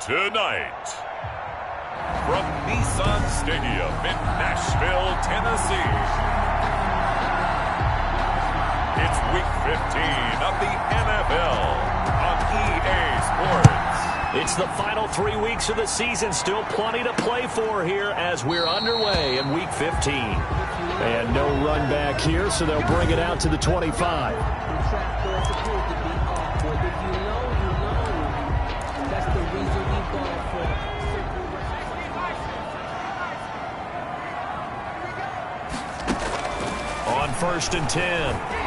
Tonight, from Nissan Stadium in Nashville, Tennessee, it's Week 15 of the NFL on EA Sports. It's the final 3 weeks of the season. Still plenty to play for here as we're underway in Week 15. And no run back here, so they'll bring it out to the 25. On 1st and 10,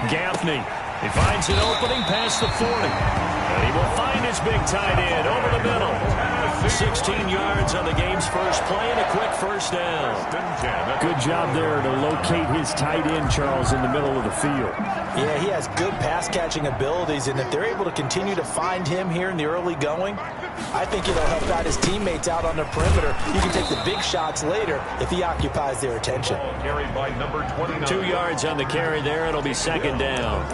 Gaffney. He finds an opening past the 40. And he will find his big tight end over the middle. 16 yards on the game's first play and a quick first down. Good job there to locate his tight end, Charles, in the middle of the field. Yeah, he has good pass-catching abilities, and if they're able to continue to find him here in the early going, I think it'll help out his teammates out on the perimeter. You can take the big shots later if he occupies their attention. Carried by number 29. 2 yards on the carry there. It'll be second down.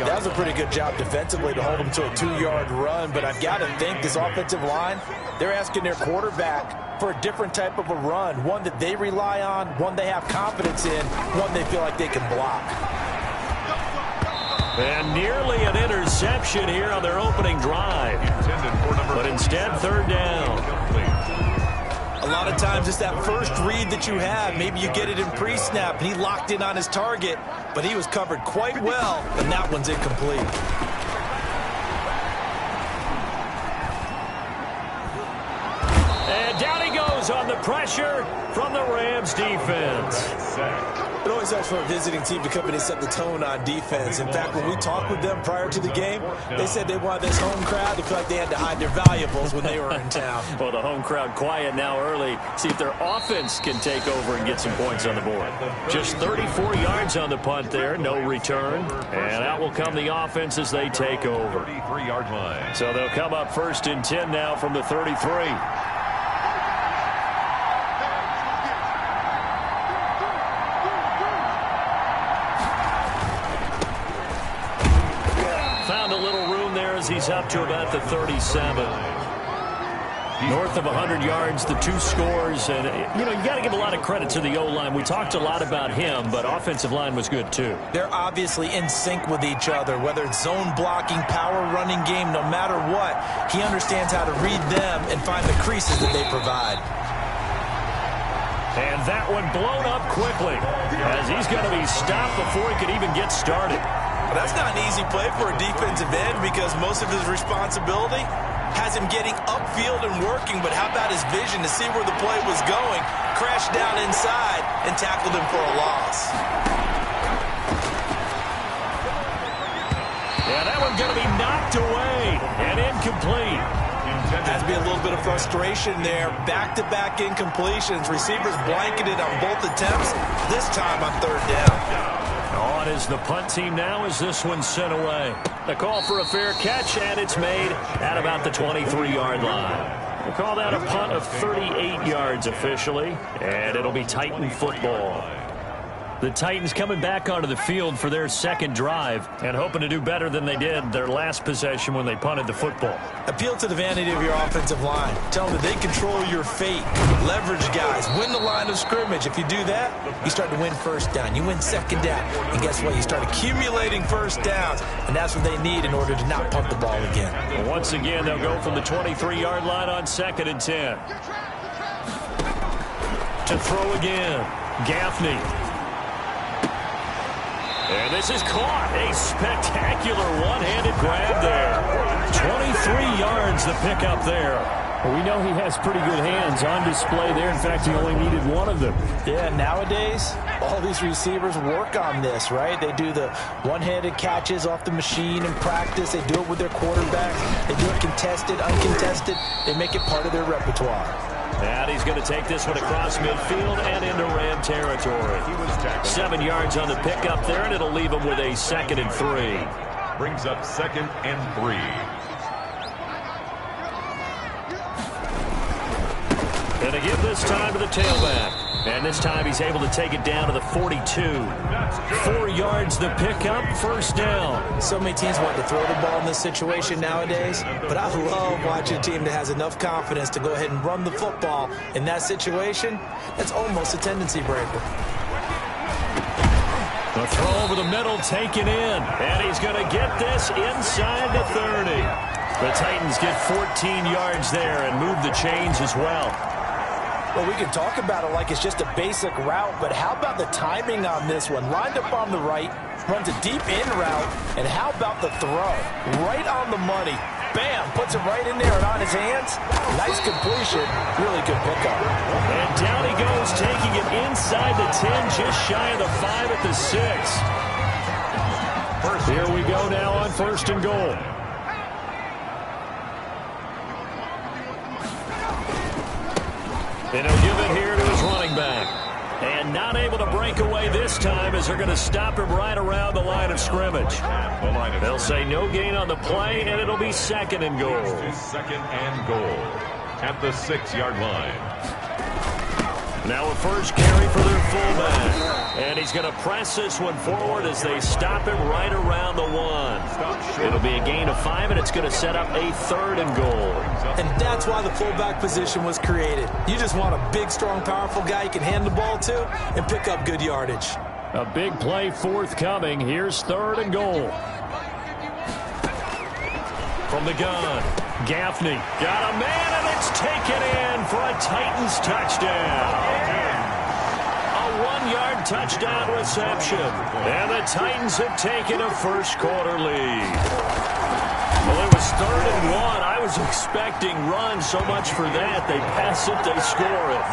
That was a pretty good job defensively to hold him to a 2-yard run, but I've got to think this offensive line, they're asking their quarterback for a different type of a run, one that they rely on, one they have confidence in, one they feel like they can block. And nearly an interception here on their opening drive. But instead, third down. A lot of times it's that first read that you have. Maybe you get it in pre-snap, and he locked in on his target, but he was covered quite well, and that one's incomplete. And down he goes on the pressure from the Rams defense. It always helps for a visiting team to come in and set the tone on defense. In fact, when we talked with them prior to the game, they said they wanted this home crowd to feel like they had to hide their valuables when they were in town. Well, the home crowd quiet now early. See if their offense can take over and get some points on the board. Just 34 yards on the punt there, no return. And out will come the offense as they take over. 33-yard line. So they'll come up 1st and 10 now from the 33. He's up to about the 37. North of 100 yards, the 2 scores. And, you know, you got to give a lot of credit to the O-line. We talked a lot about him, but offensive line was good, too. They're obviously in sync with each other, whether it's zone blocking, power running game, no matter what. He understands how to read them and find the creases that they provide. And that one blown up quickly as he's going to be stopped before he could even get started. Well, that's not an easy play for a defensive end because most of his responsibility has him getting upfield and working, but how about his vision to see where the play was going, crashed down inside, and tackled him for a loss. Yeah, that one's going to be knocked away and incomplete. Has to be a little bit of frustration there. Back-to-back incompletions. Receivers blanketed on both attempts, this time on 3rd down. On is the punt team now as this one's sent away. The call for a fair catch, and it's made at about the 23-yard line. We'll call that a punt of 38 yards officially, and it'll be Titan football. The Titans coming back onto the field for their second drive and hoping to do better than they did their last possession when they punted the football. Appeal to the vanity of your offensive line. Tell them that they control your fate. Leverage guys. Win the line of scrimmage. If you do that, you start to win first down. You win second down. And guess what? You start accumulating first downs. And that's what they need in order to not punt the ball again. Well, once again, they'll go from the 23-yard line on 2nd and 10. To throw again. Gaffney. And this is caught. A spectacular one-handed grab there. 23 yards the pickup there. Well, we know he has pretty good hands on display there. In fact, he only needed one of them. Yeah, nowadays, all these receivers work on this, right? They do the one-handed catches off the machine in practice. They do it with their quarterbacks. They do it contested, uncontested. They make it part of their repertoire. And he's going to take this one across midfield and into Ram territory. 7 yards on the pickup there, and it'll leave him with a 2nd and 3. Brings up 2nd and 3. And they give this time to the tailback. And this time he's able to take it down to the 42. 4 yards the pickup, first down. So many teams want to throw the ball in this situation nowadays, but I love watching a team that has enough confidence to go ahead and run the football in that situation. That's almost a tendency breaker. The throw over the middle taken in, and he's going to get this inside the 30. The Titans get 14 yards there and move the chains as well. Well, we can talk about it like it's just a basic route, but how about the timing on this one? Lined up on the right, runs a deep in route, and how about the throw? Right on the money. Bam, puts it right in there and on his hands. Nice completion, really good pickup. And down he goes, taking it inside the 10, just shy of the 5 at the 6. Here we go now on first and goal. And he'll give it here to his running back. And not able to break away this time as they're going to stop him right around the line of scrimmage. They'll say no gain on the play, and it'll be second and goal. Second and goal at the 6-yard line. Now a first carry for their fullback. And he's going to press this one forward as they stop him right around the 1. It'll be a gain of 5, and it's going to set up a third and goal. And that's why the fullback position was created. You just want a big, strong, powerful guy you can hand the ball to and pick up good yardage. A big play forthcoming. Here's third and goal. From the gun, Gaffney got a man, and it's taken in for a Titans touchdown. A 1-yard touchdown reception. And the Titans have taken a first-quarter lead. Well, it was third and 1. I was expecting runs so much for that. They pass it, they score it.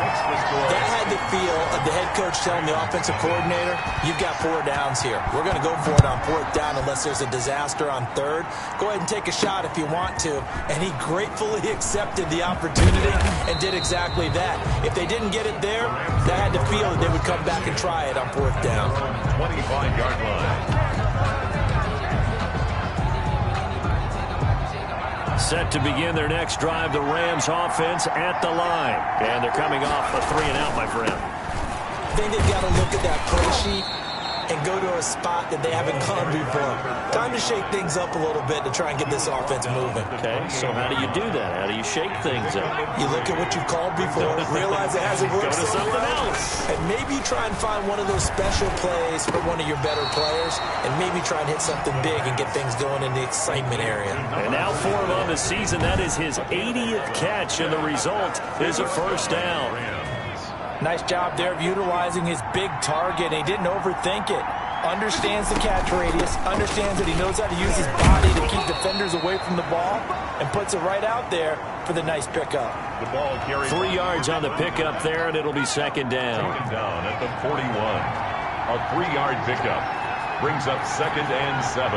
That had the feel of the head coach telling the offensive coordinator, you've got 4 downs here. We're going to go for it on 4th down unless there's a disaster on 3rd. Go ahead and take a shot if you want to. And he gratefully accepted the opportunity and did exactly that. If they didn't get it there, that had the feel that they would come back and try it on 4th down. 25-yard line. Set to begin their next drive, the Rams offense at the line. And they're coming off a 3-and-out, my friend. I think they've got to look at that play sheet and go to a spot that they haven't gone before. Time to shake things up a little bit to try and get this offense moving. Okay, so how do you do that? How do you shake things up? You look at what you called before, realize it hasn't worked Go to so something well, else. and maybe try and find one of those special plays for one of your better players, and maybe try and hit something big and get things going in the excitement area. And now for him on the season, that is his 80th catch, and the result is a first down. Nice job there of utilizing his big target. He didn't overthink it. Understands the catch radius, understands that he knows how to use his body to keep defenders away from the ball, and puts it right out there for the nice pickup. The ball carried 3 yards on the pickup there, and it'll be second down. second down at the 41. A 3-yard pickup brings up second and 7.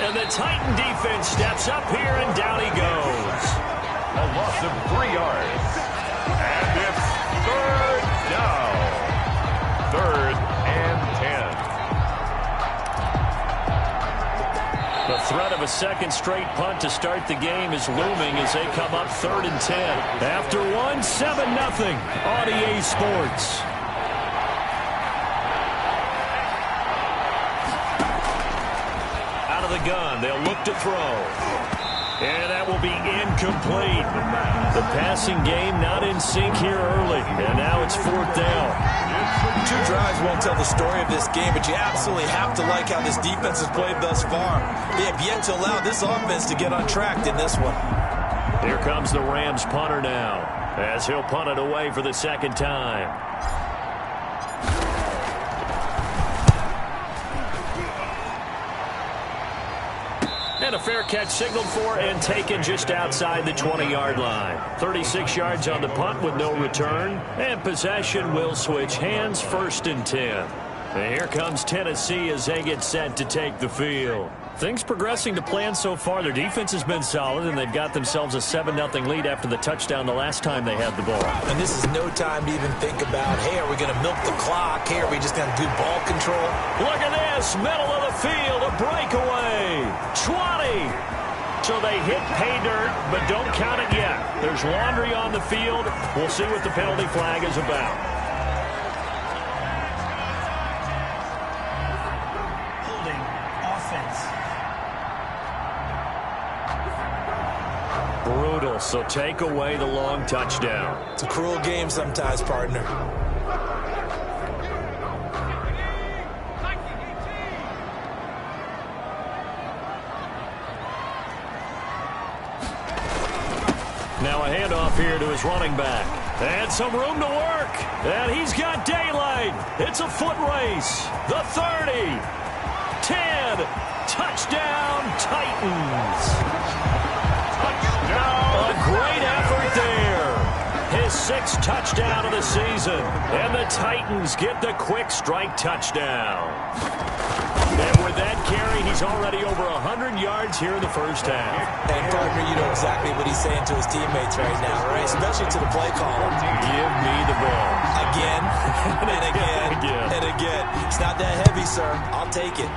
And the Titan defense steps up here, and down he goes. A loss of 3 yards. And it's third down. 3rd and 10. The threat of a second straight punt to start the game is looming as they come up 3rd and 10. After 1, 7-0 on EA Sports. Out of the gun, they'll look to throw. And that will be incomplete. The passing game not in sync here early. And now it's 4th down. 2 drives won't tell the story of this game, but you absolutely have to like how this defense has played thus far. They have yet to allow this offense to get untracked in this one. Here comes the Rams punter now, as he'll punt it away for the second time. And a fair catch signaled for and taken just outside the 20-yard line. 36 yards on the punt with no return. And possession will switch hands, 1st and 10. And here comes Tennessee as they get set to take the field. Things progressing to plan so far. Their defense has been solid, and they've got themselves a 7-0 lead after the touchdown the last time they had the ball. And this is no time to even think about, hey, are we going to milk the clock? Hey, are we just going to do ball control? Look at this, middle of the field, a breakaway. 20, So they hit pay dirt, but don't count it yet. There's laundry on the field. We'll see what the penalty flag is about. Holding offense. Brutal, so take away the long touchdown. It's a cruel game sometimes, partner. Now a handoff here to his running back. And some room to work. And he's got daylight. It's a foot race. The 30. 10. Touchdown, Titans. A great effort there. His 6th touchdown of the season. And the Titans get the quick strike touchdown. And with that carry, he's already over 100 yards here in the first half. And, partner, you know exactly what he's saying to his teammates right now, right? Especially to the play caller. Give me the ball. Again, and again, and again. It's not that heavy, sir. I'll take it.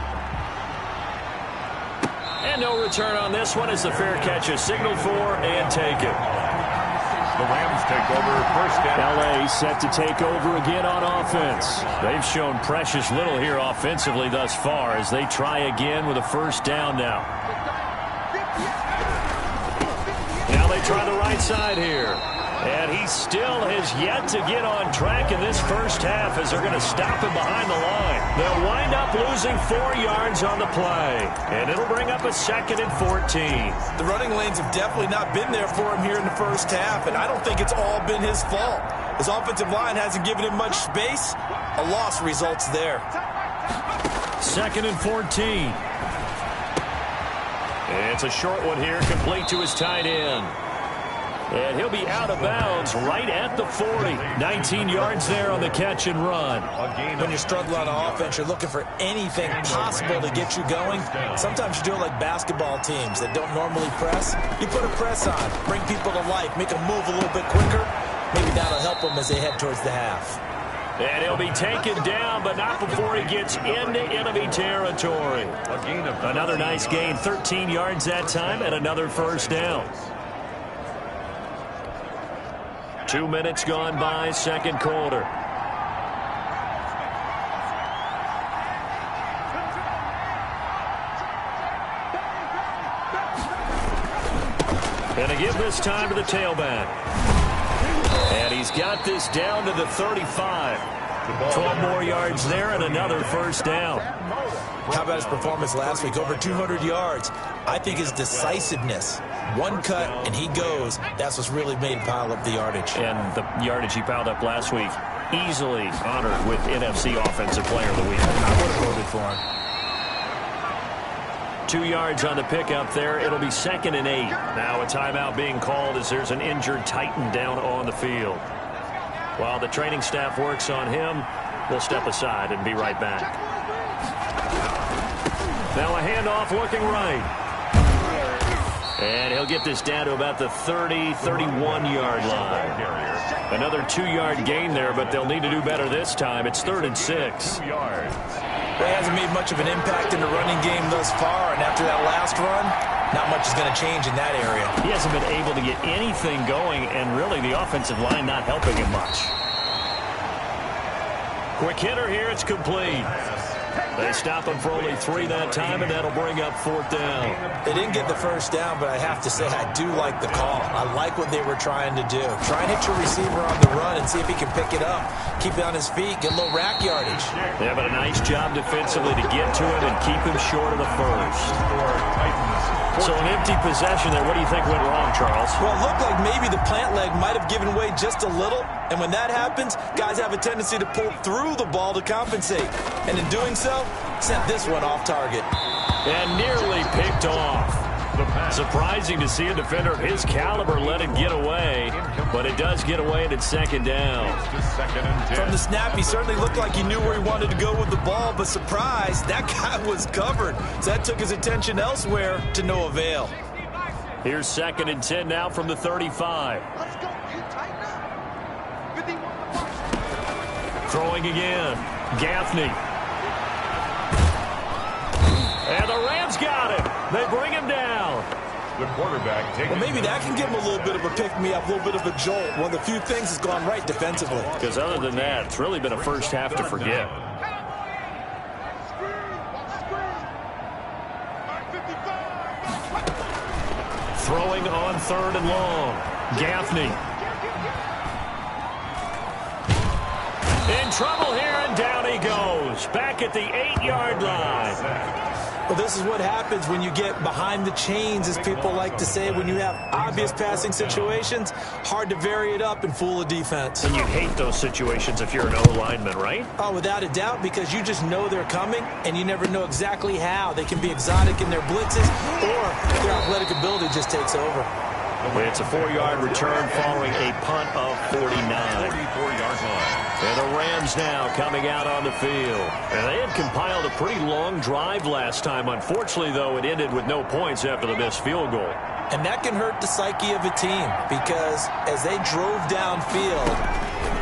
And no return on this one as the fair catch is signaled for and taken. The Rams take over first down. LA set to take over again on offense. They've shown precious little here offensively thus far as they try again with a first down now. Now they try the right side here. And he still has yet to get on track in this first half as they're going to stop him behind the line. They'll wind up losing 4 yards on the play. And it'll bring up a 2nd and 14. The running lanes have definitely not been there for him here in the first half, and I don't think it's all been his fault. His offensive line hasn't given him much space. A loss results there. 2nd and 14. It's a short one here, complete to his tight end. And he'll be out of bounds right at the 40. 19 yards there on the catch and run. When you're struggling on offense, you're looking for anything possible to get you going. Sometimes you do it like basketball teams that don't normally press. You put a press on, bring people to life, make them move a little bit quicker. Maybe that'll help them as they head towards the half. And he'll be taken down, but not before he gets into enemy territory. Another nice gain, 13 yards that time, and another first down. 2 minutes gone by, second quarter. And to give this time to the tailback. And he's got this down to the 35. 12 more yards there and another first down. How about his performance last week? Over 200 yards. I think his decisiveness. One cut, and he goes. That's what's really made him pile up the yardage. And the yardage he piled up last week, easily honored with NFC Offensive Player of the Week. I would have voted for him. 2 yards on the pickup there. It'll be 2nd and 8. Now a timeout being called as there's an injured Titan down on the field. While the training staff works on him, we'll step aside and be right back. Now a handoff looking right. And he'll get this down to about the 30, 31-yard line. Another 2-yard gain there, but they'll need to do better this time. It's 3rd and 6. 2 yards. Well, he hasn't made much of an impact in the running game thus far, and after that last run, not much is going to change in that area. He hasn't been able to get anything going, and really the offensive line not helping him much. Quick hitter here, it's complete. They stop him for only 3 that time, and that'll bring up 4th down. They didn't get the first down, but I have to say I do like the call. I like what they were trying to do. Try and hit your receiver on the run and see if he can pick it up. Keep it on his feet, get a little rack yardage. Yeah, but a nice job defensively to get to it and keep him short of the first. So an empty possession there. What do you think went wrong, Charles? Well, it looked like maybe the plant leg might have given way just a little. And when that happens, guys have a tendency to pull through the ball to compensate. And in doing so, sent this one off target. And nearly picked off. Surprising to see a defender of his caliber let it get away, but it does get away and it's 2nd down. From the snap, he certainly looked like he knew where he wanted to go with the ball, but surprise, that guy was covered. So that took his attention elsewhere to no avail. Here's 2nd and 10 now from the 35. Throwing again. Gaffney. And the Rams got him. They bring him down. The quarterback taking... Well, maybe that can give him a little bit of a pick-me-up, a little bit of a jolt. One of the few things that's gone right defensively. Because other than that, it's really been a first half to forget. Throwing on 3rd and long. Gaffney. In trouble here, and down he goes. Back at the 8-yard line. Well, this is what happens when you get behind the chains, as people like to say. When you have obvious passing situations, hard to vary it up and fool a defense. And you hate those situations if you're an O-lineman, right? Oh, without a doubt, because you just know they're coming, and you never know exactly how. They can be exotic in their blitzes, or their athletic ability just takes over. It's a 4-yard return following a punt of 49. 44-yard line. And the Rams now coming out on the field. And they had compiled a pretty long drive last time. Unfortunately, though, it ended with no points after the missed field goal. And that can hurt the psyche of a team, because as they drove downfield,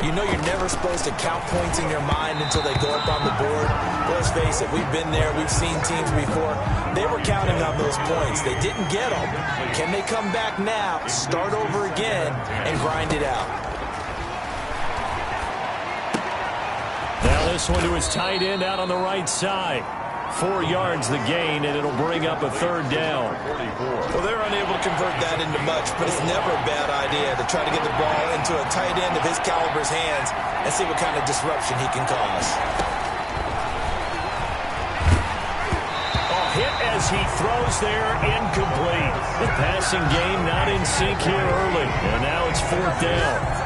you know you're never supposed to count points in your mind until they go up on the board. Let's face it, we've been there. We've seen teams before. They were counting on those points. They didn't get them. Can they come back now, start over again, and grind it out? Now this one to his tight end out on the right side. 4 yards the gain, and it'll bring up a 3rd down. Well, they're unable to convert that into much, but it's never a bad idea to try to get the ball into a tight end of his caliber's hands and see what kind of disruption he can cause. Hit as he throws there, incomplete. The passing game not in sync here early, and now it's 4th down.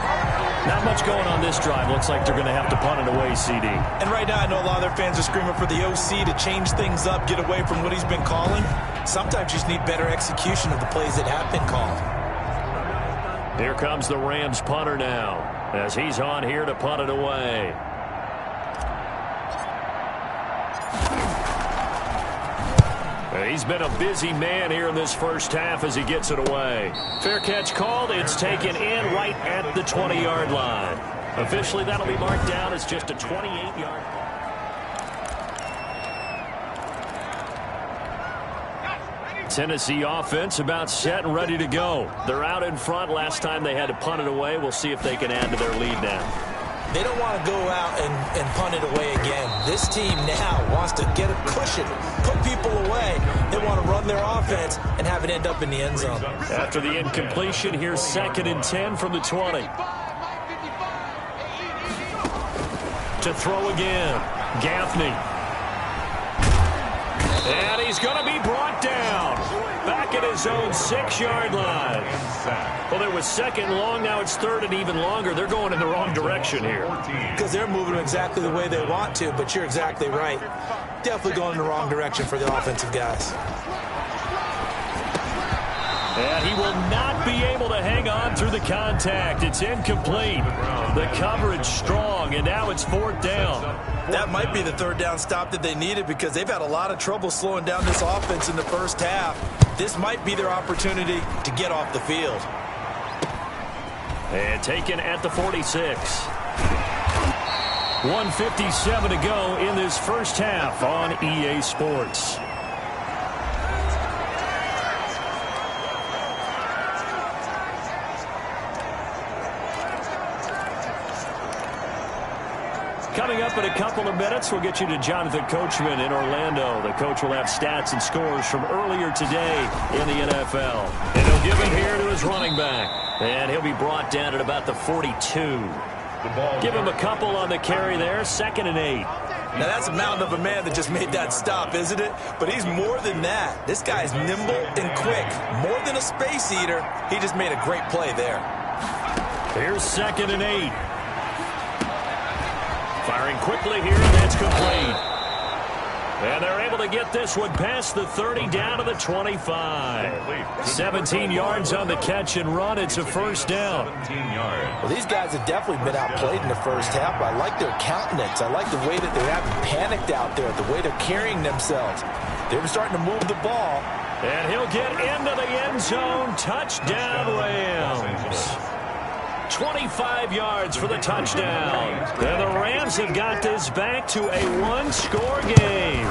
Not much going on this drive. Looks like they're going to have to punt it away, CD. And right now, I know a lot of their fans are screaming for the OC to change things up, get away from what he's been calling. Sometimes you just need better execution of the plays that have been called. Here comes the Rams punter now, as he's on here to punt it away. He's been a busy man here in this first half as he gets it away. Fair catch called. It's taken in right at the 20-yard line. Officially, that'll be marked down as just a 28-yard. Tennessee offense about set and ready to go. They're out in front. Last time they had to punt it away. We'll see if they can add to their lead now. They don't want to go out and punt it away again. This team now wants to get a cushion, put people away. They want to run their offense and have it end up in the end zone. After the incompletion, here's 2nd and 10 from the 20. To throw again, Gaffney. And he's going to be brought down. Back at his own 6-yard line. Well, it was 2nd long. Now it's 3rd and even longer. They're going in the wrong direction here. Because they're moving exactly the way they want to, but you're exactly right. Definitely going in the wrong direction for the offensive guys. And he will not be able to hang on through the contact. It's incomplete. The coverage strong, and now it's 4th down. That might be the 3rd down stop that they needed, because they've had a lot of trouble slowing down this offense in the first half. This might be their opportunity to get off the field. And taken at the 46. 1:57 to go in this first half on EA Sports. Coming up in a couple of minutes, we'll get you to Jonathan Coachman in Orlando. The coach will have stats and scores from earlier today in the NFL. And he'll give him here to his running back. And he'll be brought down at about the 42. Give him a couple on the carry there, 2nd and 8. Now, that's a mountain of a man that just made that stop, isn't it? But he's more than that. This guy's nimble and quick. More than a space eater, he just made a great play there. Here's 2nd and 8. Firing quickly here, and that's complete. And they're able to get this one past the 30 down to the 25. 17 yards on the catch and run. It's a 1st down. Well, these guys have definitely been outplayed in the first half. I like their countenance. I like the way that they haven't panicked out there, the way they're carrying themselves. They're starting to move the ball. And he'll get into the end zone. Touchdown, Rams. 25 yards for the touchdown. And the Rams have got this back to a 1-score game.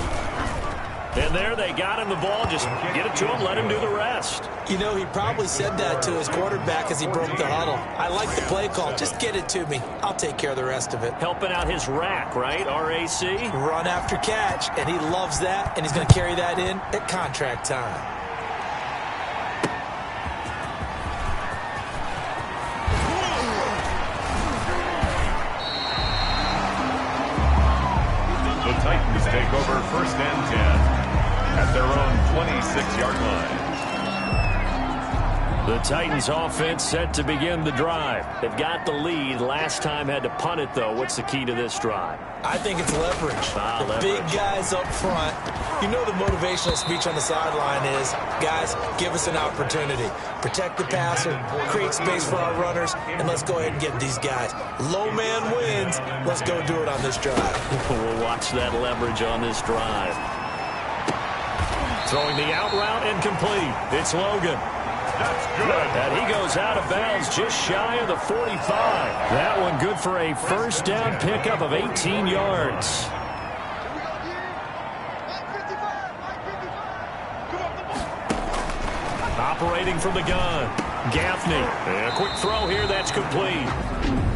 And there they got him the ball. Just get it to him, let him do the rest. You know, he probably said that to his quarterback as he broke the huddle. I like the play call. Just get it to me. I'll take care of the rest of it. Helping out his rack, right? RAC? Run after catch, and he loves that, and he's going to carry that in at contract time. The Titans take over 1st and 10 at their own 26-yard line. The Titans offense set to begin the drive. They've got the lead. Last time had to punt it, though. What's the key to this drive? I think it's leverage. The leverage. Big guys up front. You know the motivational speech on the sideline is, guys, give us an opportunity. Protect the passer, create space for our runners, and let's go ahead and get these guys. Low man wins. Let's go do it on this drive. We'll watch that leverage on this drive. Throwing the out route incomplete. It's Logan. That's good. And he goes out of bounds just shy of the 45. That one good for a first down pickup of 18 yards. Operating from the gun, Gaffney. And a quick throw here, that's complete.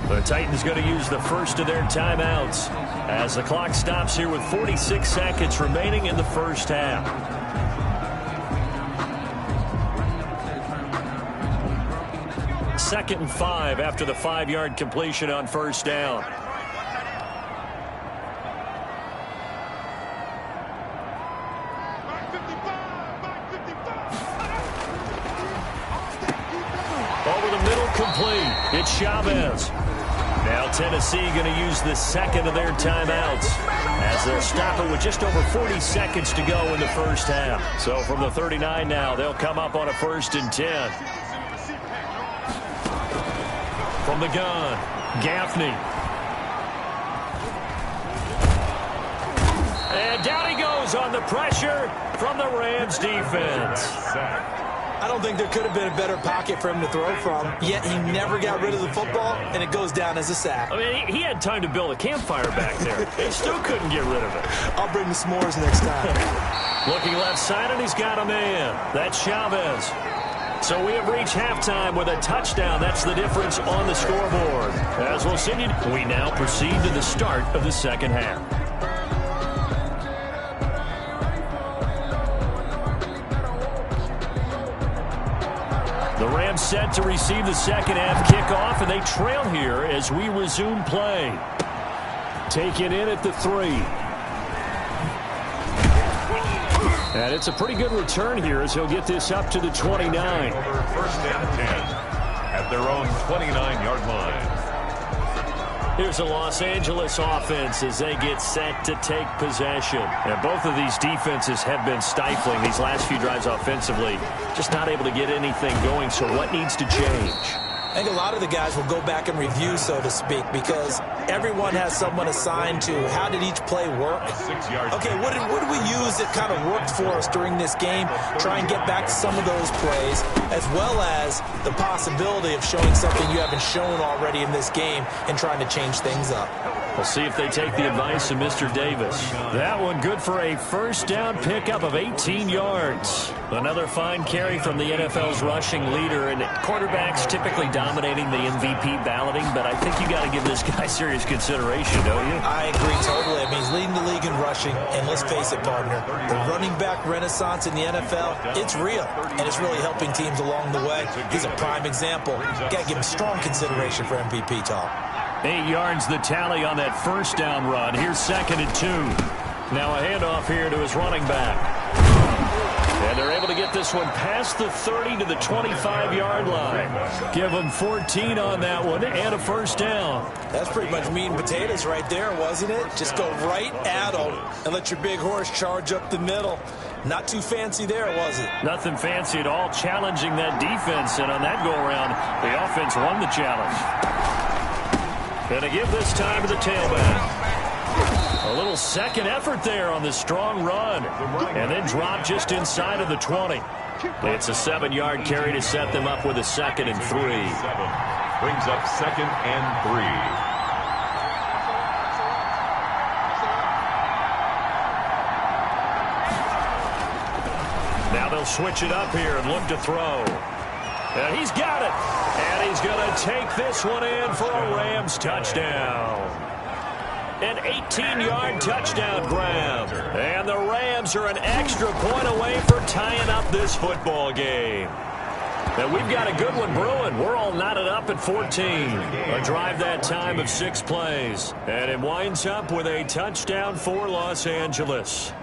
The Titans going to use the first of their timeouts as the clock stops here with 46 seconds remaining in the first half. 2nd and 5 after the 5-yard completion on first down. Over the middle, complete. It's Chavez. Now Tennessee going to use the second of their timeouts as they'll stop it with just over 40 seconds to go in the first half. So from the 39 now, they'll come up on a 1st and 10. From the gun, Gaffney. And down he goes on the pressure from the Rams defense. I don't think there could have been a better pocket for him to throw from, yet he never got rid of the football, and it goes down as a sack. I mean, he had time to build a campfire back there. He still couldn't get rid of it. I'll bring the s'mores next time. Looking left side, and he's got a man. That's Chavez. So we have reached halftime with a touchdown. That's the difference on the scoreboard. As we'll see, we now proceed to the start of the second half. The Rams set to receive the second half kickoff, and they trail here as we resume play. Taken in at the 3. And it's a pretty good return here as he'll get this up to the 29. Over 1st and 10 at their own 29-yard line. Here's a Los Angeles offense as they get set to take possession. And both of these defenses have been stifling these last few drives offensively. Just not able to get anything going, so what needs to change? I think a lot of the guys will go back and review, so to speak, because everyone has someone assigned to how did each play work. Okay, what did we use that kind of worked for us during this game? Try and get back to some of those plays, as well as the possibility of showing something you haven't shown already in this game and trying to change things up. We'll see if they take the advice of Mr. Davis. That one good for a first down pickup of 18 yards. Another fine carry from the NFL's rushing leader, and quarterbacks typically dominating the MVP balloting, but I think you got to give this guy serious consideration, don't you? I agree totally. I mean, he's leading the league in rushing, and let's face it, partner, the running back renaissance in the NFL, it's real, and it's really helping teams along the way. He's a prime example. Got to give him strong consideration for MVP talk. 8 yards the tally on that first down run. Here's 2nd and 2. Now a handoff here to his running back. And they're able to get this one past the 30 to the 25-yard line. Give them 14 on that one and a first down. That's pretty much meat and potatoes right there, wasn't it? Just go right at them and let your big horse charge up the middle. Not too fancy there, was it? Nothing fancy at all, challenging that defense. And on that go-around, the offense won the challenge. Going to give this time to the tailback. A little second effort there on the strong run. And then drop just inside of the 20. It's a 7-yard carry to set them up with a 2nd and 3. Brings up 2nd and 3. switch it up here and look to throw. And he's got it. And he's going to take this one in for a Rams touchdown. An 18-yard touchdown grab. And the Rams are an extra point away from tying up this football game. And we've got a good one brewing. We're all knotted up at 14. A drive that time of 6 plays. And it winds up with a touchdown for Los Angeles.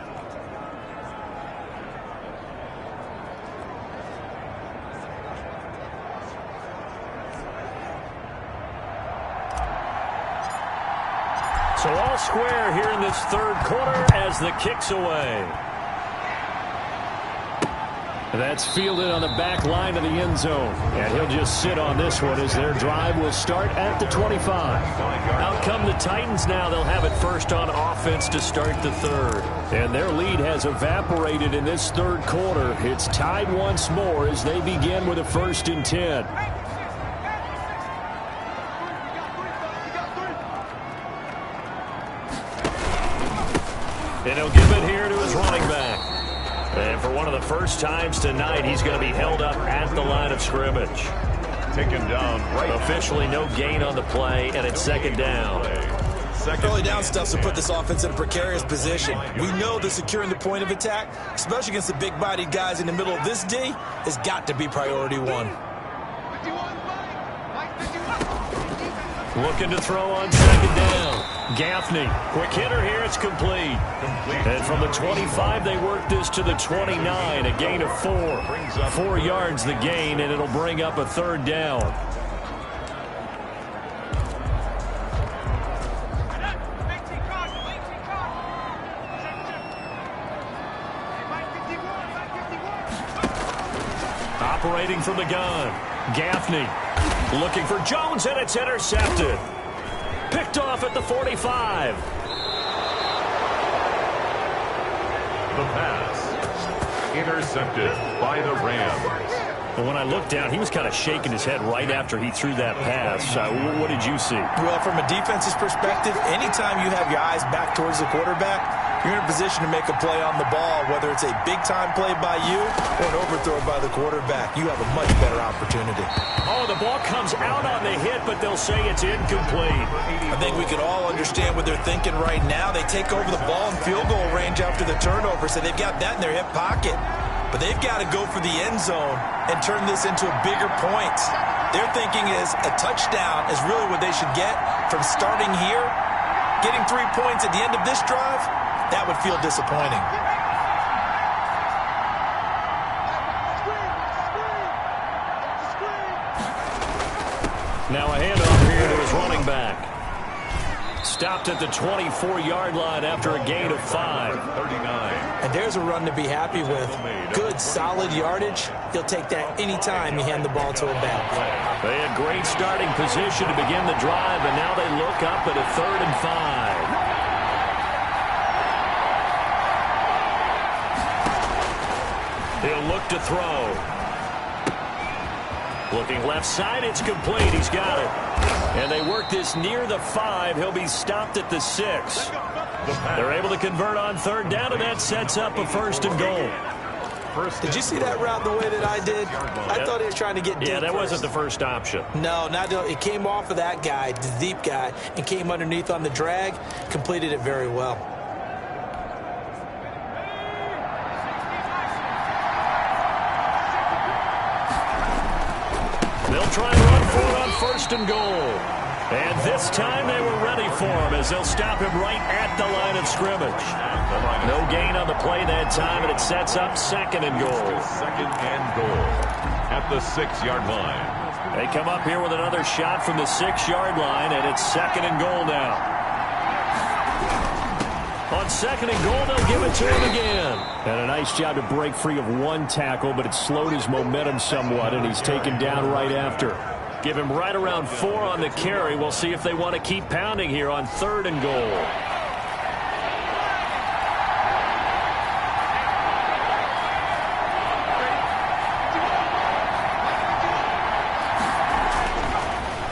So all square here in this third quarter as the kick's away. That's fielded on the back line of the end zone. And he'll just sit on this one as their drive will start at the 25. Out come the Titans now. They'll have it first on offense to start the third. And their lead has evaporated in this third quarter. It's tied once more as they begin with a 1st and 10. And he'll give it here to his running back. And for one of the first times tonight, he's going to be held up at the line of scrimmage. Taken down right. Officially no gain on the play, and it's 2nd down. Early down stuffs will put this offense in a precarious position. We know that securing the point of attack, especially against the big-bodied guys in the middle of this D, has got to be priority one. Looking to throw on 2nd down. Gaffney, quick hitter here, it's complete. And from the 25, they work this to the 29, a gain of 4. 4 yards the gain, and it'll bring up a 3rd down. Operating from the gun, Gaffney looking for Jones, and it's intercepted. Picked off at the 45. The pass intercepted by the Rams. And when I looked down, he was kind of shaking his head right after he threw that pass. What did you see? Well, from a defense's perspective, anytime you have your eyes back towards the quarterback, you're in a position to make a play on the ball, whether it's a big-time play by you or an overthrow by the quarterback. You have a much better opportunity. Oh, the ball comes out on the hit, but they'll say it's incomplete. I think we can all understand what they're thinking right now. They take over the ball in field goal range after the turnover, so they've got that in their hip pocket. But they've got to go for the end zone and turn this into a bigger point. Their thinking is a touchdown is really what they should get from starting here. Getting 3 points at the end of this drive, that would feel disappointing. Now a handoff here to his running back. Stopped at the 24-yard line after a gain of 5. 39. And there's a run to be happy with. Good, solid yardage. He'll take that any time you hand the ball to him back. They had great starting position to begin the drive, and now they look up at a 3rd and 5. He'll look to throw. Looking left side, it's complete. He's got it. And they work this near the 5. He'll be stopped at the 6. They're able to convert on 3rd down, and that sets up a 1st and goal. Did you see that route the way that I did? I thought he was trying to get deep. Yeah, that first. wasn't the first option. No, it came off of that guy, the deep guy, and came underneath on the drag. Completed it very well. They'll try and run for it on 1st and goal. And this time they were ready for him as they'll stop him right at the line of scrimmage. No gain on the play that time, and it sets up 2nd and goal. 2nd and goal at the 6-yard line. They come up here with another shot from the 6-yard line, and it's 2nd and goal now. On 2nd and goal, they'll give it to him again. And a nice job to break free of one tackle, but it slowed his momentum somewhat, and he's taken down right after. Give him right around 4 on the carry. We'll see if they want to keep pounding here on 3rd and goal.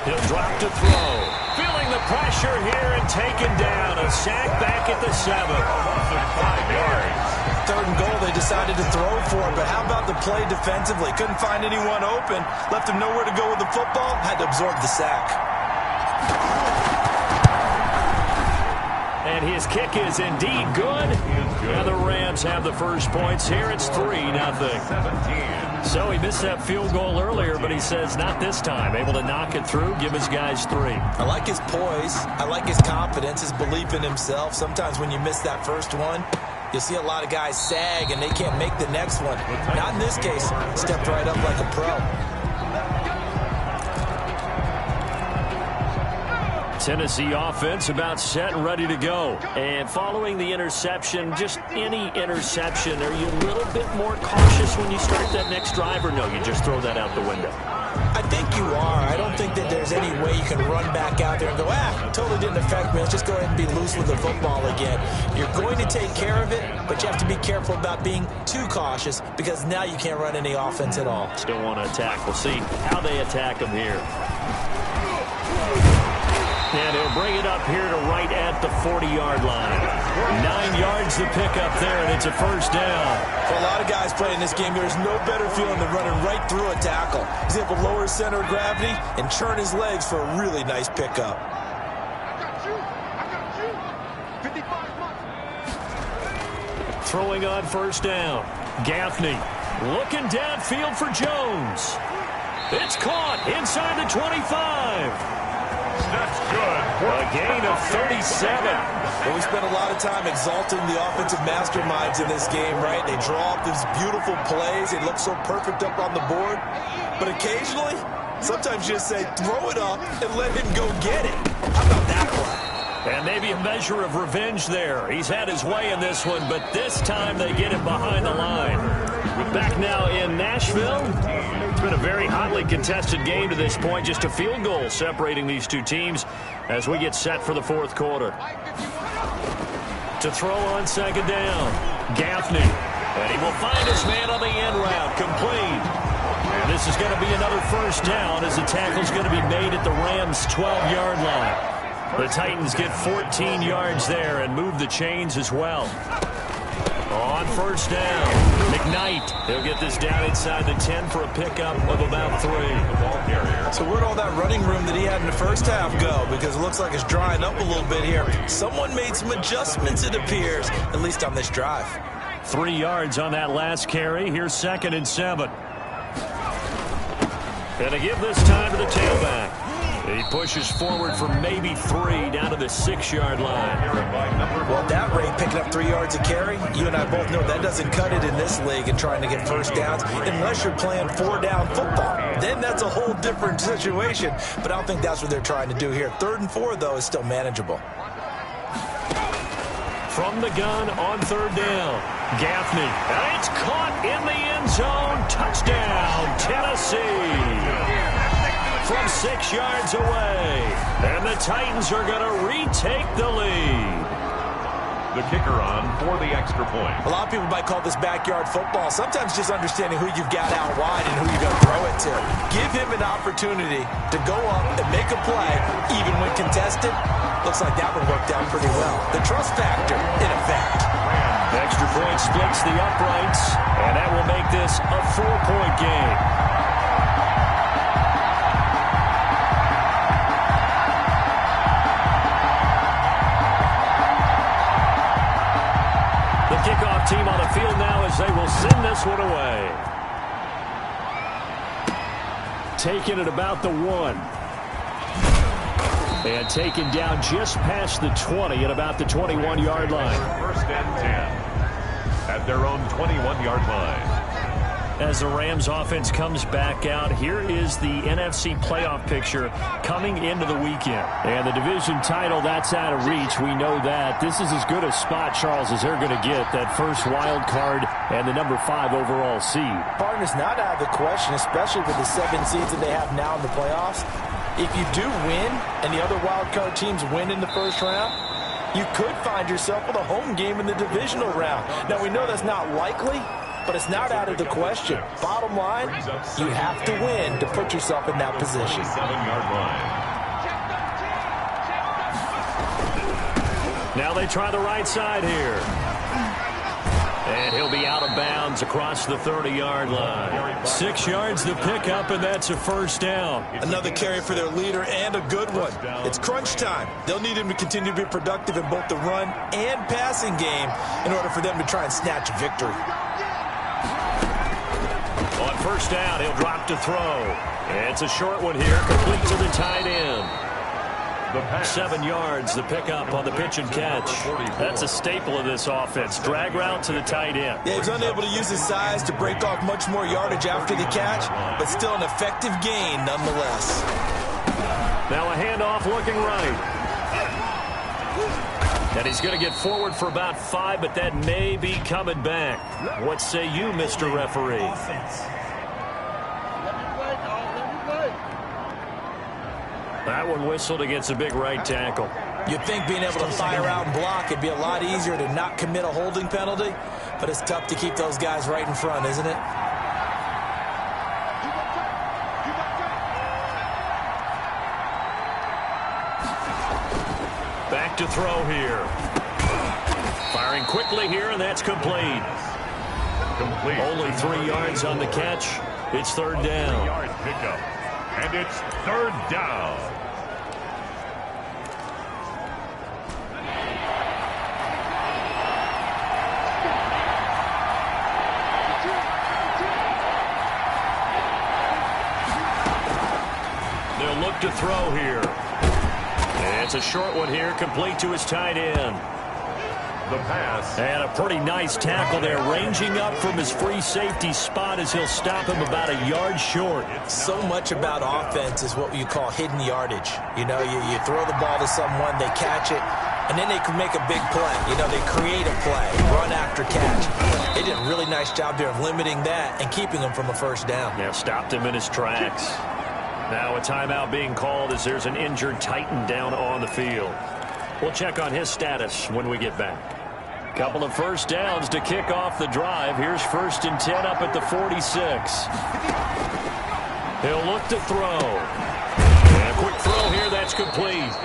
He'll drop to throw. Feeling the pressure here and taken down. A sack back at the 7. 5 yards. 3rd and goal, they decided to throw for it. But how about the play defensively? Couldn't find anyone open. Left him nowhere to go with the football. Had to absorb the sack. And his kick is indeed good. And the Rams have the first points here. It's 3-0. So he missed that field goal earlier, but he says not this time. Able to knock it through, give his guys 3. I like his poise. I like his confidence, his belief in himself. Sometimes when you miss that first one, you'll see a lot of guys sag and they can't make the next one. Not in this case. Stepped right up like a pro. Tennessee offense about set and ready to go. And following the interception, just any interception, are you a little bit more cautious when you start that next drive, or no, you just throw that out the window? I think you are. I don't think that there's any way you can run back out there and go, totally didn't affect me. Let's just go ahead and be loose with the football again. You're going to take care of it, but you have to be careful about being too cautious because now you can't run any offense at all. Still want to attack. We'll see how they attack them here. And he'll bring it up here to right at the 40-yard line. 9 yards to pick up there, and it's a first down. For a lot of guys playing this game, there's no better feeling than running right through a tackle. He's able to lower his center of gravity and churn his legs for a really nice pickup. Throwing on first down. Gaffney looking downfield for Jones. It's caught inside the 25. That's good. A gain of 37. Well, we spent a lot of time exalting the offensive masterminds in this game, right? They draw up these beautiful plays. They look so perfect up on the board. But occasionally, sometimes you just say, throw it up and let him go get it. How about that play? And maybe a measure of revenge there. He's had his way in this one, but this time they get him behind the line. Back now in Nashville. It's been a very hotly contested game to this point. Just a field goal separating these two teams as we get set for the fourth quarter. To throw on second down, Gaffney. And he will find his man on the end route, complete. And this is going to be another first down as the tackle's going to be made at the Rams' 12-yard line. The Titans get 14 yards there and move the chains as well. On first down, McKnight. He'll get this down inside the 10 for a pickup of about 3. So where'd all that running room that he had in the first half go? Because it looks like it's drying up a little bit here. Someone made some adjustments, it appears, at least on this drive. 3 yards on that last carry. Here's 2nd and 7. And to give this time to the tailback. He pushes forward for maybe 3 down to the 6-yard line. Well, at that rate, picking up 3 yards a carry, you and I both know that doesn't cut it in this league and trying to get first downs unless you're playing 4-down football. Then that's a whole different situation. But I don't think that's what they're trying to do here. 3rd and 4, though, is still manageable. From the gun on 3rd down, Gaffney. And it's caught in the end zone. Touchdown, Tennessee. From 6 yards away. And the Titans are going to retake the lead. The kicker on for the extra point. A lot of people might call this backyard football. Sometimes just understanding who you've got out wide and who you're going to throw it to. Give him an opportunity to go up and make a play, even when contested. Looks like that one worked out pretty well. The trust factor, in effect. Extra point splits the uprights, and that will make this a 4-point game. Kickoff team on the field now as they will send this one away. Taking it about the 1. And taken down just past the 20 at about the 21-yard line. 1st and 10 at their own 21-yard line. As the Rams offense comes back out, here is the NFC playoff picture coming into the weekend. And the division title, that's out of reach. We know that. This is as good a spot, Charles, as they're going to get. That first wild card and the number 5 overall seed. Partner's not out of the question, especially with the 7 seeds that they have now in the playoffs. If you do win and the other wild card teams win in the first round, you could find yourself with a home game in the divisional round. Now, we know that's not likely, but it's not out of the question. Bottom line, you have to win to put yourself in that position. 7-yard line. Now they try the right side here. And he'll be out of bounds across the 30-yard line. 6 yards the pickup, and that's a first down. Another carry for their leader, and a good one. It's crunch time. They'll need him to continue to be productive in both the run and passing game in order for them to try and snatch a victory. On first down, he'll drop to throw. It's a short one here, complete to the tight end. 7 yards, the pickup on the pitch and catch. That's a staple of this offense. Drag route to the tight end. Yeah, he's unable to use his size to break off much more yardage after the catch, but still an effective gain nonetheless. Now a handoff looking right. And he's going to get forward for about 5, but that may be coming back. What say you, Mr. Referee? Offense. That one whistled against a big right tackle. You'd think being able to fire out and block, it'd be a lot easier to not commit a holding penalty, but it's tough to keep those guys right in front, isn't it? Back to throw here. Firing quickly here, and that's complete. Only 3 yards on the catch. It's third down. Yard pickup. And it's third down. They'll look to throw here. And it's a short one here, complete to his tight end. The pass. And a pretty nice tackle there, ranging up from his free safety spot as he'll stop him about a yard short. So much about offense is what you call hidden yardage. You know, you throw the ball to someone, they catch it, and then they can make a big play. You know, they create a play, run after catch. They did a really nice job there of limiting that and keeping him from a first down. Yeah, stopped him in his tracks. Now a timeout being called as there's an injured Titan down on the field. We'll check on his status when we get back. Couple of first downs to kick off the drive. Here's 1st and 10 up at the 46. He'll look to throw. And a quick throw here, that's complete.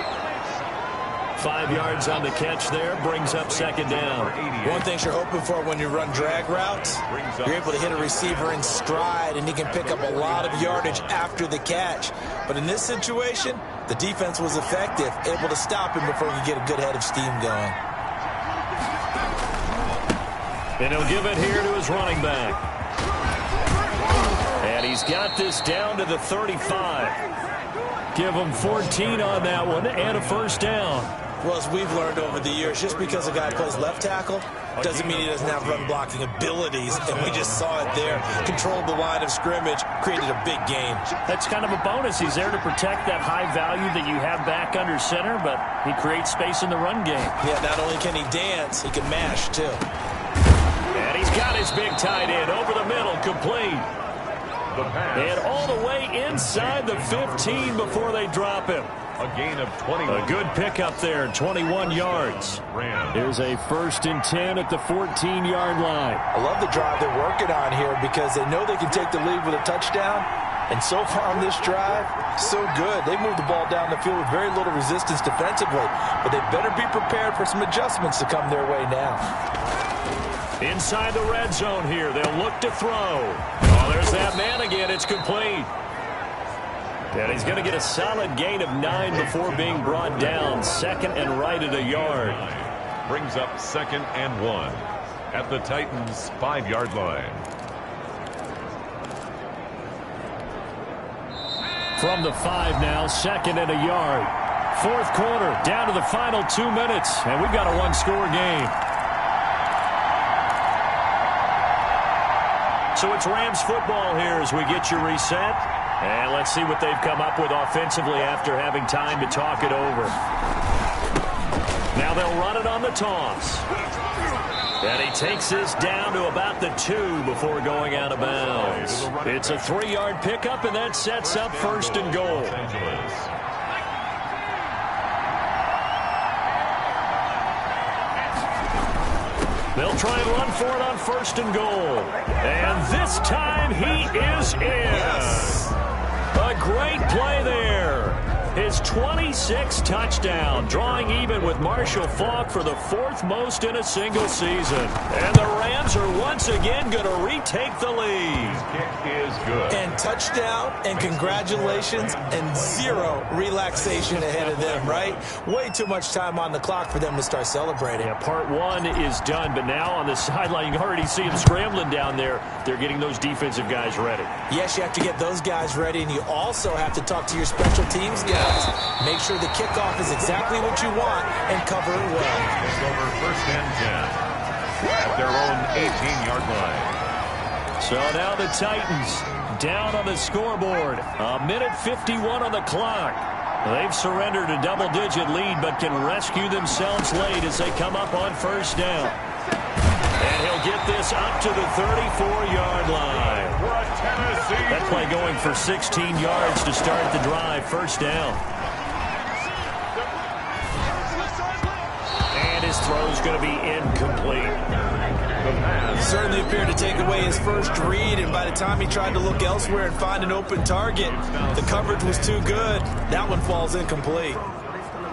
5 yards on the catch there, brings up second down. One thing you're hoping for when you run drag routes, you're able to hit a receiver in stride, and he can pick up a lot of yardage after the catch. But in this situation, the defense was effective, able to stop him before he could get a good head of steam going. And he'll give it here to his running back. And he's got this down to the 35. Give him 14 on that one and a first down. Well, as we've learned over the years, just because a guy plays left tackle doesn't mean he doesn't have run blocking abilities, and we just saw it there. Controlled the line of scrimmage, created a big gain. That's kind of a bonus. He's there to protect that high value that you have back under center, but he creates space in the run game. Yeah, not only can he dance, he can mash, too. And he's got his big tight end over the middle, complete. And all the way inside the 15 before they drop him. A gain of 21. A good pickup there, 21 yards. Here's a 1st and 10 at the 14-yard line. I love the drive they're working on here because they know they can take the lead with a touchdown. And so far on this drive, so good. They moved the ball down the field with very little resistance defensively. But they better be prepared for some adjustments to come their way now. Inside the red zone here, they'll look to throw. Oh, there's that man again. It's complete. And he's going to get a solid gain of 9 before being brought down. 2nd and right at a yard. Brings up 2nd and 1 at the Titans' 5-yard line. From the 5 now, 2nd and a yard. 4th quarter, down to the final 2 minutes, and we've got a one-score game. So it's Rams football here as we get you reset. And let's see what they've come up with offensively after having time to talk it over. Now they'll run it on the toss. And he takes this down to about the 2 before going out of bounds. It's a 3-yard pickup, and that sets up 1st and goal. They'll try and run for it on 1st and goal. And this time he is in. A great play there. His his 26th touchdown, drawing even with Marshall Faulk for the 4th most in a single season. And the Rams are once again going to retake the lead. Kick is good. And touchdown, and congratulations, and zero relaxation ahead of them, right? Way too much time on the clock for them to start celebrating. Yeah, part one is done, but now on the sideline, you already see them scrambling down there. They're getting those defensive guys ready. Yes, you have to get those guys ready, and you also have to talk to your special teams guys. Make sure the kickoff is exactly what you want and cover it well. It's over 1st and 10 at their own 18-yard line. So now the Titans down on the scoreboard. 1:51 on the clock. They've surrendered a double-digit lead, but can rescue themselves late as they come up on 1st down. And he'll get this up to the 34-yard line. That play going for 16 yards to start the drive. 1st down. And his throw's going to be incomplete. Certainly appeared to take away his first read, and by the time he tried to look elsewhere and find an open target, the coverage was too good. That one falls incomplete.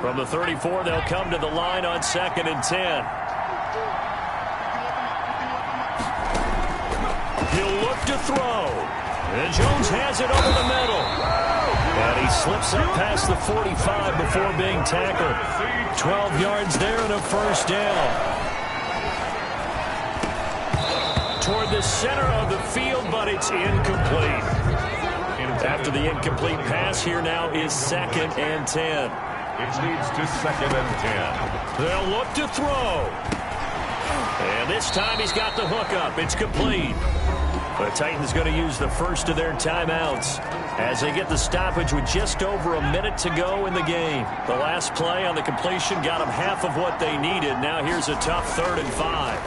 From the 34, they'll come to the line on 2nd and 10. He'll look to throw. And Jones has it over the middle. And he slips up past the 45 before being tackled. 12 yards there and a 1st down. Toward the center of the field, but it's incomplete. After the incomplete pass, here now is 2nd and 10. It leads to 2nd and 10. They'll look to throw. And this time he's got the hook up. It's complete. The Titans going to use the first of their timeouts as they get the stoppage with just over a minute to go in the game. The last play on the completion got them half of what they needed. Now here's a tough 3rd and 5.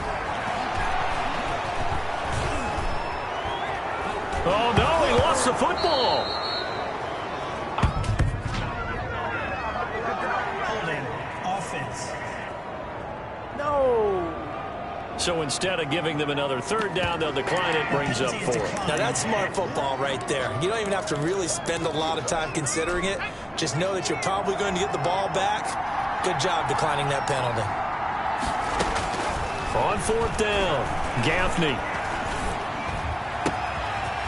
Oh, no, he lost the football. Holding. Offense. No. So instead of giving them another 3rd down, they'll decline it, brings up 4th. Now, that's smart football right there. You don't even have to really spend a lot of time considering it. Just know that you're probably going to get the ball back. Good job declining that penalty. On 4th down, Gaffney.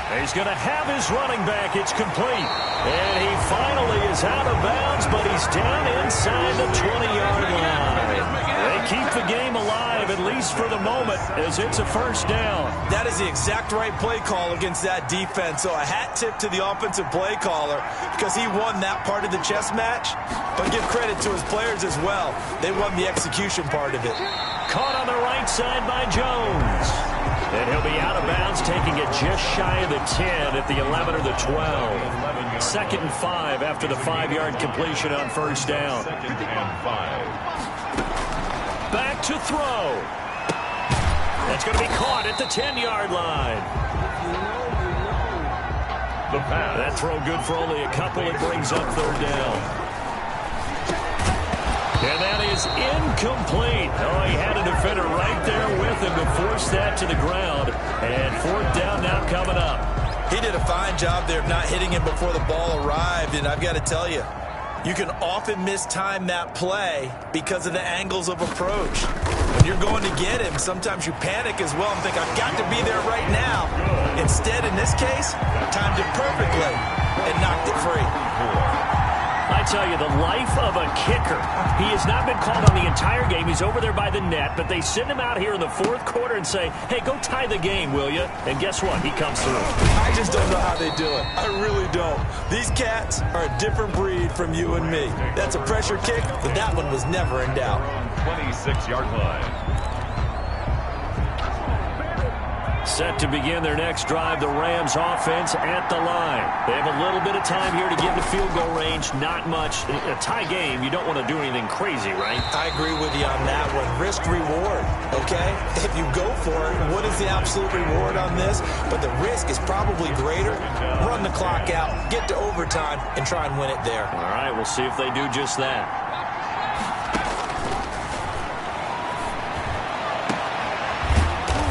He's going to have his running back. It's complete. And he finally is out of bounds, but he's down inside the 20-yard line. They keep the game alive, at least for the moment, as it's a 1st down. That is the exact right play call against that defense. So a hat tip to the offensive play caller because he won that part of the chess match. But give credit to his players as well. They won the execution part of it. Caught on the right side by Jones. And he'll be out of bounds, taking it just shy of the 10 at the 11 or the 12. 2nd and 5 after the 5-yard completion on 1st down. 2nd and 5. Back to throw. That's going to be caught at the 10-yard line. The pass. That throw good for only a couple. It brings up 3rd down. And that is incomplete. Oh, he had a defender right there with him to force that to the ground. And 4th down now coming up. He did a fine job there of not hitting him before the ball arrived. And I've got to tell you, you can often mistime that play because of the angles of approach. When you're going to get him, sometimes you panic as well and think, I've got to be there right now. Instead, in this case, timed it perfectly and knocked it free. I tell you, the life of a kicker. He has not been called on the entire game. He's over there by the net, but they send him out here in the 4th quarter and say, hey, go tie the game, will you? And guess what? He comes through. I just don't know how they do it. I really don't. These cats are a different breed from you and me. That's a pressure kick, but that one was never in doubt. 26-yard line. Set to begin their next drive, the Rams offense at the line. They have a little bit of time here to get to field goal range, not much. A tie game, you don't want to do anything crazy, right? I agree with you on that one. Risk reward, okay? If you go for it, what is the absolute reward on this? But the risk is probably greater. Run the clock out, get to overtime, and try and win it there. All right, we'll see if they do just that.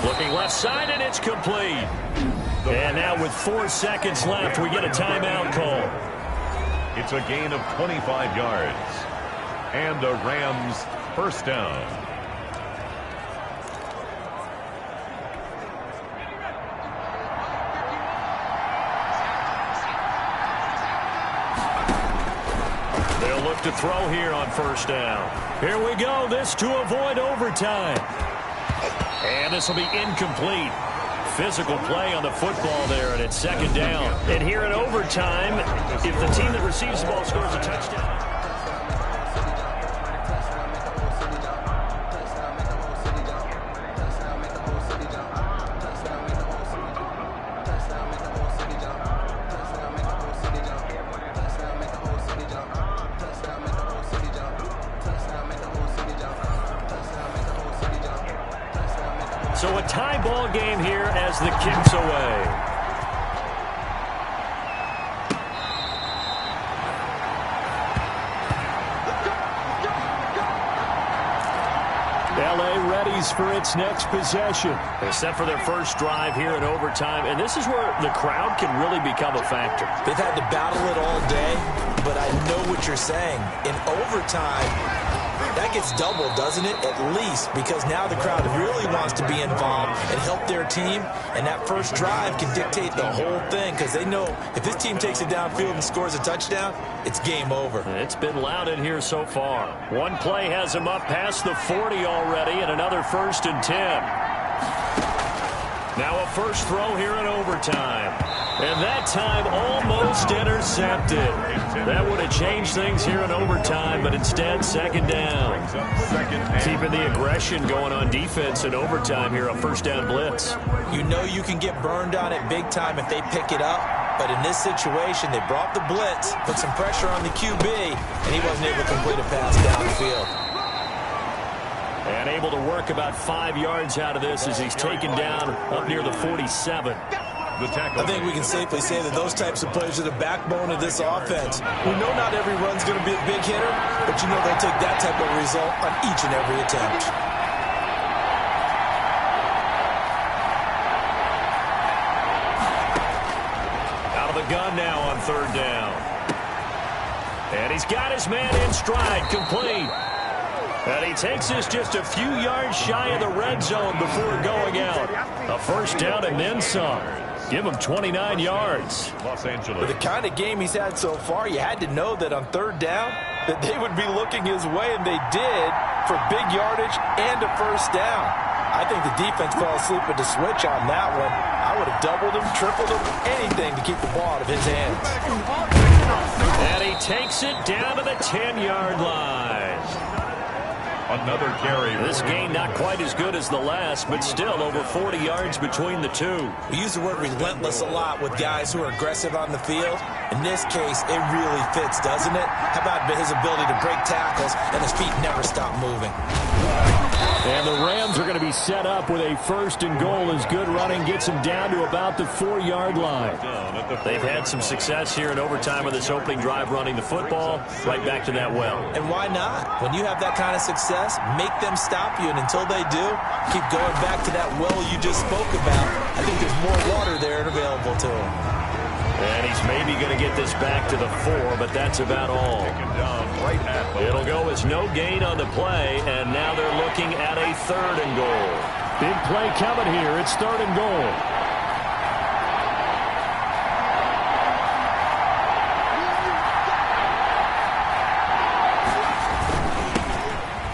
Looking left side, and it's complete. And now with 4 seconds left, we get a timeout call. It's a gain of 25 yards. And a Rams first down. They'll look to throw here on first down. Here we go. This to avoid overtime. And this will be incomplete. Physical play on the football there, and it's second down. And here in overtime, if the team that receives the ball scores a touchdown. So a tie ball game here as the kick's away. LA readies for its next possession. They're set for their first drive here in overtime, and this is where the crowd can really become a factor. They've had to battle it all day, but I know what you're saying. In overtime, that gets doubled, doesn't it? At least, because now the crowd really wants to be involved and help their team, and that first drive can dictate the whole thing because they know if this team takes it downfield and scores a touchdown, it's game over. It's been loud in here so far. One play has them up past the 40 already, and another 1st and 10. Now a first throw here in overtime. And that time almost intercepted. That would have changed things here in overtime, but instead second down. Keeping the aggression going on defense in overtime here, a first down blitz. You know you can get burned on it big time if they pick it up, but in this situation, they brought the blitz, put some pressure on the QB, and he wasn't able to complete a pass down the field. And able to work about 5 yards out of this as he's taken down up near the 47. I think we can safely say that those types of plays are the backbone of this offense. We know not every run's going to be a big hitter, but you know they'll take that type of result on each and every attempt. Out of the gun now on third down. And he's got his man in stride, complete. And he takes this just a few yards shy of the red zone before going out. A first down and then some. Give him 29 yards. Los Angeles. With the kind of game he's had so far, you had to know that on third down that they would be looking his way, and they did, for big yardage and a first down. I think the defense fell asleep with the switch on that one. I would have doubled him, tripled him, anything to keep the ball out of his hands. And he takes it down to the 10-yard line. Another carry. This game not quite as good as the last, but still over 40 yards between the two. We use the word relentless a lot with guys who are aggressive on the field. In this case, it really fits, doesn't it? How about his ability to break tackles and his feet never stop moving? And the Rams are going to be set up with a first and goal as good running gets them down to about the 4-yard line. They've had some success here in overtime with this opening drive running the football right back to that well. And why not? When you have that kind of success, make them stop you, and until they do, keep going back to that well you just spoke about. I think there's more water there and available to him. And he's maybe going to get this back to the 4, but that's about all. It'll go as no gain on the play, and now they're looking at a 3rd and goal. Big play coming here. It's 3rd and goal.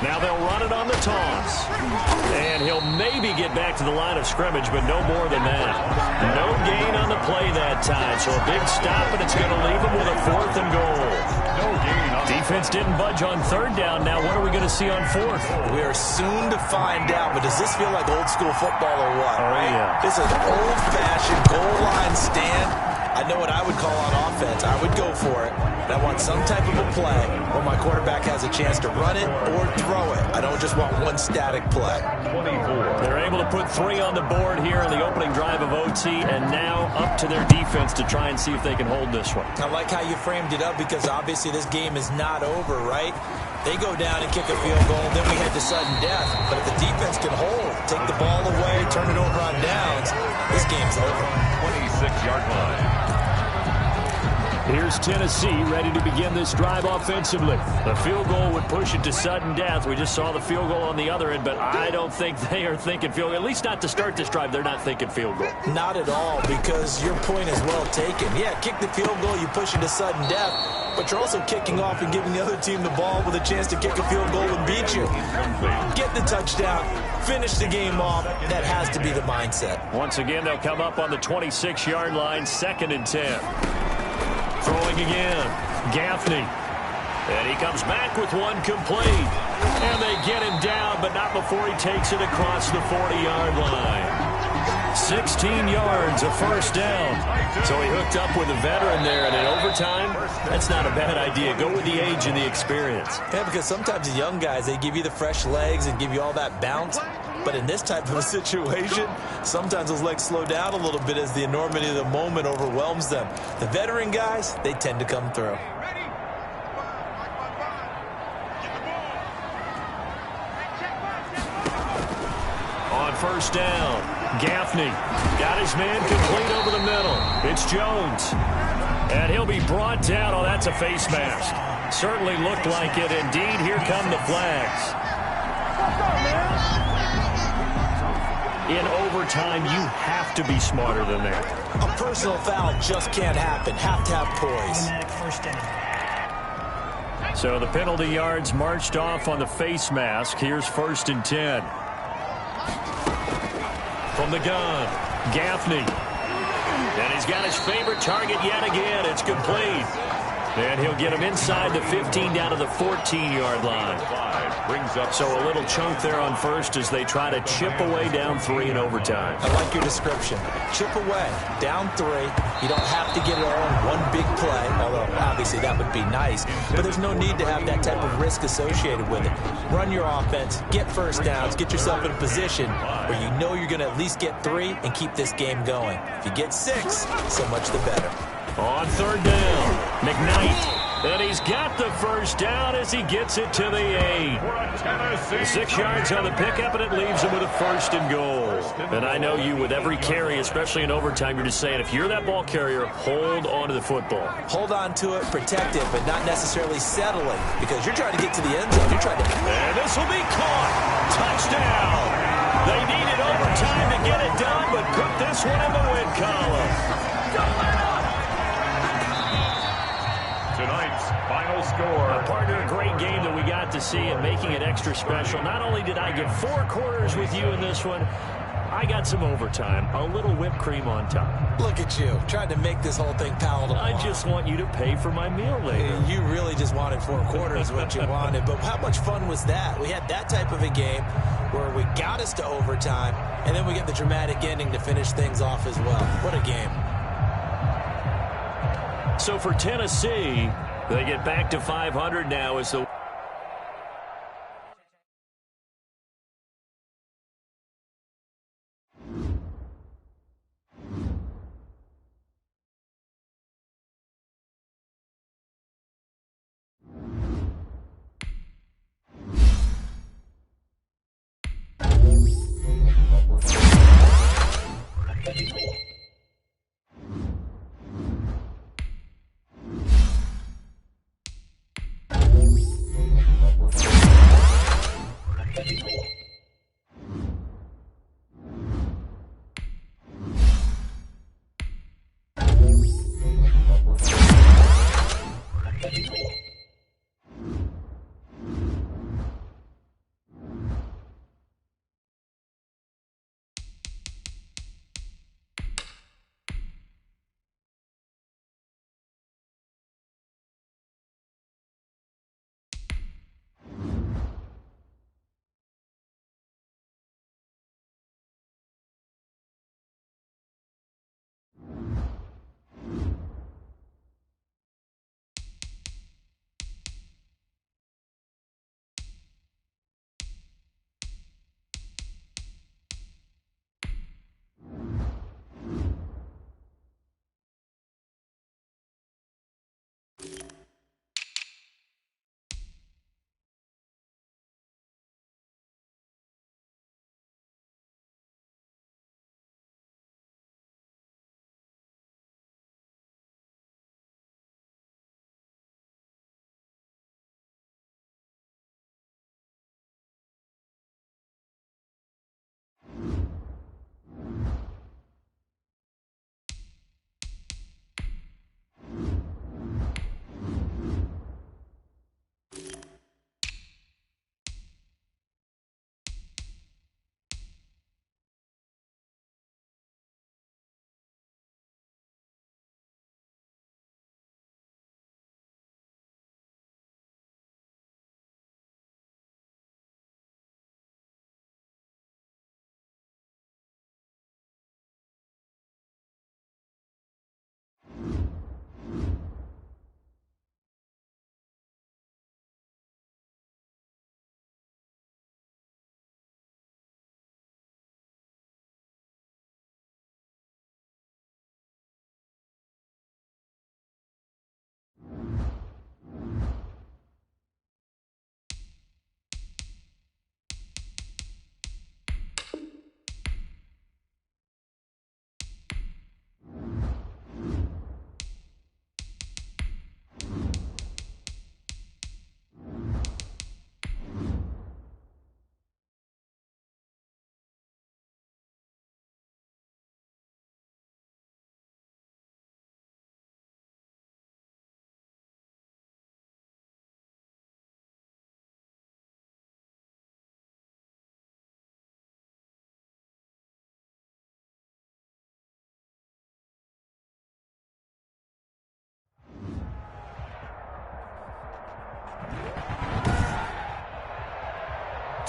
Now they'll run it on the toss. And he'll maybe get back to the line of scrimmage, but no more than that. No gain on the play that time, so a big stop, and it's going to leave him with a 4th and goal. No gain. Defense didn't budge on 3rd down. Now what are we going to see on 4th? We are soon to find out, but does this feel like old school football or what? Oh, yeah. This is an old-fashioned goal line stand. I know what I would call on offense. I would go for it. And I want some type of a play where my quarterback has a chance to run it or throw it. I don't just want one static play. 24. They're able to put 3 on the board here in the opening drive of OT, and now up to their defense to try and see if they can hold this one. I like how you framed it up because obviously this game is not over, right? They go down and kick a field goal, then we head to sudden death. But if the defense can hold, take the ball away, turn it over on downs, this game's over. 26-yard line. Here's Tennessee ready to begin this drive offensively. The field goal would push it to sudden death. We just saw the field goal on the other end, but I don't think they are thinking field goal. At least not to start this drive. They're not thinking field goal. Not at all, because your point is well taken. Yeah, kick the field goal, you push it to sudden death, but you're also kicking off and giving the other team the ball with a chance to kick a field goal and beat you. Get the touchdown, finish the game off. That has to be the mindset. Once again, they'll come up on the 26-yard line, 2nd and 10. Throwing again, Gaffney. And he comes back with one complete. And they get him down, but not before he takes it across the 40-yard line. 16 yards, a first down. So he hooked up with a veteran there, and in overtime, that's not a bad idea. Go with the age and the experience. Yeah, because sometimes the young guys, they give you the fresh legs and give you all that bounce. But in this type of a situation, sometimes those legs slow down a little bit as the enormity of the moment overwhelms them. The veteran guys, they tend to come through. On first down, Gaffney got his man complete over the middle. It's Jones. And he'll be brought down. Oh, that's a face mask. Certainly looked like it. Indeed, here come the flags. In overtime, you have to be smarter than that. A personal foul just can't happen. Have to have poise. So the penalty yards marched off on the face mask. Here's 1st and 10. From the gun, Gaffney. And he's got his favorite target yet again. It's complete. And he'll get him inside the 15 down to the 14-yard line. So a little chunk there on first as they try to chip away down 3 in overtime. I like your description. Chip away, down 3. You don't have to get it all in one big play, although obviously that would be nice. But there's no need to have that type of risk associated with it. Run your offense, get first downs, get yourself in a position where you know you're going to at least get 3 and keep this game going. If you get 6, so much the better. On 3rd down, McKnight. And he's got the first down as he gets it to the 8. 6 yards on the pickup, and it leaves him with a 1st and goal. And I know you, with every carry, especially in overtime, you're just saying, if you're that ball carrier, hold on to the football. Hold on to it, protect it, but not necessarily settling, because you're trying to get to the end zone. You're trying to... And this will be caught. Touchdown. They needed overtime to get it done, but put this one in the win column. Tonight's final score. Partner, a great game that we got to see and making it extra special. Not only did I get 4 quarters with you in this one, I got some overtime, a little whipped cream on top. Look at you, trying to make this whole thing palatable. I just want you to pay for my meal later. You really just wanted 4 quarters, what you wanted. But how much fun was that? We had that type of a game where we got us to overtime, and then we get the dramatic ending to finish things off as well. What a game. So for Tennessee, they get back to 500 now as the...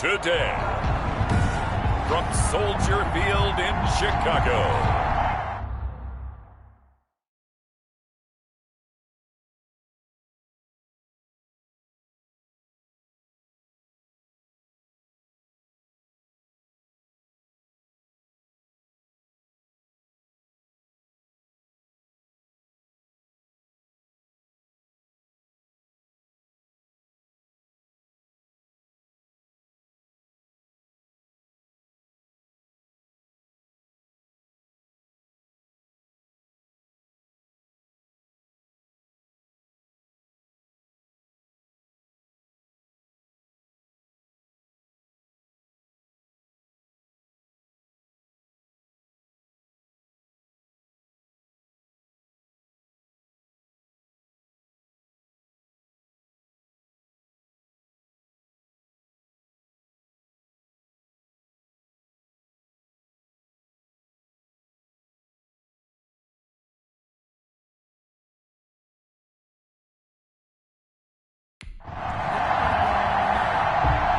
today. From Soldier Field in Chicago.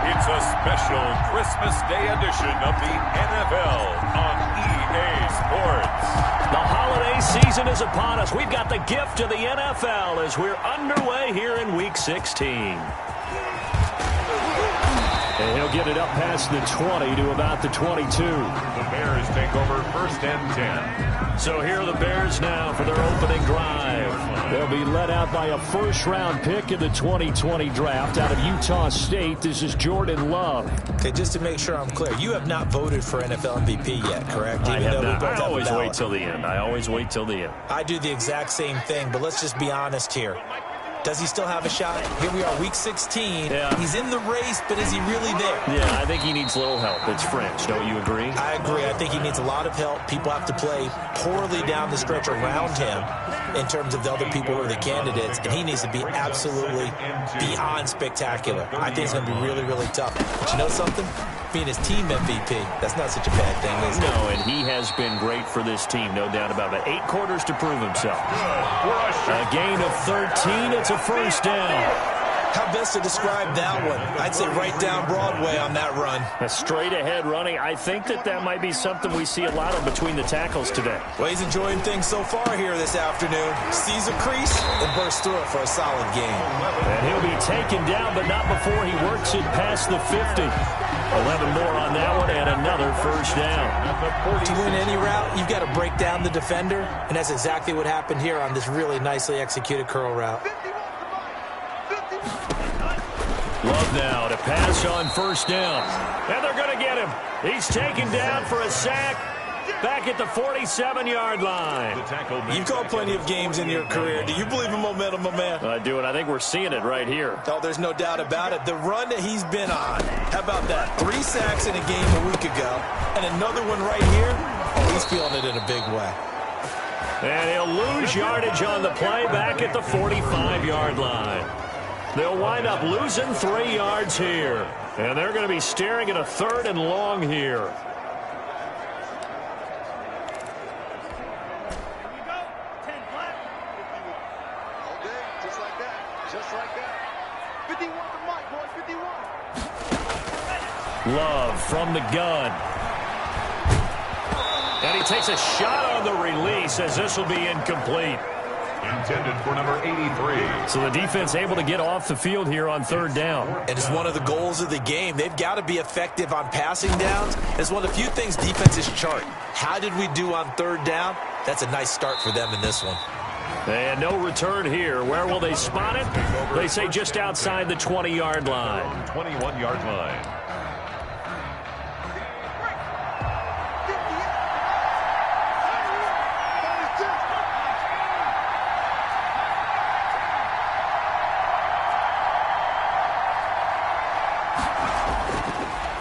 It's a special Christmas Day edition of the NFL on EA Sports. The holiday season is upon us. We've got the gift of the NFL as we're underway here in Week 16. And he'll get it up past the 20 to about the 22. The Bears take over 1st and 10. So here are the Bears now for their opening drive. They'll be led out by a first-round pick in the 2020 draft out of Utah State. This is Jordan Love. Okay, just to make sure I'm clear, you have not voted for NFL MVP yet, correct? I have not. I always wait till the end. I always wait till the end. I do the exact same thing, but let's just be honest here. Does he still have a shot? Here we are, Week 16. Yeah. He's in the race, but is he really there? Yeah, I think he needs a little help. It's French. Don't you agree? I agree. I think he needs a lot of help. People have to play poorly down the stretch around him in terms of the other people who are the candidates, and he needs to be absolutely beyond spectacular. I think it's going to be really, really tough. But you know something? Being his team MVP, that's not such a bad thing, is it? No, and he has been great for this team, no doubt about it. 8 quarters to prove himself. A gain of 13. It's a first down. How best to describe that one? I'd say right down Broadway on that run. A straight-ahead running. I think that might be something we see a lot of between the tackles today. Well, he's enjoying things so far here this afternoon. Sees a crease and bursts through it for a solid game. And he'll be taken down, but not before he works it past the 50. 11 more on that one, and another first down. To win any route, you've got to break down the defender, and that's exactly what happened here on this really nicely executed curl route. Love now to pass on first down. And they're going to get him. He's taken down for a sack back at the 47-yard line. You've called plenty of games in your career. Do you believe in momentum, my man? I do, and I think we're seeing it right here. Oh, there's no doubt about it. The run that he's been on. How about that? 3 sacks in a game a week ago, and another one right here. Oh, he's feeling it in a big way. And he'll lose yardage on the play back at the 45-yard line. They'll wind up losing 3 yards here. And they're going to be staring at a 3rd and long here. Love from the gun. And he takes a shot on the release as this will be incomplete. Intended for number 83. So the defense able to get off the field here on 3rd down. And it's one of the goals of the game. They've got to be effective on passing downs. It's one of the few things defenses chart. How did we do on 3rd down? That's a nice start for them in this one. And no return here. Where will they spot it? They say just outside the 20-yard line. 21-yard line.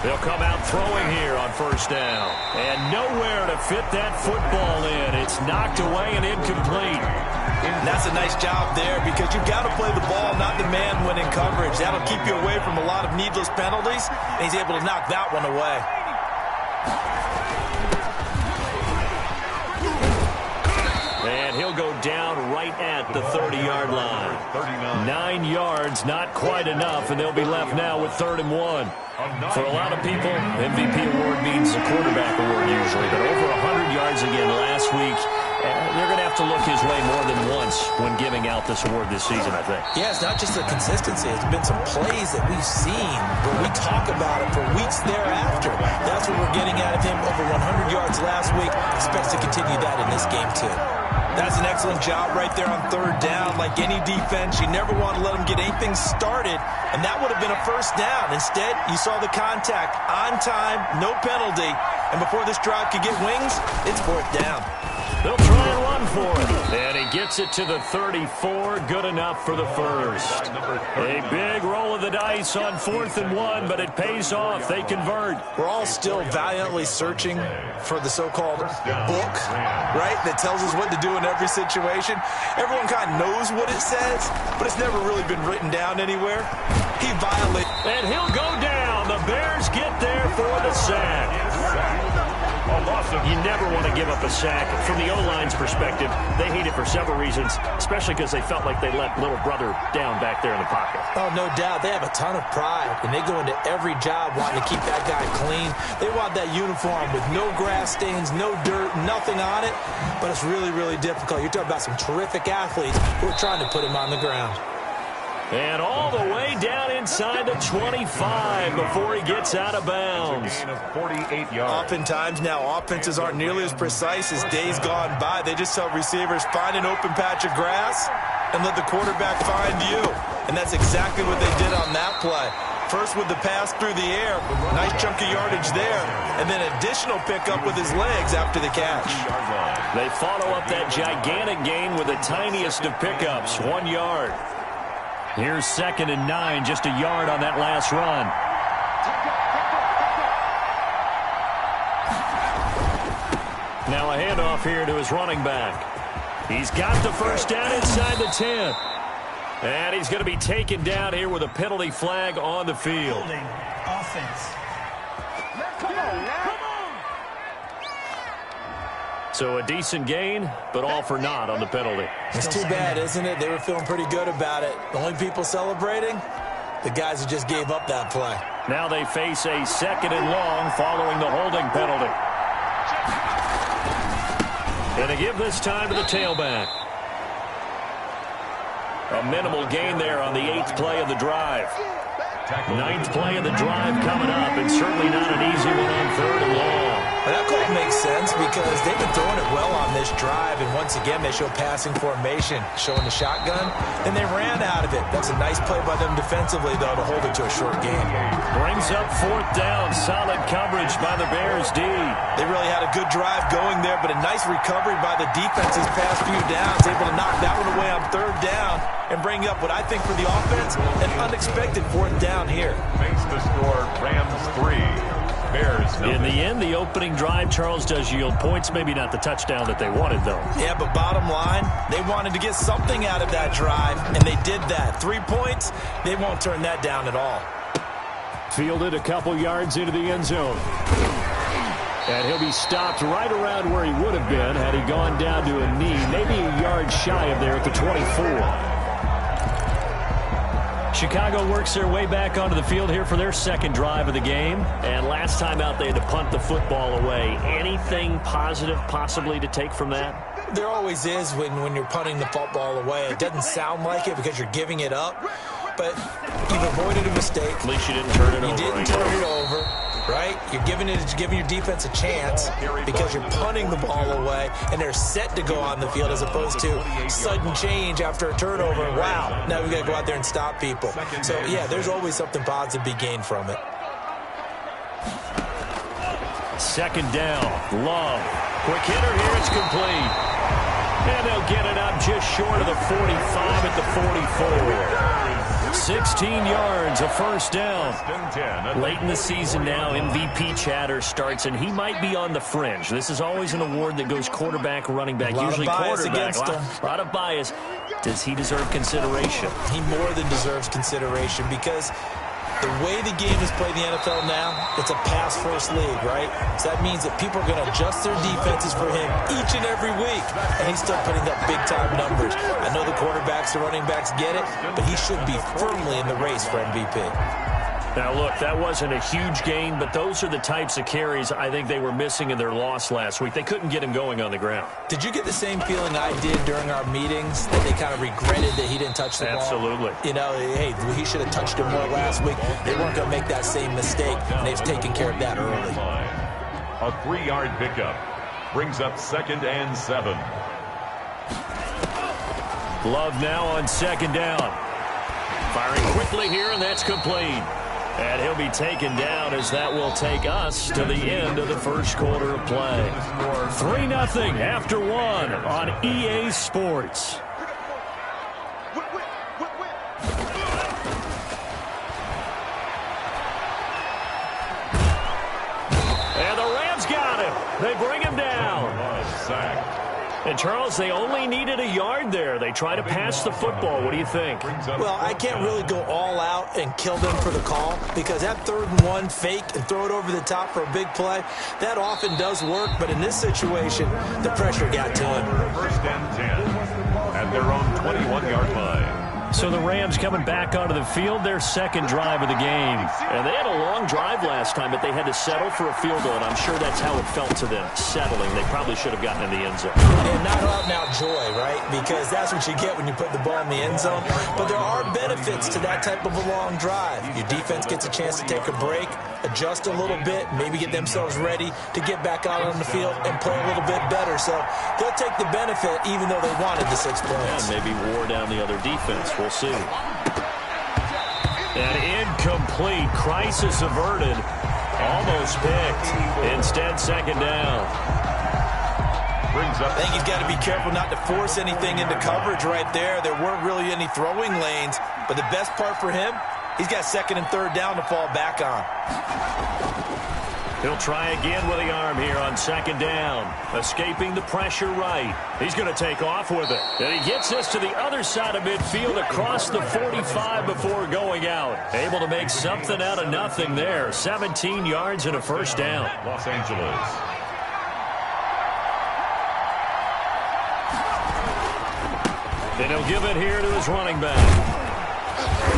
They'll come out throwing here on 1st down. And nowhere to fit that football in. It's knocked away and incomplete. And that's a nice job there because you've got to play the ball, not the man when in coverage. That'll keep you away from a lot of needless penalties, and he's able to knock that one away. And he'll go down right at the 30-yard line. 9 yards, not quite enough, and they'll be left now with 3rd and 1. For a lot of people, MVP award means a quarterback award usually, but over 100 yards again last week. They're going to have to look his way more than once when giving out this award this season, I think. Yeah, it's not just the consistency. It's been some plays that we've seen where we talk about it for weeks thereafter. That's what we're getting out of him. Over 100 yards last week. Expects to continue that in this game, too. That's an excellent job right there on 3rd down. Like any defense, you never want to let them get anything started, and that would have been a 1st down. Instead, you saw the contact on time, no penalty, and before this drive could get wings, it's 4th down. They'll try and run for it. And he gets it to the 34. Good enough for the first. A big roll of the dice on 4th and 1, but it pays off. They convert. We're all still valiantly searching for the so-called book, right, that tells us what to do in every situation. Everyone kind of knows what it says, but it's never really been written down anywhere. He violated. And he'll go down. The Bears get there for the sack. You never want to give up a sack. From the O-line's perspective, they hate it for several reasons, especially because they felt like they let little brother down back there in the pocket. Oh, no doubt. They have a ton of pride, and they go into every job wanting to keep that guy clean. They want that uniform with no grass stains, no dirt, nothing on it, but it's really, really difficult. You're talking about some terrific athletes who are trying to put him on the ground. And all the way down inside the 25 before he gets out of bounds. Gain of 48 yards. Oftentimes now, offenses aren't nearly as precise as days gone by. They just tell receivers, find an open patch of grass and let the quarterback find you. And that's exactly what they did on that play. First with the pass through the air, nice chunk of yardage there, and then additional pickup with his legs after the catch. They follow up that gigantic gain with the tiniest of pickups, 1 yard. Here's 2nd and 9, just a yard on that last run. Now a handoff here to his running back. He's got the first down inside the 10. And he's going to be taken down here with a penalty flag on the field. Holding offense. So a decent gain, but all for naught on the penalty. It's too bad, isn't it? They were feeling pretty good about it. The only people celebrating, the guys who just gave up that play. Now they face a 2nd and long following the holding penalty. And a give this time to the tailback. A minimal gain there on the 8th play of the drive. 9th play of the drive coming up, and certainly not an easy one on 3rd and long. Well, that call makes sense because they've been throwing it well on this drive, and once again they show passing formation, showing the shotgun, and they ran out of it. That's a nice play by them defensively, though, to hold it to a short game. Brings up 4th down. Solid coverage by the Bears D. They really had a good drive going there, but a nice recovery by the defense these past few downs, able to knock that one away on 3rd down and bring up what I think for the offense, an unexpected 4th down here. Makes the score Rams 3. In the end, the opening drive, Charles, does yield points. Maybe not the touchdown that they wanted, though. Yeah, but bottom line, they wanted to get something out of that drive, and they did that. 3 points, they won't turn that down at all. Fielded a couple yards into the end zone. And he'll be stopped right around where he would have been had he gone down to a knee, maybe a yard shy of there at the 24. Chicago works their way back onto the field here for their 2nd drive of the game. And last time out, they had to punt the football away. Anything positive possibly to take from that? There always is when you're punting the football away. It doesn't sound like it because you're giving it up, but you've avoided a mistake. At least you didn't turn it over. You didn't turn it over, right? You're giving your defense a chance because you're punting the ball away, and they're set to go on the field as opposed to sudden change after a turnover. Wow, now we've got to go out there and stop people. So, yeah, there's always something positive to be gained from it. 2nd down. Love. Quick hitter here. It's complete. And they'll get it up just short of the 45 at the 44. 16 yards, a 1st down. Late in the season now, MVP chatter starts, and he might be on the fringe. This is always an award that goes quarterback, running back, usually quarterback. A lot of bias. Does he deserve consideration? He more than deserves consideration because The way the game is played in the NFL now, it's a pass-first league, right? So that means that people are going to adjust their defenses for him each and every week, and he's still putting up big-time numbers. I know the quarterbacks, the running backs get it, but he should be firmly in the race for MVP. Now, look, that wasn't a huge gain, but those are the types of carries I think they were missing in their loss last week. They couldn't get him going on the ground. Did you get the same feeling I did during our meetings, that they kind of regretted that he didn't touch the ball? Absolutely. You know, hey, he should have touched it more last week. They weren't going to make that same mistake, and they've taken care of that early. A 3-yard pickup brings up 2nd and 7. Love now on 2nd down. Firing quickly here, and that's complete. And he'll be taken down as that will take us to the end of the first quarter of play. 3-0 after 1 on EA Sports. And the Rams got him. They bring him down. And, Charles, they only needed a yard there. They try to pass the football. What do you think? Well, I can't really go all out and kill them for the call, because that 3rd and 1 fake and throw it over the top for a big play, that often does work. But in this situation, the pressure got to him. 1st and 10 at their own 21-yard line. So the Rams coming back onto the field, their 2nd drive of the game. And they had a long drive last time, but they had to settle for a field goal, and I'm sure that's how it felt to them, settling. They probably should have gotten in the end zone. And not out-and-out joy, right? Because that's what you get when you put the ball in the end zone. But there are benefits to that type of a long drive. Your defense gets a chance to take a break, adjust a little bit, maybe get themselves ready to get back out on the field and play a little bit better. So they'll take the benefit even though they wanted the 6 points. And maybe wore down the other defense. We'll see. An incomplete. Crisis averted. Almost picked. Instead, 2nd down. I think he's got to be careful not to force anything into coverage right there. There weren't really any throwing lanes. But the best part for him, he's got 2nd and 3rd down to fall back on. He'll try again with the arm here on 2nd down. Escaping the pressure right. He's going to take off with it. And he gets us to the other side of midfield across the 45 before going out. Able to make something out of nothing there. 17 yards and a 1st down. Los Angeles. And he'll give it here to his running back.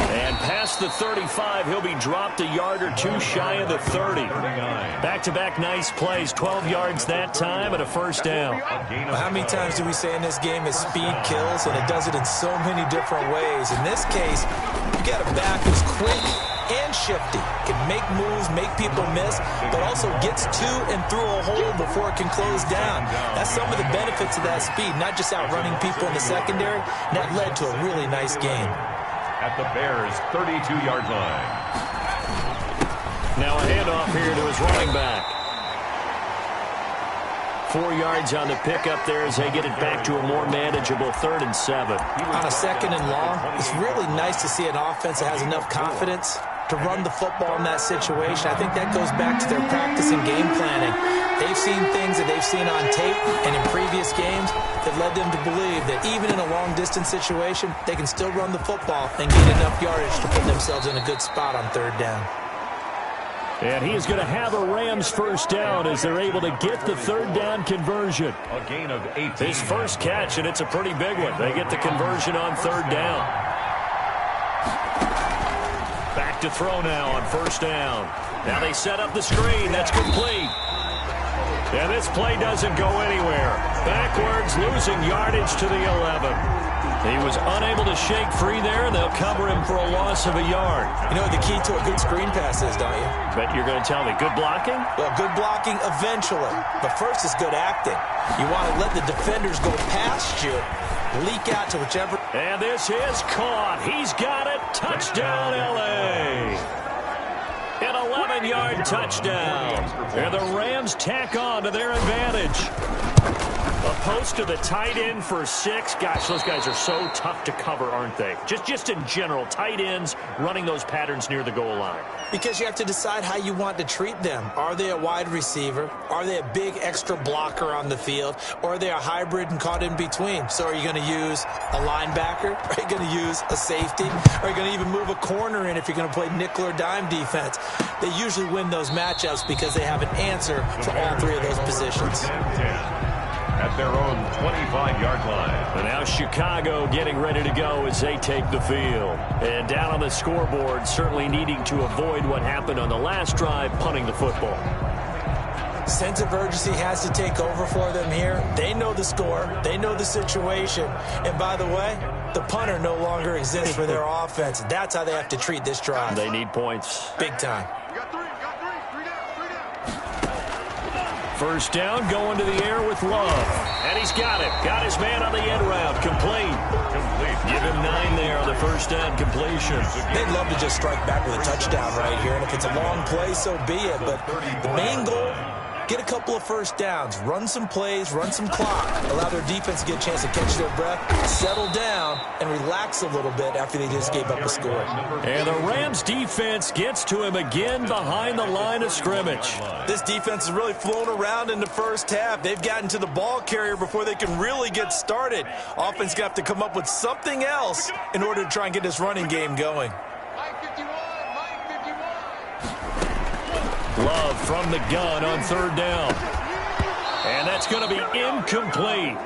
And past the 35, he'll be dropped a yard or 2 shy of the 30. Back-to-back nice plays, 12 yards that time and a 1st down. Well, how many times do we say in this game is speed kills, and it does it in so many different ways. In this case, you got a back who's quick and shifty, can make moves, make people miss, but also gets to and through a hole before it can close down. That's some of the benefits of that speed, not just outrunning people in the secondary, and that led to a really nice game. At the Bears' 32-yard line. Now a handoff here to his running back. 4 yards on the pickup there as they get it back to a more manageable 3rd and 7. On a 2nd and long, it's really nice to see an offense that has enough confidence to run the football in that situation. I think that goes back to their practice and game planning. They've seen things that they've seen on tape and in previous games that led them to believe that even in a long-distance situation, they can still run the football and get enough yardage to put themselves in a good spot on 3rd down. And he is going to have a Rams 1st down as they're able to get the 3rd down conversion. A gain of 18. His first catch, and it's a pretty big one. They get the conversion on 3rd down. Back to throw now on 1st down. Now they set up the screen. That's complete. And this play doesn't go anywhere. Backwards, losing yardage to the 11. He was unable to shake free there, and they'll cover him for a loss of a yard. You know what the key to a good screen pass is, don't you? Bet you're going to tell me. Good blocking? Well, good blocking eventually. But first is good acting. You want to let the defenders go past you, leak out to whichever. And this is caught. He's got it. Touchdown, L.A. An 7-yard touchdown. And the Rams tack on to their advantage. A post to the tight end for 6. Gosh, those guys are so tough to cover, aren't they? Just in general, tight ends running those patterns near the goal line. Because you have to decide how you want to treat them. Are they a wide receiver? Are they a big extra blocker on the field? Or are they a hybrid and caught in between? So are you going to use a linebacker? Are you going to use a safety? Are you going to even move a corner in if you're going to play nickel or dime defense? They usually win those matchups because they have an answer for all 3 of those positions. At their own 25-yard line. And now Chicago getting ready to go as they take the field. And down on the scoreboard, certainly needing to avoid what happened on the last drive, punting the football. Sense of urgency has to take over for them here. They know the score. They know the situation. And by the way, the punter no longer exists for their offense. That's how they have to treat this drive. They need points. Big time. First down, going to the air with Love. And he's got it. Got his man on the end route. Complete. Give him 9 there on the first down completion. They'd love to just strike back with a touchdown right here. And if it's a long play, so be it. But the main goal, get a couple of first downs. Run some plays, run some clock. Allow their defense to get a chance to catch their breath, settle down, and relax a little bit after they just gave up a score. And the Rams defense gets to him again behind the line of scrimmage. This defense is really flown around in the first half. They've gotten to the ball carrier before they can really get started. Offense going to have to come up with something else in order to try and get this running game going. Love from the gun on third down. And that's going to be incomplete.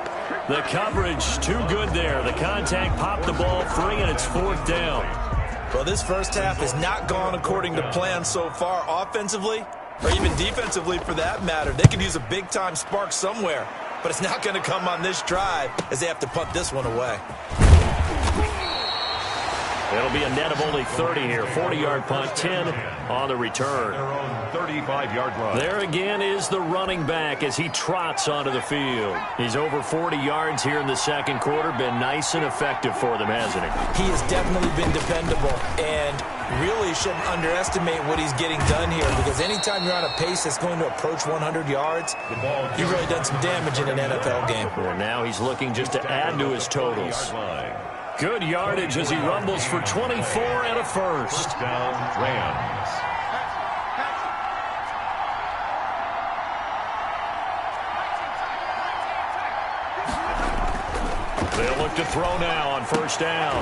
The coverage too good there. The contact popped the ball free, and it's 4th down. Well, this first half has not gone according to plan so far offensively, or even defensively for that matter. They could use a big-time spark somewhere, but it's not going to come on this drive as they have to punt this one away. It'll be a net of only 30 here. 40-yard punt, 10 on the return. Their own 35-yard line. There again is the running back as he trots onto the field. He's over 40 yards here in the second quarter. Been nice and effective for them, hasn't he? He has definitely been dependable, and really shouldn't underestimate what he's getting done here, because anytime you're on a pace that's going to approach 100 yards, you've really done some damage in an NFL game. Well, now he's looking just to add to his totals. Good yardage as he rumbles for 24 and a first. First down, Rams. They'll look to throw now on first down.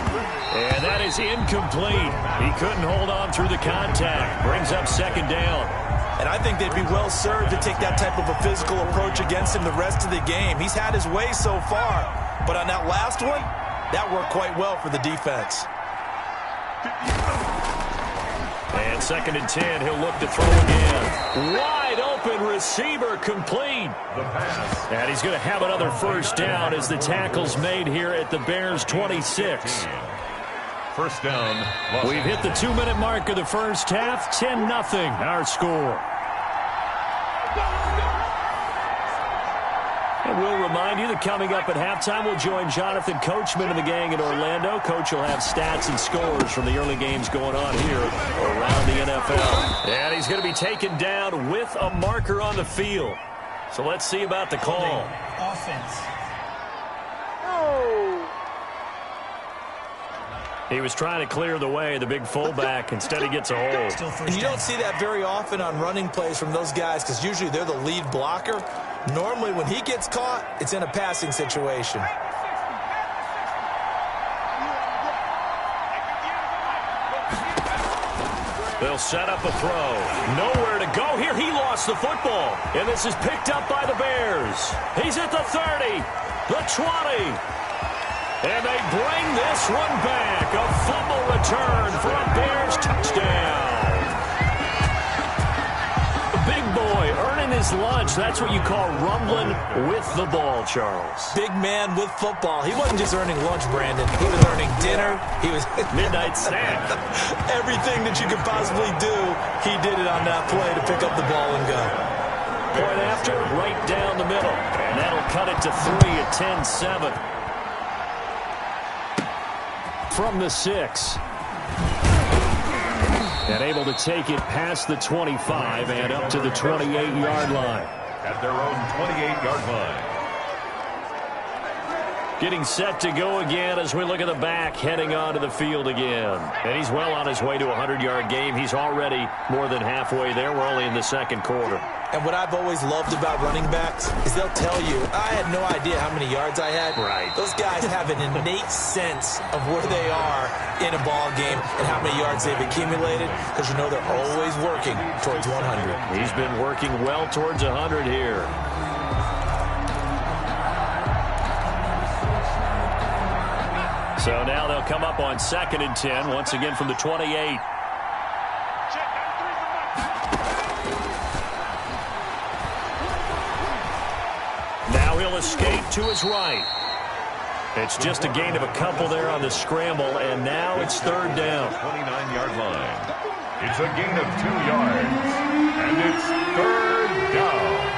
And that is incomplete. He couldn't hold on through the contact. Brings up second down. And I think they'd be well served to take that type of a physical approach against him the rest of the game. He's had his way so far, but on that last one, that worked quite well for the defense. And 2nd and 10, he'll look to throw again. Wide open receiver, complete. The pass. And he's going to have another first down as the tackle's made here at the Bears' 26. First down. We've hit the 2-minute mark of the first half. 10-0 our score. And we'll remind you that coming up at halftime, we'll join Jonathan Coachman and the gang in Orlando. Coach will have stats and scores from the early games going on here around the NFL. And he's going to be taken down with a marker on the field. So let's see about the call. Offense. He was trying to clear the way, the big fullback. Instead, he gets a hold. And you don't see that very often on running plays from those guys, because usually they're the lead blocker. Normally, when he gets caught, it's in a passing situation. They'll set up a throw. Nowhere to go here. He lost the football. And this is picked up by the Bears. He's at the 30, the 20. And they bring this one back. A fumble return for a Bears touchdown. The big boy earning his lunch. That's what you call rumbling with the ball, Charles. Big man with football. He wasn't just earning lunch, Brandon. He was earning dinner. He was midnight snack. Everything that you could possibly do, he did it on that play to pick up the ball and go. Point after, right down the middle. And that'll cut it to 3 at 10-7. From the 6. And able to take it past the 25 and up to the 28-yard line. At their own 28-yard line. Getting set to go again as we look at the back heading onto the field again. And he's well on his way to a 100-yard game. He's already more than halfway there. We're only in the second quarter. And what I've always loved about running backs is they'll tell you, I had no idea how many yards I had. Right. Those guys have an innate sense of where they are in a ball game and how many yards they've accumulated, because you know they're always working towards 100. He's been working well towards 100 here. So now they'll come up on 2nd and 10, once again from the 28. Now he'll escape to his right. It's just a gain of a couple there on the scramble, and now it's 3rd down. 29-yard line. It's a gain of 2 yards, and it's 3rd down.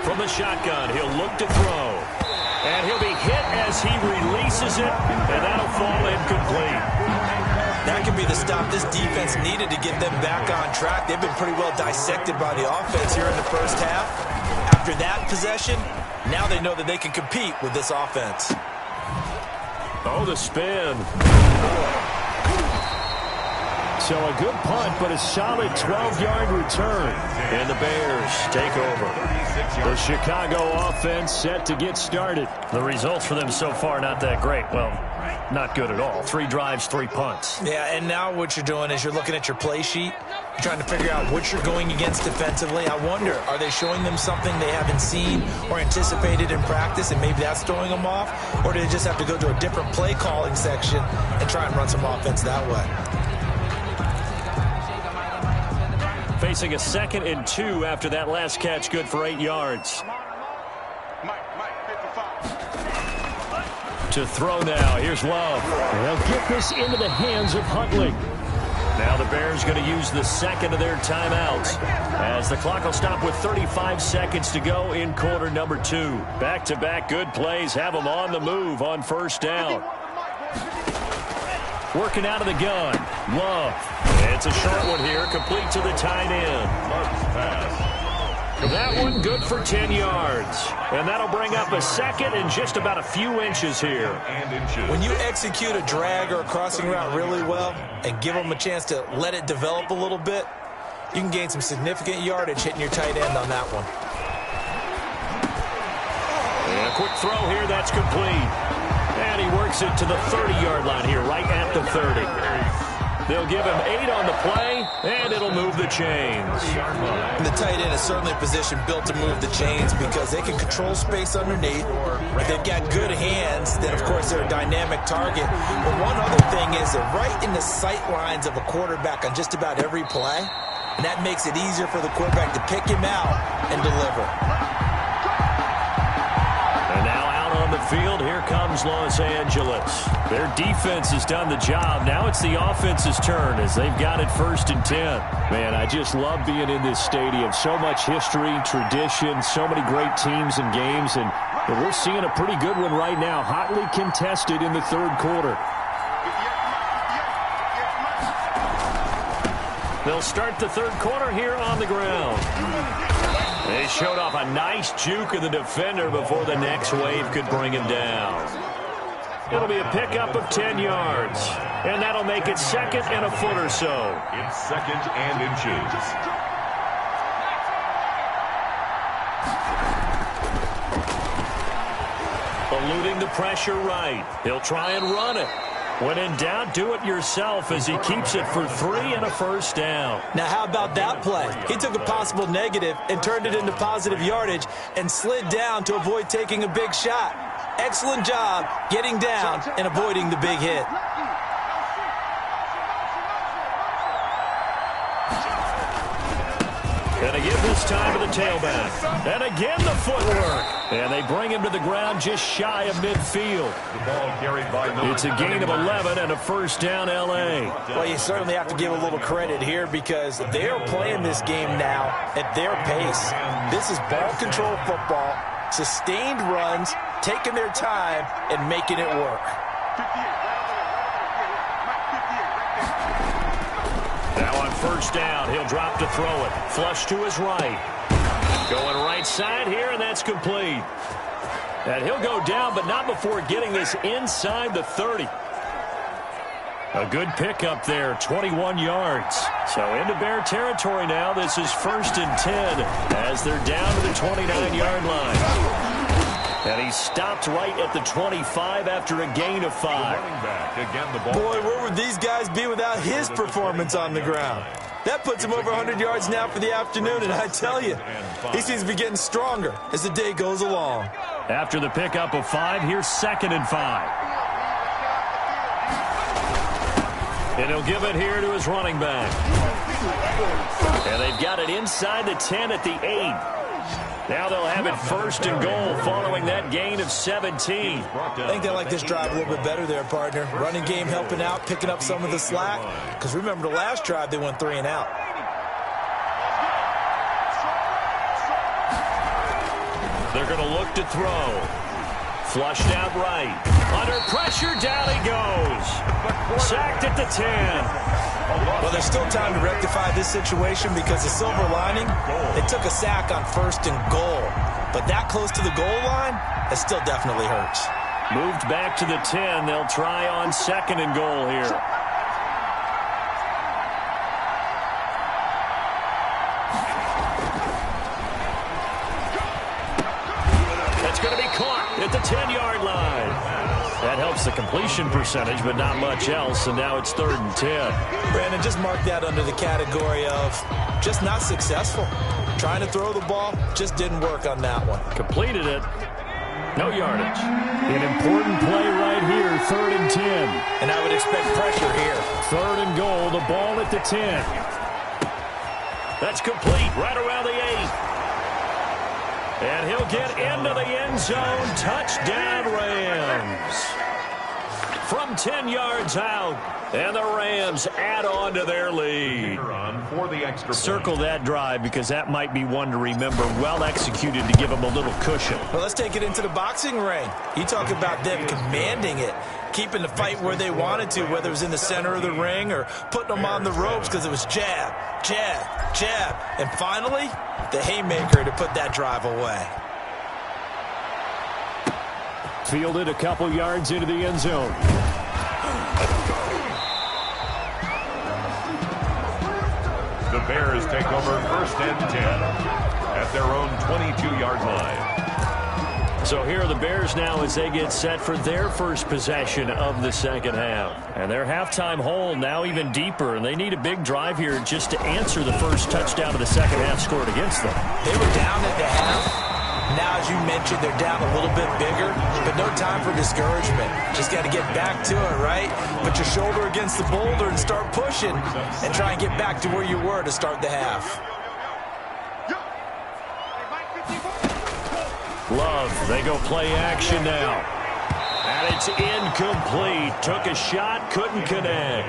From the shotgun, he'll look to throw. And he'll be hit as he releases it, and that'll fall incomplete. That could be the stop this defense needed to get them back on track. They've been pretty well dissected by the offense here in the first half. After that possession, now they know that they can compete with this offense. Oh, the spin. So a good punt, but a solid 12-yard return. And the Bears take over. The Chicago offense set to get started. The results for them so far not that great. Well, not good at all. 3 drives, 3 punts. Yeah, and now what you're doing is you're looking at your play sheet. You're trying to figure out what you're going against defensively. I wonder, are they showing them something they haven't seen or anticipated in practice, and maybe that's throwing them off? Or do they just have to go to a different play calling section and try and run some offense that way? Facing a 2nd and 2 after that last catch, good for 8 yards. To throw now, here's Love. They'll get this into the hands of Huntley. Now the Bears going to use the 2nd of their timeouts as the clock will stop with 35 seconds to go in quarter number 2. Back-to-back good plays have them on the move on 1st down. Working out of the gun, Love. It's a short one here, complete to the tight end. Love's pass. That one good for 10 yards. And that'll bring up a 2nd and just about a few inches here. When you execute a drag or a crossing route really well and give them a chance to let it develop a little bit, you can gain some significant yardage hitting your tight end on that one. And a quick throw here, that's complete. And he works it to the 30-yard line here, right at the 30. They'll give him 8 on the play, and it'll move the chains. The tight end is certainly a position built to move the chains because they can control space underneath. If they've got good hands, then, of course, they're a dynamic target. But one other thing is they're right in the sight lines of a quarterback on just about every play, and that makes it easier for the quarterback to pick him out and deliver. And now out on the field, here comes Los Angeles. Their defense has done the job. Now it's the offense's turn as they've got it 1st and 10. Man, I just love being in this stadium. So much history, tradition, so many great teams and games. And we're seeing a pretty good one right now, hotly contested in the 3rd quarter. They'll start the 3rd quarter here on the ground. They showed off a nice juke of the defender before the next wave could bring him down. It'll be a pickup of 10 yards, and that'll make it 2nd and a foot or so. It's 2nd and inches. Eluding the pressure right. He'll try and run it. When in doubt, do it yourself as he keeps it for 3 and a 1st down. Now, how about that play? He took a possible negative and turned it into positive yardage and slid down to avoid taking a big shot. Excellent job getting down and avoiding the big hit. And again this time to the tailback. And again the footwork. And they bring him to the ground just shy of midfield. The ball carried by It's a gain of 11 and a 1st down L.A. Well, you certainly have to give a little credit here because they're playing this game now at their pace. This is ball control football. Sustained runs, taking their time, and making it work. Now on first down, he'll drop to throw it. Flush to his right. Going right side here, and that's complete. And he'll go down, but not before getting this inside the 30. A good pickup there, 21 yards. So into Bear territory now. This is 1st and 10 as they're down to the 29-yard line. And he stopped right at the 25 after a gain of 5. Boy, where would these guys be without his performance on the ground? That puts him over 100 yards now for the afternoon, and I tell you, he seems to be getting stronger as the day goes along. After the pickup of 5, here's 2nd and 5. And he'll give it here to his running back. And they've got it inside the 10 at the 8. Now they'll have it 1st and goal following that gain of 17. I think they like this drive a little bit better there, partner. Running game helping out, picking up some of the slack. Because remember, the last drive they went 3 and out. They're going to look to throw. Flushed out right. Under pressure, down he goes. Sacked at the 10. Well, there's still time to rectify this situation because the silver lining, they took a sack on 1st and goal. But that close to the goal line, it still definitely hurts. Moved back to the 10. They'll try on 2nd and goal here. That's going to be caught at the 10-yard line. That helps the completion percentage, but not much else, and now it's 3rd and 10. Brandon, just mark that under the category of just not successful. Trying to throw the ball, just didn't work on that one. Completed it. No yardage. An important play right here, 3rd and 10. And I would expect pressure here. 3rd and goal, the ball at the 10. That's complete, right around the 8. And he'll get into the end zone. Touchdown, Rams. From 10 yards out. And the Rams add on to their lead. Circle that drive because that might be one to remember. Well executed to give them a little cushion. Well, let's take it into the boxing ring. You talk about them commanding it, keeping the fight where they wanted to, whether it was in the center of the ring or putting them on the ropes because it was jab, jab, jab. And finally, the haymaker to put that drive away. Fielded a couple yards into the end zone. The Bears take over 1st and 10 at their own 22-yard line. So here are the Bears now as they get set for their first possession of the second half. And their halftime hole now even deeper, and they need a big drive here just to answer the first touchdown of the second half scored against them. They were down at the half. Now, as you mentioned, they're down a little bit bigger, but no time for discouragement. Just got to get back to it, right? Put your shoulder against the boulder and start pushing and try and get back to where you were to start the half. Love, they go play action now. And it's incomplete. Took a shot, couldn't connect.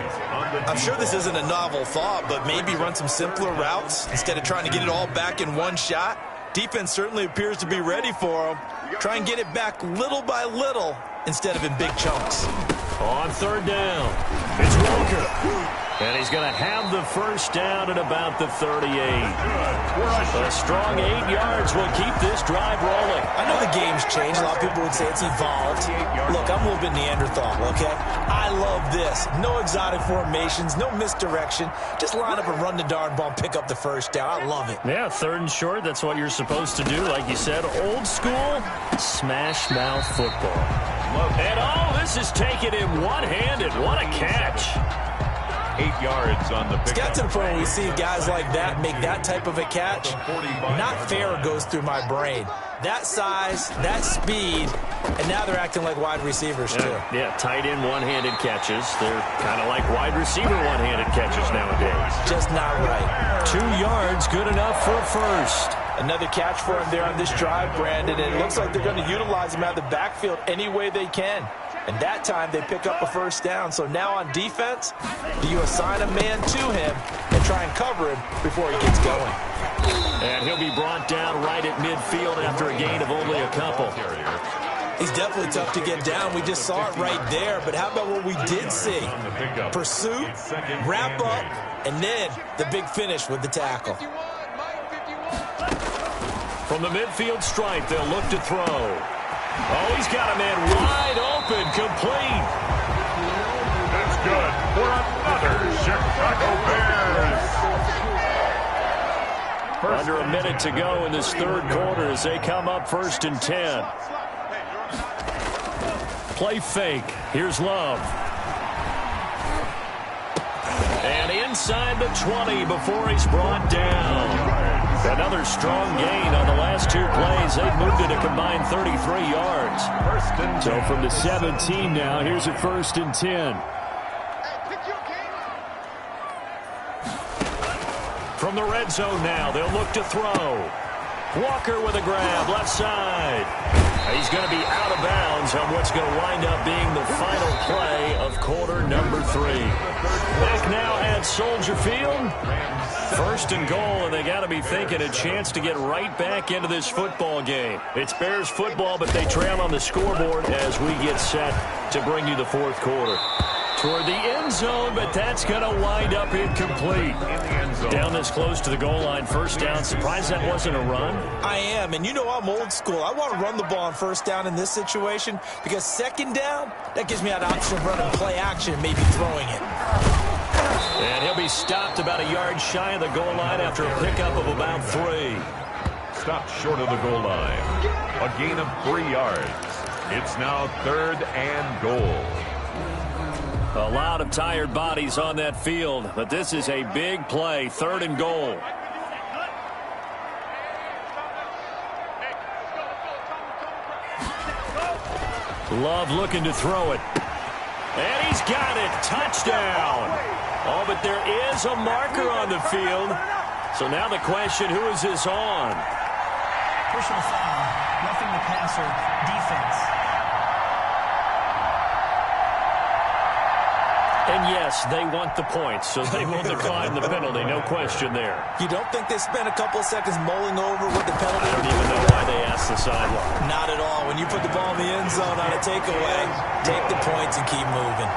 I'm sure this isn't a novel thought, but maybe run some simpler routes instead of trying to get it all back in one shot. Defense certainly appears to be ready for them. Try and get it back little by little instead of in big chunks. On 3rd down, it's Walker. And he's going to have the first down at about the 38. A strong 8 yards will keep this drive rolling. I know the game's changed. A lot of people would say it's evolved. Look, I'm a little bit Neanderthal, okay? I love this. No exotic formations, no misdirection. Just line up and run the darn ball and pick up the first down. I love it. Yeah, 3rd and short, that's what you're supposed to do. Like you said, old school, smash mouth football. And all this is taken in one-handed. What a catch. 8 yards on the pickup. It's got to the point where we see guys like that make that type of a catch. Not fair goes through my brain. That size, that speed, and now they're acting like wide receivers too. Yeah, tight end one-handed catches. They're kind of like wide receiver one-handed catches nowadays. Just not right. 2 yards, good enough for a first. Another catch for him there on this drive, Brandon. And it looks like they're going to utilize him out of the backfield any way they can. And that time they pick up a first down. So now on defense, do you assign a man to him and try and cover him before he gets going? And he'll be brought down right at midfield after a gain of only a couple. He's definitely tough to get down. We just saw it right there. But how about what we did see? Pursuit, wrap up, and then the big finish with the tackle. From the midfield stripe, they'll look to throw. Oh, he's got a man wide open, complete. That's good for another Chicago Bears. Under a minute to go in this third quarter as they come up 1st and 10. Play fake. Here's Love. And inside the 20 before he's brought down. Another strong gain on the last 2 plays. They've moved it a combined 33 yards. So from the 17 now, here's a 1st and 10. From the red zone now, they'll look to throw. Walker with a grab, left side. He's going to be out of bounds on what's going to wind up being the final play of quarter number 3. Back now at Soldier Field. 1st and goal, and they got to be thinking a chance to get right back into this football game. It's Bears football, but they trail on the scoreboard as we get set to bring you the 4th quarter. Toward the end zone, but that's going to wind up incomplete. Down this close to the goal line, 1st down. Surprised that wasn't a run? I am, and you know I'm old school. I want to run the ball on 1st down in this situation because 2nd down, that gives me an option of running play action and maybe throwing it. And he'll be stopped about a yard shy of the goal line after a pickup of about 3. Stopped short of the goal line. A gain of 3 yards. It's now 3rd and goal. A lot of tired bodies on that field, but this is a big play, 3rd and goal. Love looking to throw it. And he's got it. Touchdown. Oh, but there is a marker on the field. So now the question, who is this on? Personal foul. Roughing the passer. Defense. And yes, they want the points, so they will decline the penalty. No question there. You don't think they spent a couple of seconds mulling over what the penalty? I don't even know why they asked the sideline. Not at all. When you put the ball in the end zone on a takeaway, take the points and keep moving.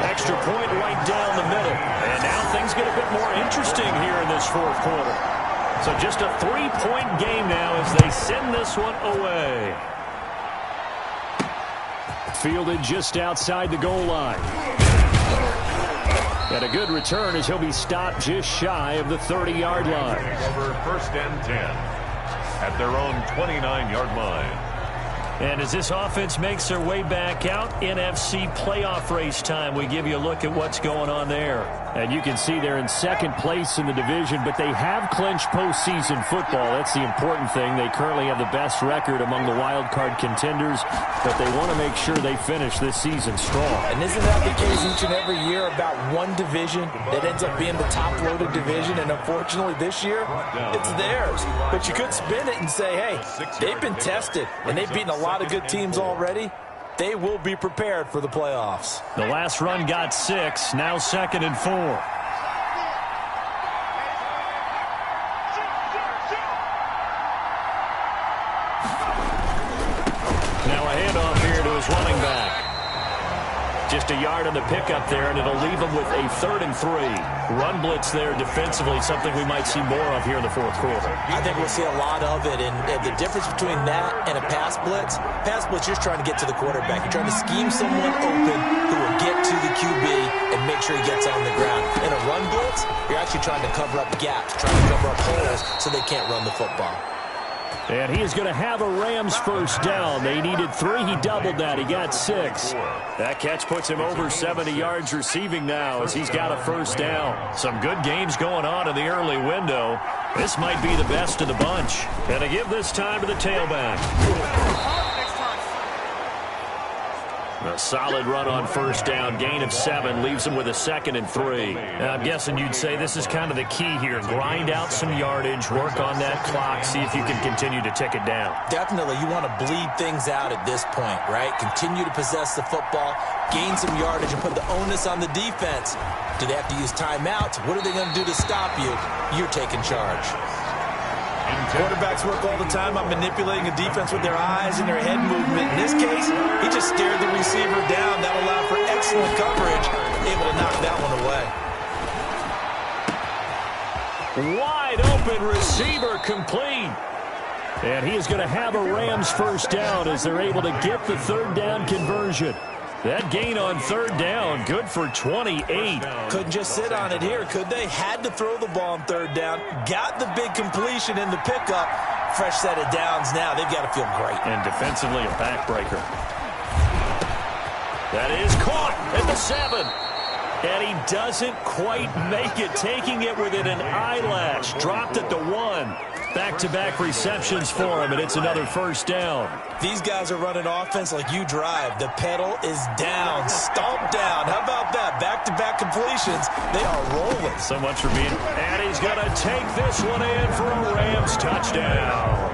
Extra point right down the middle. And now things get a bit more interesting here in this 4th quarter. So just a 3-point game now as they send this one away. Fielded just outside the goal line. And a good return as he'll be stopped just shy of the 30-yard line. Over 1st and 10 at their own 29-yard line. And as this offense makes their way back out, NFC playoff race time, we give you a look at what's going on there. And you can see they're in 2nd place in the division, but they have clinched postseason football. That's the important thing. They currently have the best record among the wild card contenders, but they want to make sure they finish this season strong. And isn't that the case each and every year about one division that ends up being the top-loaded division? And unfortunately this year, it's theirs. But you could spin it and say, hey, they've been tested, and they've beaten a lot of good teams already. They will be prepared for the playoffs. The last run got 6, now 2nd and 4. Now a handoff here to his running back. Just a yard on the pickup there, and it'll leave him with a 3rd and 3. Run blitz there defensively, something we might see more of here in the 4th quarter. I think we'll see a lot of it, and the difference between that and a pass blitz, you're trying to get to the quarterback. You're trying to scheme someone open who will get to the QB and make sure he gets on the ground. In a run blitz, you're actually trying to cover up gaps, trying to cover up holes so they can't run the football. And he is going to have a Rams 1st down. They needed 3. He doubled that. He got 6. That catch puts him over 70 yards receiving now as he's got a 1st down. Some good games going on in the early window. This might be the best of the bunch. And to give this time to the tailback. A solid run on 1st down. Gain of 7 leaves him with a 2nd and 3. Now, I'm guessing you'd say this is kind of the key here. Grind out some yardage, work on that clock, see if you can continue to tick it down. Definitely. You want to bleed things out at this point, right? Continue to possess the football, gain some yardage, and put the onus on the defense. Do they have to use timeouts? What are they going to do to stop you? You're taking charge. Quarterbacks work all the time on manipulating a defense with their eyes and their head movement. In this case, he just stared the receiver down. That allowed for excellent coverage, able to knock that one away. Wide open receiver complete. And he is going to have a Rams first down as they're able to get the third down conversion. That gain on third down, good for 28. Couldn't just sit on it here, could they? Had to throw the ball on third down. Got the big completion in the pickup. Fresh set of downs now. They've got to feel great. And defensively, a backbreaker. That is caught at the 7. And he doesn't quite make it, taking it within an eyelash. Dropped at the 1. Back-to-back receptions for him, and it's another first down. These guys are running offense like you drive. The pedal is down, stomped down. How about that? Back-to-back completions. They are rolling. So much for being... And he's going to take this one in for a Rams touchdown.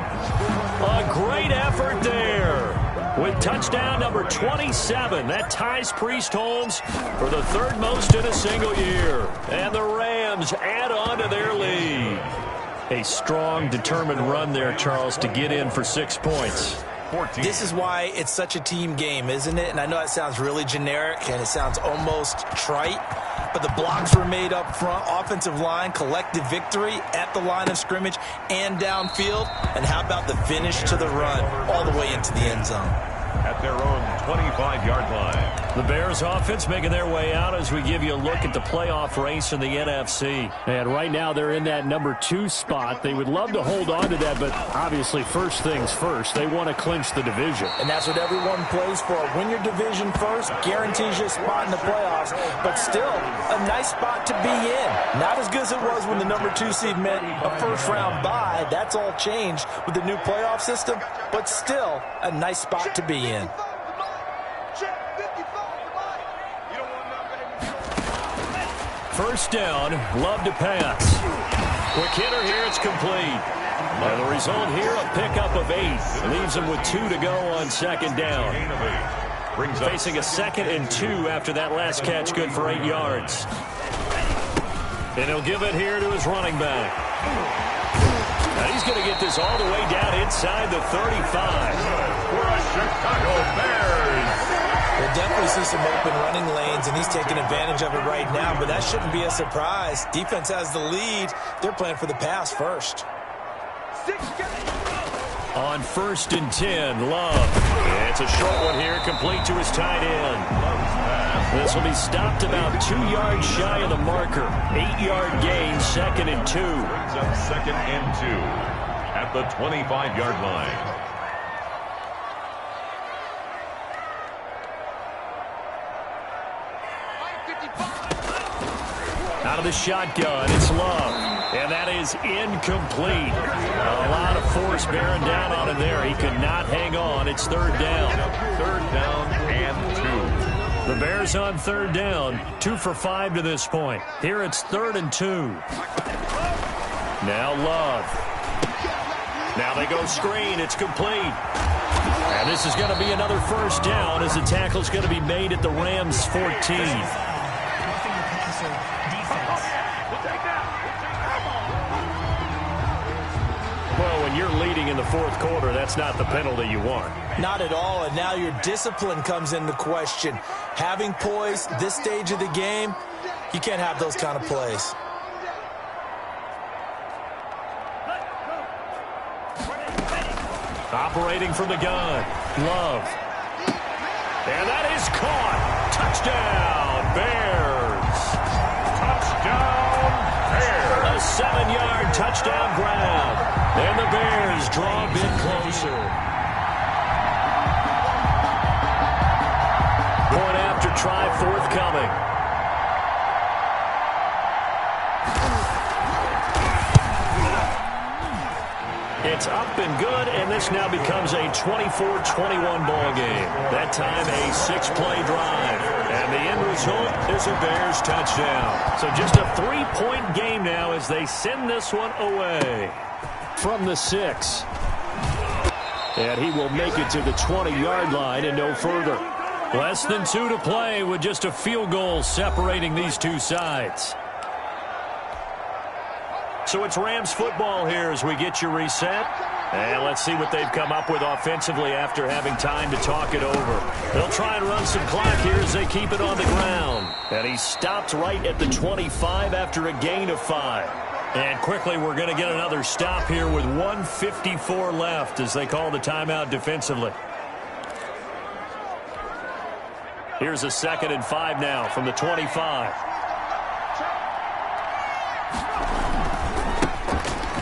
A great effort there. With touchdown number 27, that ties Priest Holmes for the third most in a single year. And the Rams add on to their lead. A strong, determined run there, Charles, to get in for 6 points. 14. This is why it's such a team game, isn't it? And I know that sounds really generic and it sounds almost trite, but the blocks were made up front, offensive line, collective victory at the line of scrimmage and downfield. And how about the finish to the run all the way into the end zone? At their own 25-yard line. The Bears offense making their way out as we give you a look at the playoff race in the NFC. And right now they're in that number 2 spot. They would love to hold on to that, but obviously first things first. They want to clinch the division. And that's what everyone plays for. Win your division first, guarantees you a spot in the playoffs, but still a nice spot to be in. Not as good as it was when the number 2 seed meant a first-round bye. That's all changed with the new playoff system, but still a nice spot to be in. First down, Love to pass. Quick hitter here, it's complete. And the result here, a pickup of 8. Leaves him with 2 to go on second down. Facing a 2nd and 2 after that last catch, good for 8 yards. And he'll give it here to his running back. Now he's going to get this all the way down inside the 35. For the Chicago Bears. We'll definitely see some open running lanes, and he's taking advantage of it right now, but that shouldn't be a surprise. Defense has the lead. They're playing for the pass first. On 1st and 10, Love. It's a short one here, complete to his tight end. This will be stopped about 2 yards shy of the marker. 8-yard gain, 2nd and 2. Brings up 2nd and 2 at the 25-yard line. Out of the shotgun, it's Love. And that is incomplete. A lot of force bearing down on him there. He could not hang on. It's 3rd down. 3rd down and 2. The Bears on 3rd down. 2 for 5 to this point. Here it's 3rd and 2. Now Love. Now they go screen. It's complete. And this is going to be another first down as the tackle's going to be made at the Rams 14. Well, when you're leading in the 4th quarter, that's not the penalty you want. Not at all, and now your discipline comes into question. Having poise this stage of the game, you can't have those kind of plays. Operating from the gun, Love. And that is caught. Touchdown, Bears. Touchdown, Bears. A 7-yard touchdown grab. And the Bears draw a bit closer. Point after try forthcoming. It's up and good, and this now becomes a 24-21 ball game. That time a 6-play drive. And the end result is a Bears touchdown. So just a 3-point game now as they send this one away. From the 6. And he will make it to the 20-yard line and no further. Less than 2 to play with just a field goal separating these two sides. So it's Rams football here as we get you reset. And let's see what they've come up with offensively after having time to talk it over. They'll try and run some clock here as they keep it on the ground. And he stopped right at the 25 after a gain of 5. And quickly we're going to get another stop here with 1:54 left as they call the timeout defensively. Here's a 2nd and 5 now from the 25.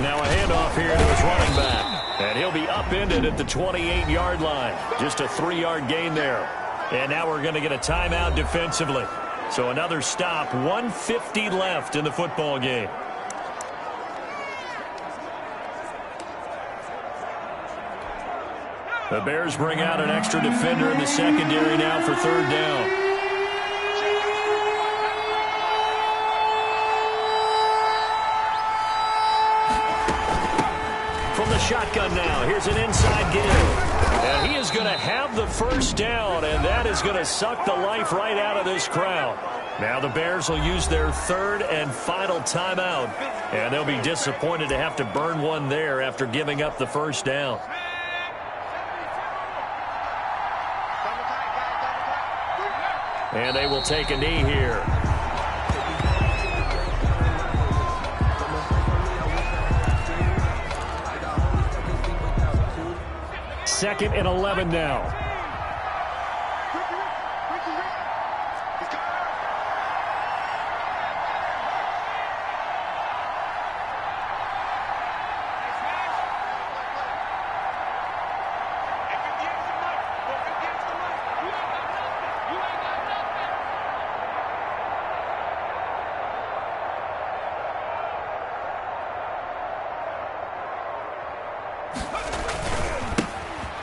Now a handoff here to his running back. And he'll be upended at the 28-yard line. Just a 3-yard gain there. And now we're going to get a timeout defensively. So another stop, 1:50 left in the football game. The Bears bring out an extra defender in the secondary now for 3rd down. From the shotgun now, here's an inside give. And he is going to have the 1st down, and that is going to suck the life right out of this crowd. Now the Bears will use their 3rd and final timeout, and they'll be disappointed to have to burn one there after giving up the 1st down. And they will take a knee here. Second and 11 now.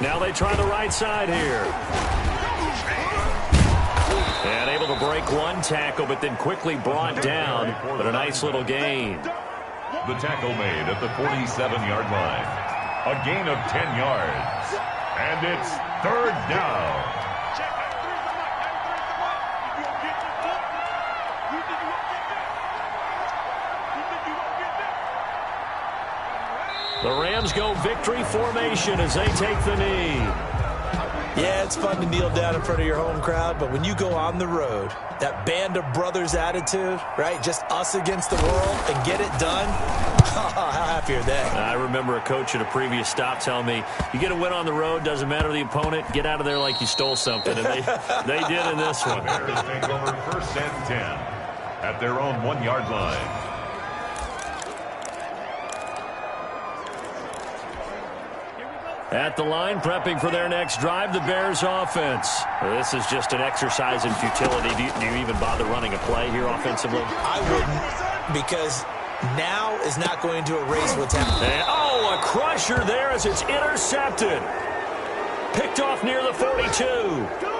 Now they try the right side here. And able to break one tackle, but then quickly brought down. But a nice little gain. The tackle made at the 47-yard line. A gain of 10 yards. And it's 3rd down. The Rams go victory formation as they take the knee. Yeah, it's fun to kneel down in front of your home crowd, but when you go on the road, that band of brothers attitude, right, just us against the world and get it done, how happy are they? I remember a coach at a previous stop telling me, you get a win on the road, doesn't matter the opponent, get out of there like you stole something, and they did in this one. The Bears take over 1st and 10 at their own 1-yard line. At the line, prepping for their next drive, the Bears offense. This is just an exercise in futility. Do you even bother running a play here offensively? I wouldn't, because now is not going to erase what's happening. And, a crusher there as it's intercepted. Picked off near the 42.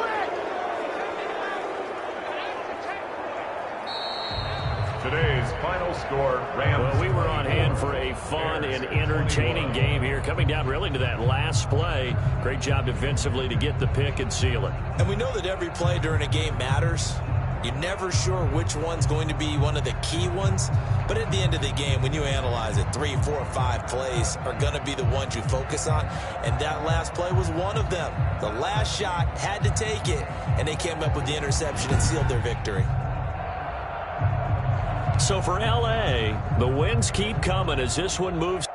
Today's final score, Rams. Well, we were on hand for a fun and entertaining game here, coming down really to that last play. Great job defensively to get the pick and seal it. And we know that every play during a game matters. You're never sure which one's going to be one of the key ones. But at the end of the game, when you analyze it, 3, 4, 5 plays are going to be the ones you focus on. And that last play was one of them. The last shot had to take it, and they came up with the interception and sealed their victory. So for L.A., the wins keep coming as this one moves.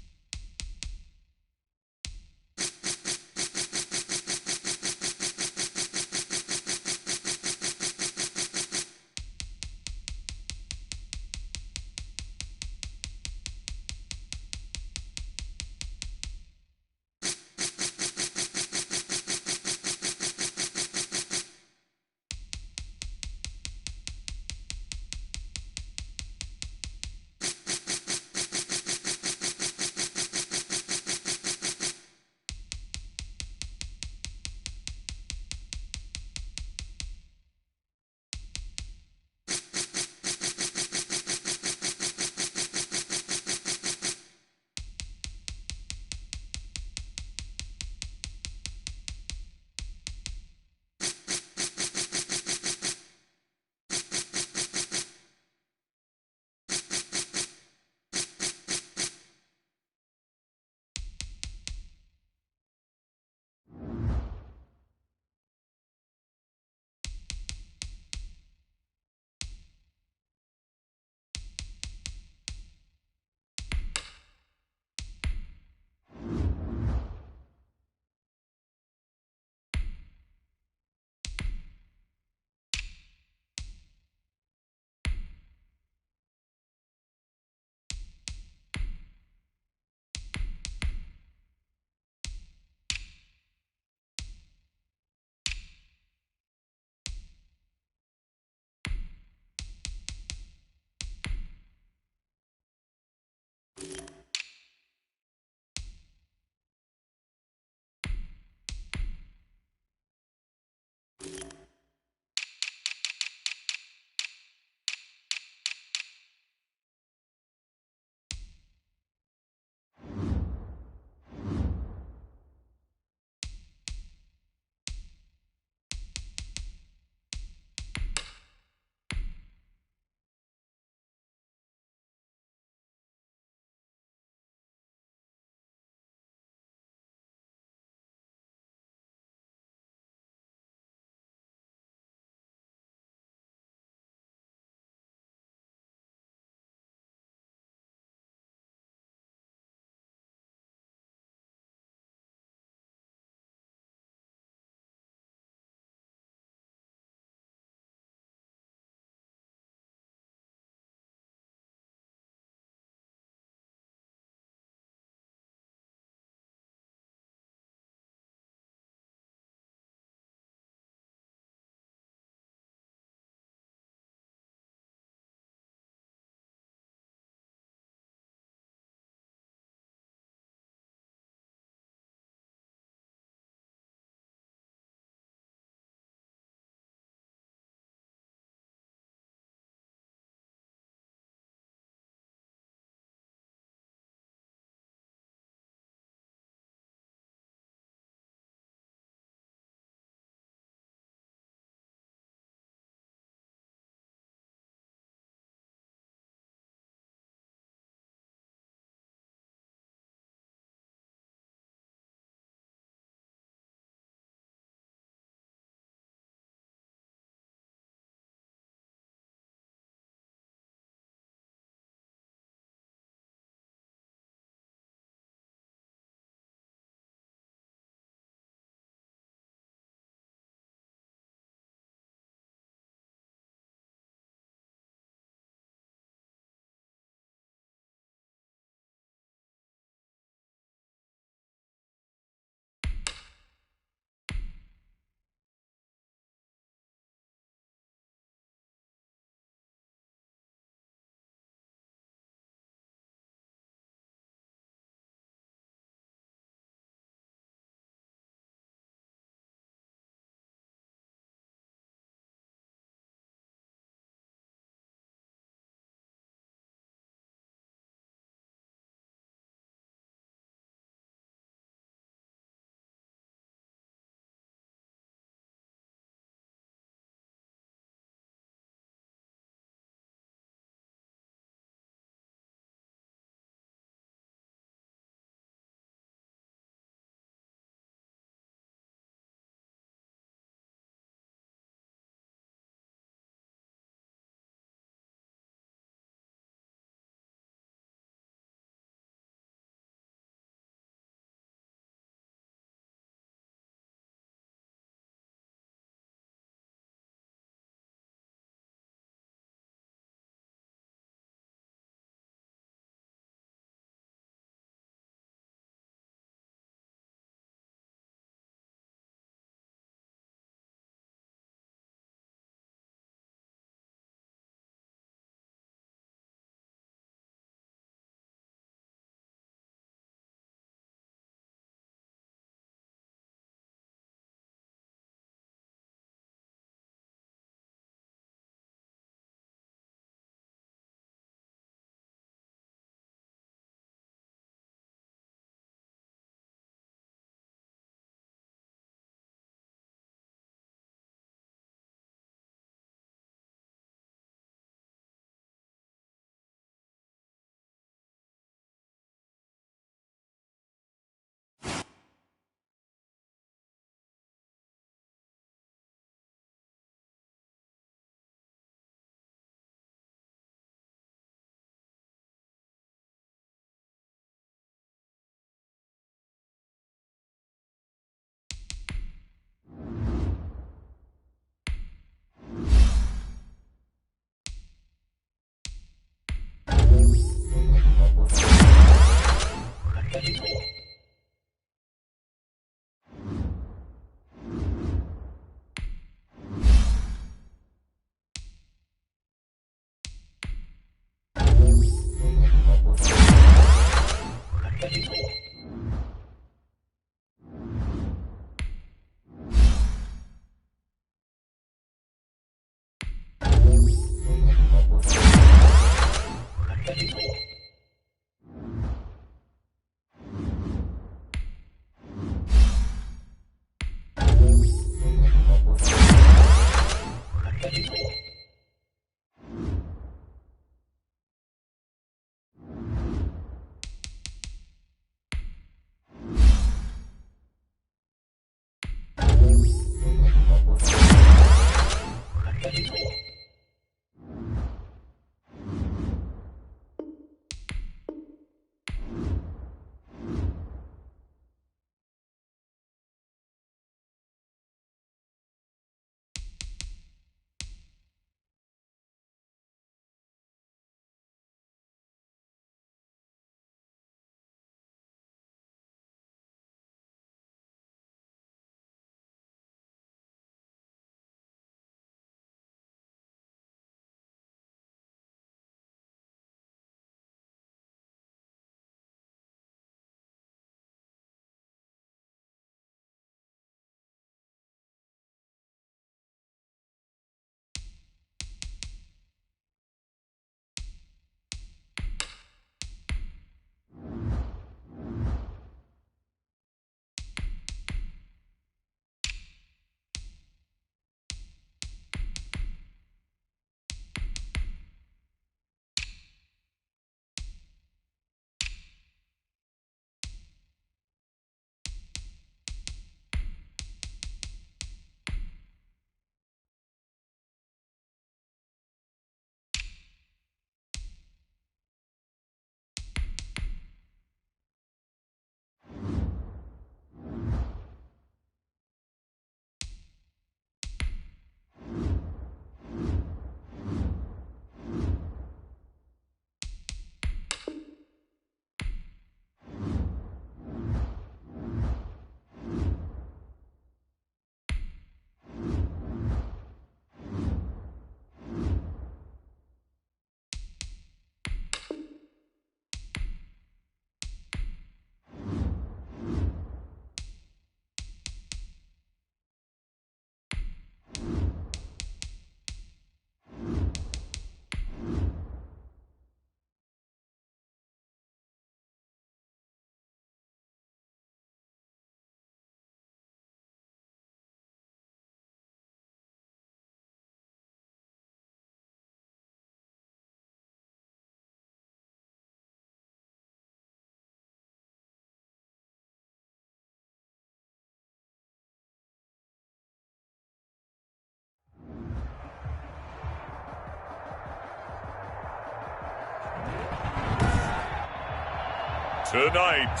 Tonight,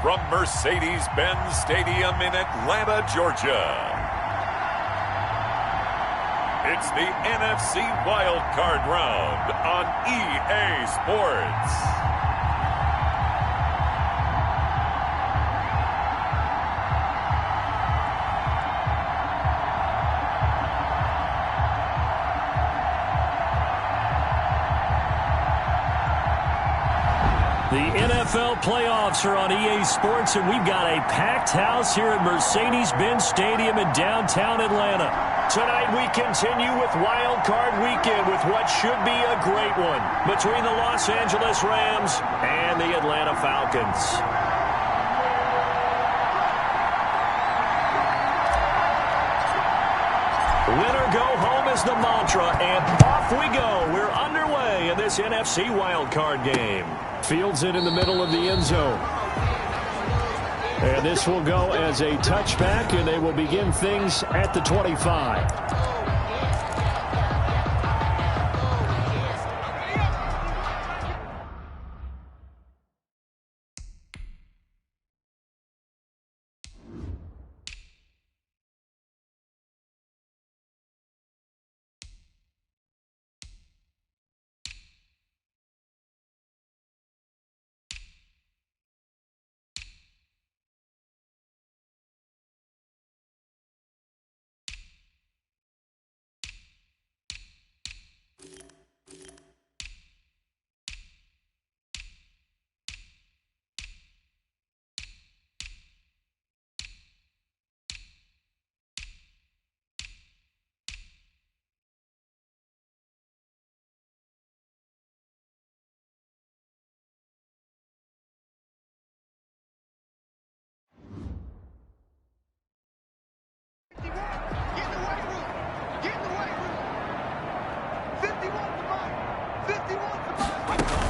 from Mercedes-Benz Stadium in Atlanta, Georgia, it's the NFC Wild Card Round on EA Sports. The NFL playoffs are on EA Sports, and we've got a packed house here at Mercedes-Benz Stadium in downtown Atlanta. Tonight we continue with Wild Card Weekend with what should be a great one between the Los Angeles Rams and the Atlanta Falcons. Winner go home is the mantra, and off we go. We're underway in this NFC Wild Card game. Fields it in the middle of the end zone. And this will go as a touchback, and they will begin things at the 25.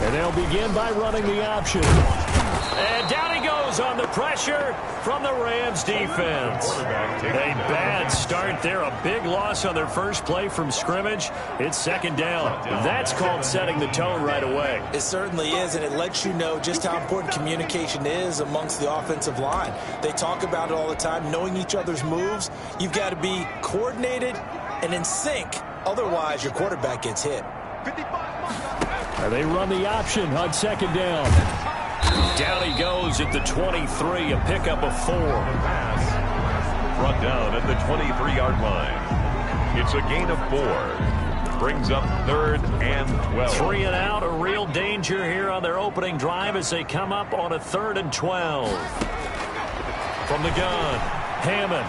And they'll begin by running the option. And down he goes on the pressure from the Rams defense. A bad start there. A big loss on their first play from scrimmage. It's second down. That's called setting the tone right away. It certainly is, and it lets you know just how important communication is amongst the offensive line. They talk about it all the time, knowing each other's moves. You've got to be coordinated and in sync. Otherwise, your quarterback gets hit. They run the option on second down. Down he goes at the 23, a pickup of 4. Brought down at the 23-yard line. It's a gain of 4. Brings up 3rd and 12. 3 and out, a real danger here on their opening drive as they come up on a 3rd and 12. From the gun, Hammond.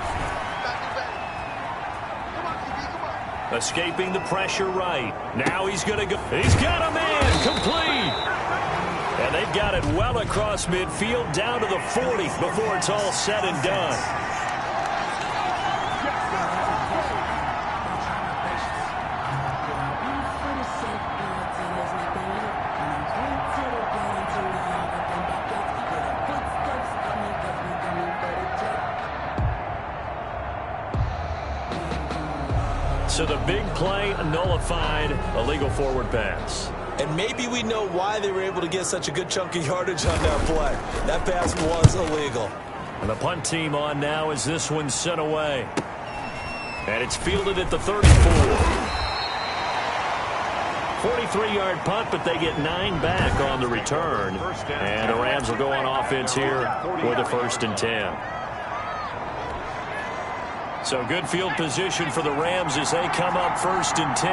Escaping the pressure right. Now he's going to go. He's got a man complete. And they've got it well across midfield down to the 40 before it's all said and done. So the big play nullified, illegal forward pass. And maybe we know why they were able to get such a good chunk of yardage on that play. That pass was illegal. And the punt team on now as this one sent away. And it's fielded at the 34. 43-yard punt, but they get 9 back on the return. And the Rams will go on offense here with a 1st and 10. So good field position for the Rams as they come up 1st and 10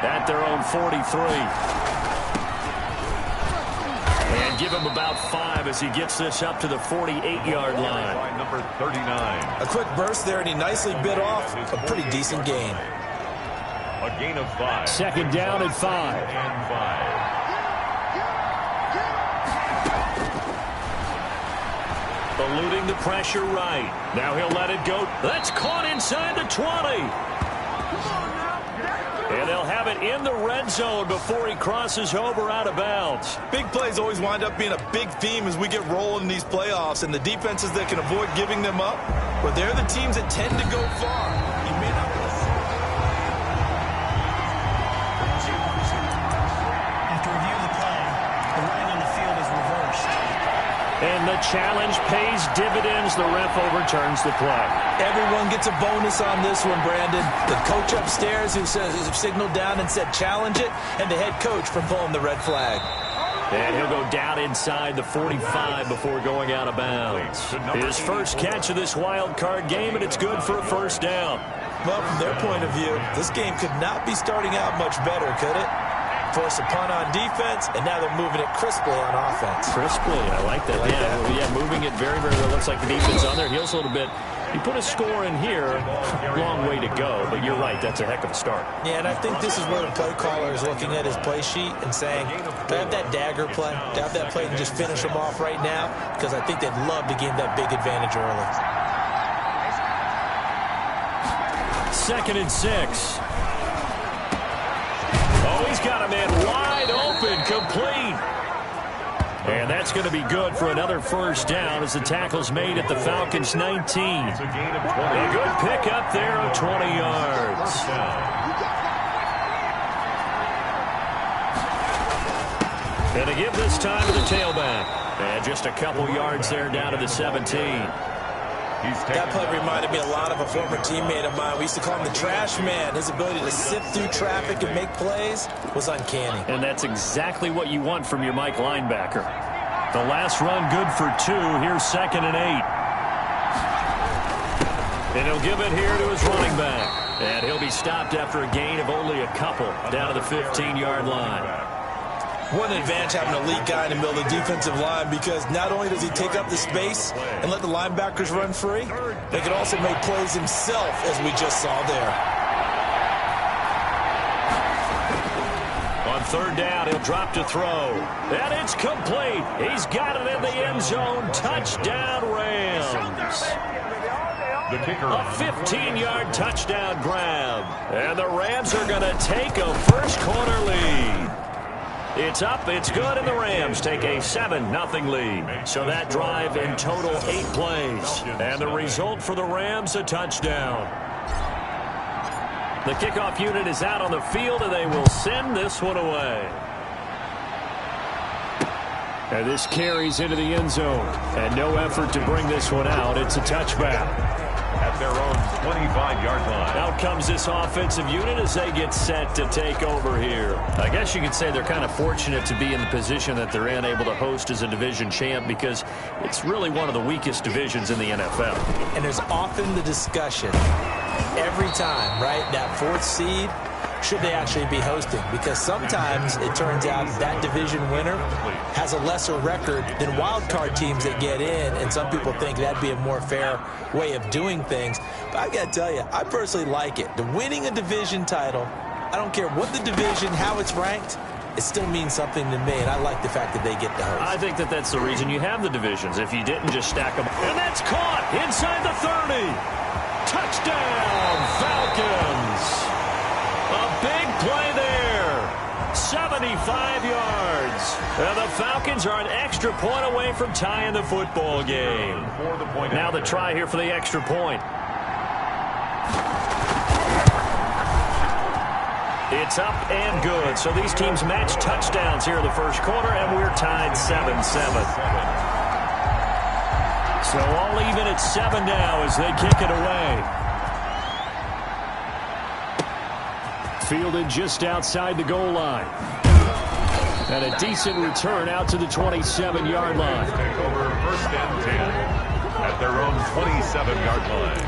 at their own 43. And give him about 5 as he gets this up to the 48-yard line. Number 39. A quick burst there, and he nicely bit off a pretty decent gain. A gain of 5. Second down at 5. And 5. Eluding the pressure right. Now he'll let it go. That's caught inside the 20. And they'll have it in the red zone before he crosses over out of bounds. Big plays always wind up being a big theme as we get rolling in these playoffs, and the defenses that can avoid giving them up, but they're the teams that tend to go far. You may not After review of the play, the running on the field is reversed. the challenge pays dividends. The ref overturns the play. Everyone gets a bonus on this one, Brandon. The coach upstairs who signaled down and said challenge it, and the head coach for pulling the red flag. And he'll go down inside the 45 before going out of bounds. His first catch of this wild card game, and it's good for a first down. Well, from their point of view, this game could not be starting out much better, could it? Force a punt on defense, and now they're moving it crisply on offense. Crisply, I like that. Yeah, moving it very, very well. Looks like the defense on there. Heels a little bit. You put a score in here, long way to go, but you're right, that's a heck of a start. Yeah, and I think this is where the play caller is looking at his play sheet and saying, do I have that dagger play? Do I have that play to just finish them off right now? Because I think they'd love to gain that big advantage early. 2nd and 6. Oh, he's got a man wide open, complete. And that's going to be good for another first down as the tackle's made at the Falcons' 19. A good pick up there of 20 yards. And a give this time to the tailback. And just a couple yards there down to the 17. That play reminded me a lot of a former teammate of mine. We used to call him the trash man. His ability to sift through traffic and make plays was uncanny. And that's exactly what you want from your Mike linebacker. The last run good for 2. Here's 2nd and 8. And he'll give it here to his running back. And he'll be stopped after a gain of only a couple down to the 15-yard line. What an advantage having an elite guy in the middle of the defensive line, because not only does he take up the space and let the linebackers run free, they can also make plays himself, as we just saw there. On 3rd down, he'll drop to throw. And it's complete. He's got it in the end zone. Touchdown, Rams. The kicker. A 15-yard touchdown grab. And the Rams are going to take a first-quarter lead. It's up, it's good, and the Rams take a 7-0 lead. So that drive in total 8 plays. And the result for the Rams, a touchdown. The kickoff unit is out on the field, and they will send this one away. And this carries into the end zone. And no effort to bring this one out. It's a touchback. At their own 25-yard line. Out comes this offensive unit as they get set to take over here. I guess you could say they're kind of fortunate to be in the position that they're in, able to host as a division champ, because it's really one of the weakest divisions in the NFL. And there's often the discussion every time, right, that 4th seed, should they actually be hosting? Because sometimes it turns out that division winner has a lesser record than wild card teams that get in, and some people think that'd be a more fair way of doing things. But I got to tell you, I personally like it. The winning a division title, I don't care what the division, how it's ranked, it still means something to me, and I like the fact that they get to host. I think that that's the reason you have the divisions. If you didn't just stack them. And that's caught inside the 30. Touchdown, Falcons. A big play there. 75 yards. And the Falcons are an extra point away from tying the football game. Now the try here for the extra point. It's up and good. So these teams match touchdowns here in the first quarter, and we're tied 7-7. So all even at 7 now as they kick it away. Fielded just outside the goal line. And a decent return out to the 27-yard line. Take over 1st and 10 at their own 27-yard line.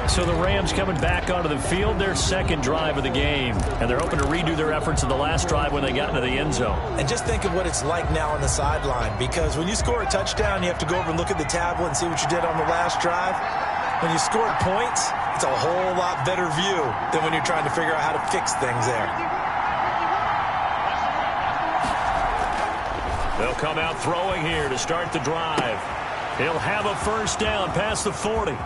So the Rams coming back onto the field, their 2nd drive of the game. And they're hoping to redo their efforts of the last drive when they got into the end zone. And just think of what it's like now on the sideline, because when you score a touchdown, you have to go over and look at the tablet and see what you did on the last drive. When you scored points, it's a whole lot better view than when you're trying to figure out how to fix things there. They'll come out throwing here to start the drive. He'll have a first down past the 40.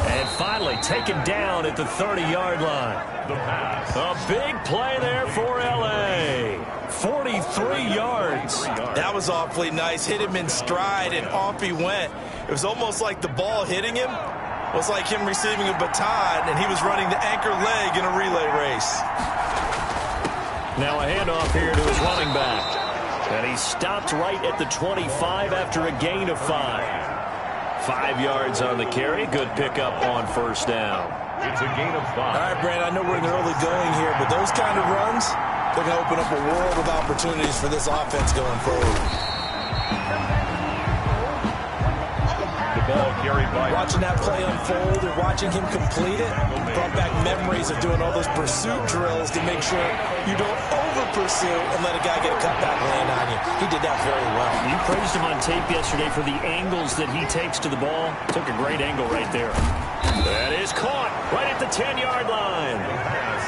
And finally taken down at the 30-yard line. A big play there for L.A. 43 yards. That was awfully nice. Hit him in stride, and off he went. It was almost like the ball hitting him was like him receiving a baton, and he was running the anchor leg in a relay race. Now a handoff here to his running back. And he stopped right at the 25 after a gain of 5. 5 yards on the carry. Good pickup on first down. It's a gain of 5. All right, Brand, I know we're in the early going here, but those kind of runs, they're going to open up a world of opportunities for this offense going forward. The ball carried by... Watching that play unfold and watching him complete it brought back memories of doing all those pursuit drills to make sure you don't over-pursue and let a guy get a cutback land on you. He did that very well. You praised him on tape yesterday for the angles that he takes to the ball. Took a great angle right there. That is caught right at the 10-yard line.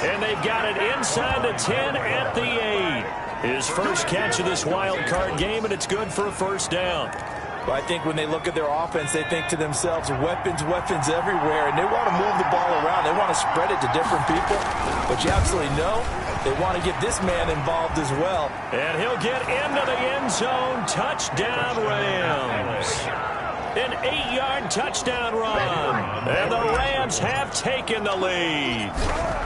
And they've got it inside the 10 at the 8. His first catch of this wild card game, and it's good for a first down. Well, I think when they look at their offense, they think to themselves, weapons, weapons everywhere, and they want to move the ball around. They want to spread it to different people, but you absolutely know they want to get this man involved as well. And he'll get into the end zone. Touchdown, Rams. An 8-yard touchdown run. And the Rams have taken the lead.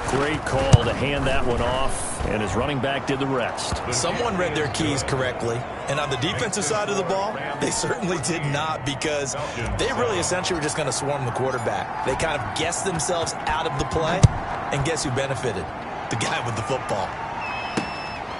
Great call to hand that one off, and his running back did the rest. Someone read their keys correctly, and on the defensive side of the ball, they certainly did not, because they really essentially were just going to swarm the quarterback. They kind of guessed themselves out of the play, and guess who benefited? The guy with the football.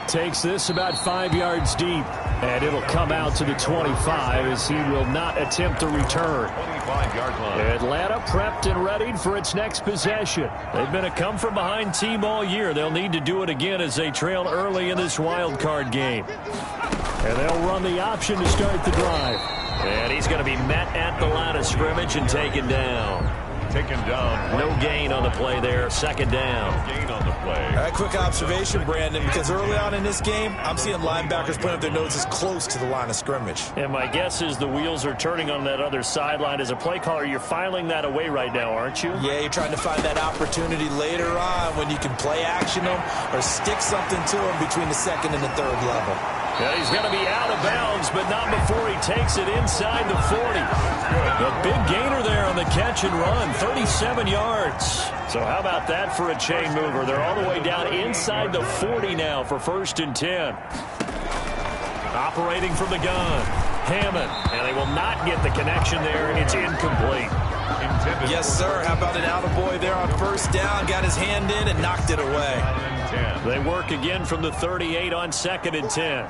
Takes this about 5 yards deep, and it'll come out to the 25 as he will not attempt a return. 25-yard line. Atlanta prepped and readied for its next possession. They've been a come-from-behind team all year. They'll need to do it again as they trail early in this wild card game. And they'll run the option to start the drive. And he's going to be met at the line of scrimmage and taken down. Taken down. No gain on the play there. Second down. Gain on the play. All right, quick observation, Brandon, because early on in this game, I'm seeing linebackers putting up their noses close to the line of scrimmage. And my guess is the wheels are turning on that other sideline. As a play caller, you're filing that away right now, aren't you? Yeah, you're trying to find that opportunity later on when you can play action them or stick something to them between the second and the third level. Yeah, he's going to be out of bounds, but not before he takes it inside the 40. A big gainer there on the catch and run, 37 yards. So how about that for a chain mover? They're all the way down inside the 40 now for 1st and 10. Operating from the gun, Hammond, and they will not get the connection there. It's incomplete. Yes, sir. How about an attaboy there on first down? Got his hand in and knocked it away. They work again from the 38 on 2nd and 10.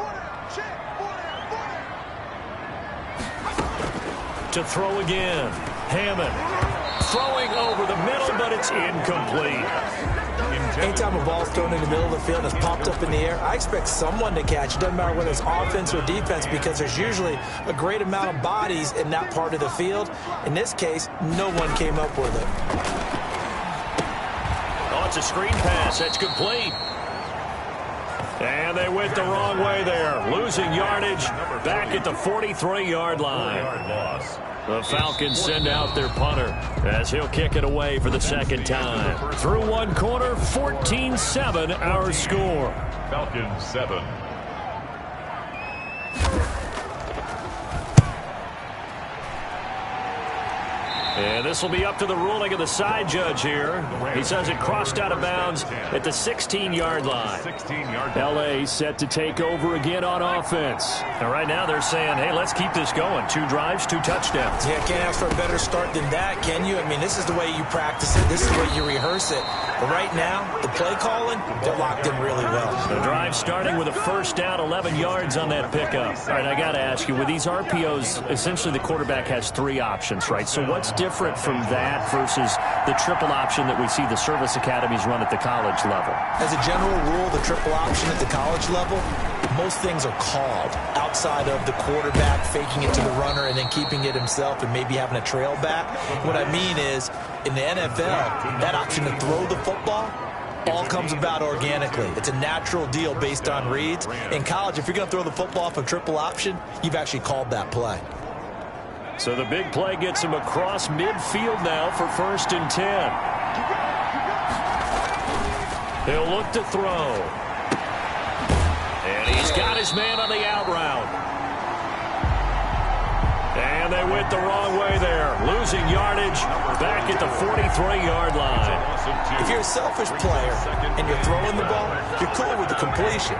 To throw again. Hammond throwing over the middle, but it's incomplete. Anytime a ball's thrown in the middle of the field and it's popped up in the air, I expect someone to catch. It doesn't matter whether it's offense or defense, because there's usually a great amount of bodies in that part of the field. In this case, no one came up with it. Oh, it's a screen pass. That's complete. And they went the wrong way there. Losing yardage back at the 43-yard line. The Falcons send out their punter as he'll kick it away for the second time. Through one quarter, 14-7 our score. Falcons 7. And this will be up to the ruling of the side judge here. He says it crossed out of bounds at the 16-yard line. 16-yard line. L.A. set to take over again on offense. And right now they're saying, hey, let's keep this going. 2 drives, 2 touchdowns. Yeah, can't ask for a better start than that, can you? I mean, this is the way you practice it. This is the way you rehearse it. But right now, the play calling, they're locked in really well. The drive starting with a first down, 11 yards on that pickup. All right, I got to ask you, with these RPOs, essentially the quarterback has 3 options, right? So what's different from that versus the triple option that we see the service academies run at the college level? As a general rule, the triple option at the college level, most things are called outside of the quarterback faking it to the runner and then keeping it himself and maybe having a trail back. What I mean is, in the NFL, that option to throw the football all comes about organically. It's a natural deal based on reads. In college, if you're going to throw the football off a triple option, you've actually called that play. So the big play gets him across midfield now for 1st and 10. He'll look to throw. And he's got his man on the out route. And they went the wrong way there. Losing yardage back at the 43-yard line. If you're a selfish player and you're throwing the ball, you're cool with the completion.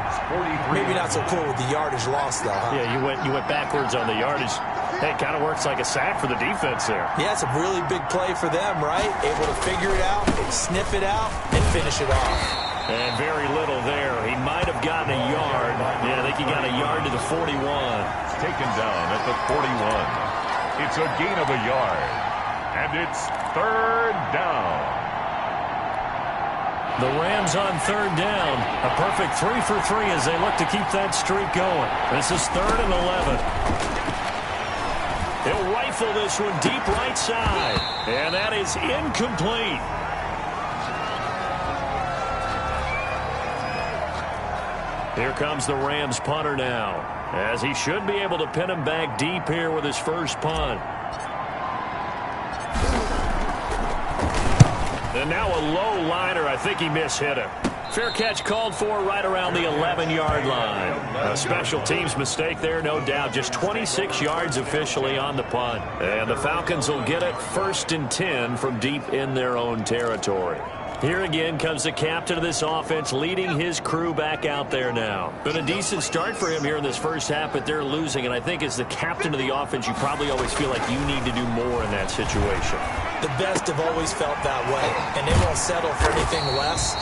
Maybe not so cool with the yardage loss, though, huh? Yeah, you went backwards on the yardage. Hey, it kind of works like a sack for the defense there. Yeah, it's a really big play for them, right? Able to figure it out, sniff it out, and finish it off. And very little there. He might have gotten a yard. Yeah, I think he got a yard to the 41. It's taken down at the 41. It's a gain of a yard. And it's third down. The Rams on third down. A perfect 3 for 3 as they look to keep that streak going. This is 3rd and 11. He'll rifle this one deep right side. And that is incomplete. Here comes the Rams punter now, as he should be able to pin him back deep here with his first punt. And now a low liner. I think he mishit him. Fair catch called for right around the 11-yard line. A special teams mistake there, no doubt. Just 26 yards officially on the punt. And the Falcons will get it 1st and 10 from deep in their own territory. Here again comes the captain of this offense, leading his crew back out there now. Been a decent start for him here in this first half, but they're losing. And I think as the captain of the offense, you probably always feel like you need to do more in that situation. The best have always felt that way, and they won't settle for anything less.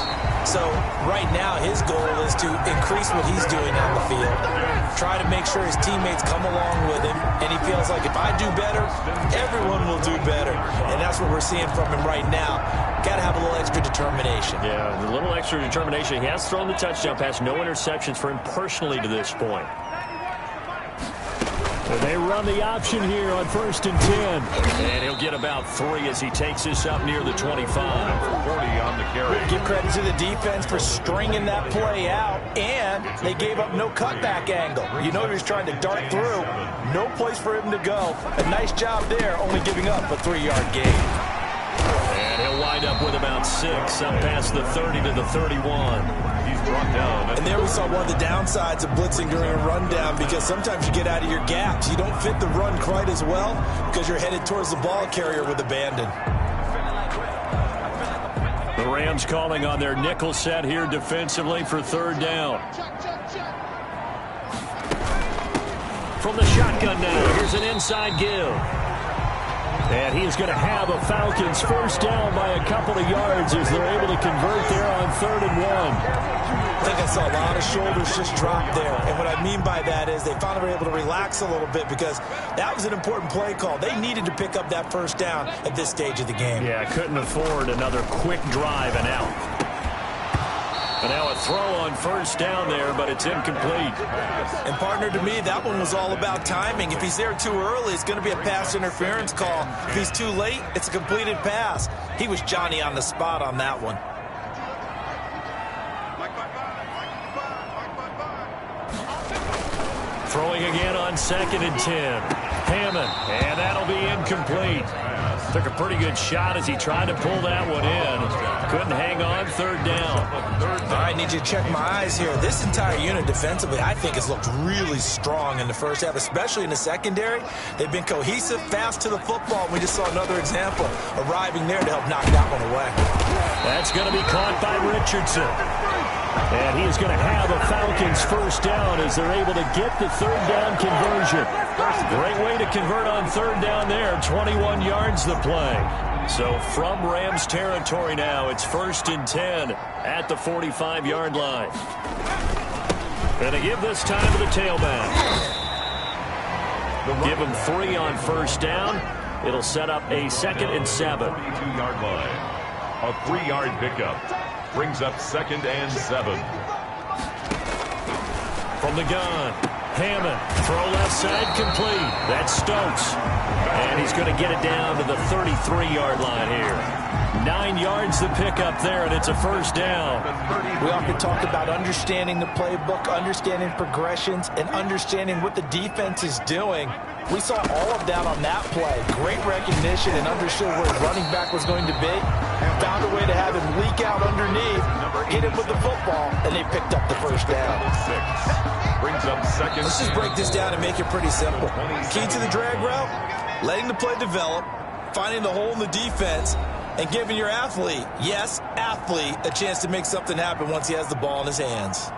So right now his goal is to increase what he's doing on the field, try to make sure his teammates come along with him, and he feels like if I do better, everyone will do better. And that's what we're seeing from him right now. Got to have a little extra determination. Yeah, a little extra determination. He has thrown the touchdown pass, no interceptions for him personally to this point. And they run the option here on 1st and 10. And he'll get about 3 as he takes this up near the 25. 40 on the carry. Give credit to the defense for stringing that play out, and they gave up no cutback angle. You know he was trying to dart through. No place for him to go. A nice job there, only giving up a 3-yard gain. And he'll wind up with about 6 up past the 30 to the 31. He's brought down. And there we saw one of the downsides of blitzing during a rundown, because sometimes you get out of your gaps. You don't fit the run quite as well because you're headed towards the ball carrier with abandon. The Rams calling on their nickel set here defensively for 3rd down. From the shotgun now, here's an inside give. And he is going to have a Falcons 1st down by a couple of yards as they're able to convert there on 3rd and 1. I think I saw a lot of shoulders just drop there. And what I mean by that is they finally were able to relax a little bit, because that was an important play call. They needed to pick up that 1st down at this stage of the game. Yeah, couldn't afford another quick drive and out. And now a throw on 1st down there, but it's incomplete. And partner, to me, that one was all about timing. If he's there too early, it's going to be a pass interference call. If he's too late, it's a completed pass. He was Johnny on the spot on that one. Throwing again on 2nd and 10. Hammond, and that'll be incomplete. Took a pretty good shot as he tried to pull that one in. Couldn't hang on. 3rd down. All right, I need you to check my eyes here. This entire unit defensively, I think, has looked really strong in the first half, especially in the secondary. They've been cohesive, fast to the football. We just saw another example arriving there to help knock that one away. That's going to be caught by Richardson. And he is going to have a Falcons 1st down as they're able to get the 3rd down conversion. Great way to convert on 3rd down there. 21 yards the play. So from Rams territory now, it's 1st and 10 at the 45-yard line. And they give this time to the tailback. Give him 3 on 1st down. It'll set up a 2nd and 7. 42-yard line. A 3-yard pickup. Brings up 2nd and 7. From the gun, Hammond, throw left side complete. That's Stokes. And he's going to get it down to the 33-yard line here. 9 yards to pick up there, and it's a first down. We often talk about understanding the playbook, understanding progressions, and understanding what the defense is doing. We saw all of that on that play. Great recognition and understood where his running back was going to be. Found a way to have him leak out underneath, hit him with the football, and they picked up the first down. Brings up second. Let's just break this down and make it pretty simple. Key to the drag route, letting the play develop, finding the hole in the defense, and giving your athlete, yes, athlete, a chance to make something happen once he has the ball in his hands.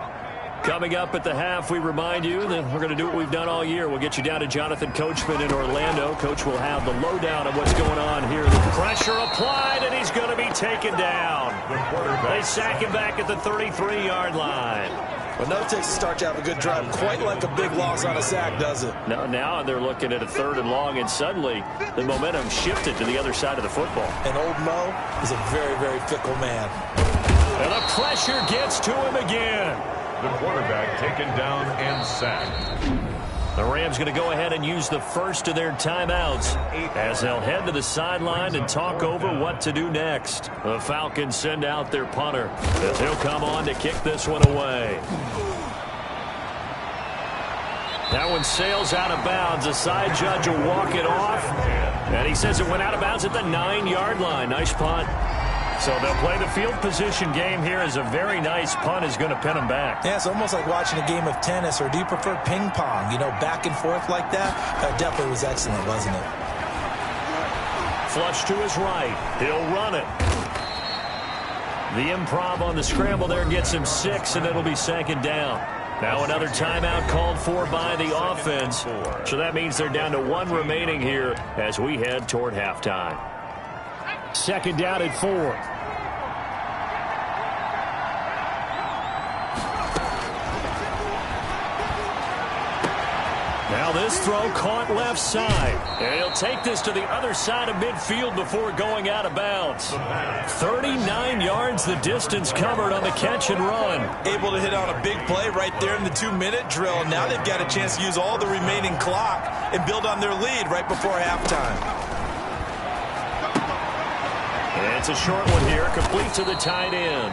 Coming up at the half, we remind you that we're going to do what we've done all year. We'll get you down to Jonathan Coachman in Orlando. Coach will have the lowdown of what's going on here. The pressure applied, and he's going to be taken down. They sack him back at the 33-yard line. But no takes to start to have a good drive, quite like a big loss on a sack, does it? Now they're looking at a 3rd and long, and suddenly the momentum shifted to the other side of the football. And old Mo is a very, very fickle man. And the pressure gets to him again. The quarterback taken down and sacked. The Rams going to go ahead and use the first of their timeouts as they'll head to the sideline and talk over what to do next. The Falcons send out their punter as he'll come on to kick this one away. That one sails out of bounds. The side judge will walk it off, and he says it went out of bounds at the 9-yard line. Nice punt. So they'll play the field position game here as a very nice punt is going to pin them back. Yeah, it's almost like watching a game of tennis, or do you prefer ping pong? You know, back and forth like that? That definitely was excellent, wasn't it? Flush to his right. He'll run it. The improv on the scramble there gets him 6, and it'll be 2nd down. Now another timeout called for by the offense. So that means they're down to 1 remaining here as we head toward halftime. 2nd down at 4. Now this throw caught left side. And he'll take this to the other side of midfield before going out of bounds. 39 yards the distance covered on the catch and run. Able to hit on a big play right there in the 2-minute drill. Now they've got a chance to use all the remaining clock and build on their lead right before halftime. And it's a short one here, complete to the tight end.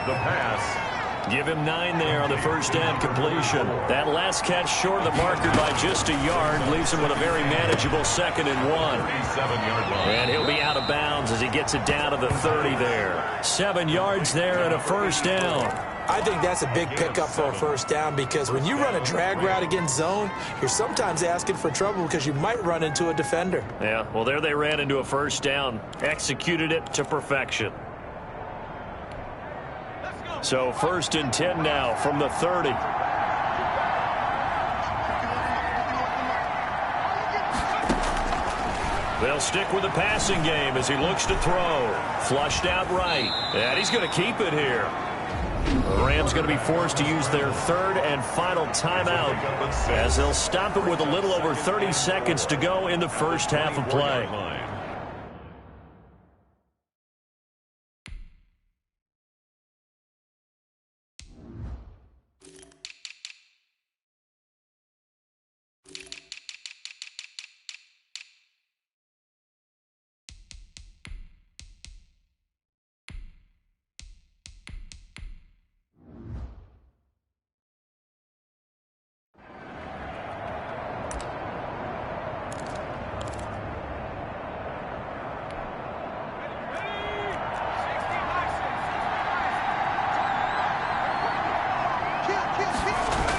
The pass. Give him 9 there on the first down completion. That last catch short of the marker by just a yard leaves him with a very manageable 2nd and 1. 37-yard line. And he'll be out of bounds as he gets it down to the 30 there. 7 yards there and a first down. I think that's a big pickup for a first down, because when you run a drag route against zone, you're sometimes asking for trouble because you might run into a defender. Yeah, well, there they ran into a first down. Executed it to perfection. So 1st and 10 now from the 30. They'll stick with the passing game as he looks to throw. Flushed out right. And he's going to keep it here. The Rams going to be forced to use their 3rd and final timeout as they'll stop it with a little over 30 seconds to go in the first half of play.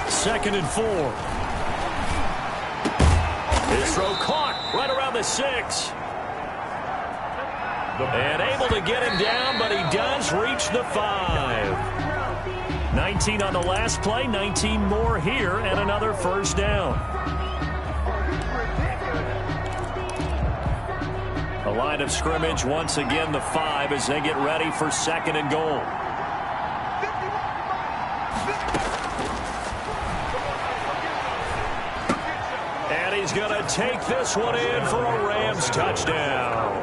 Second and 4. His throw caught right around the 6. And able to get him down, but he does reach the 5. 19 on the last play, 19 more here, and another first down. The line of scrimmage, once again, the 5 as they get ready for 2nd and goal. He's going to take this one in for a Rams touchdown.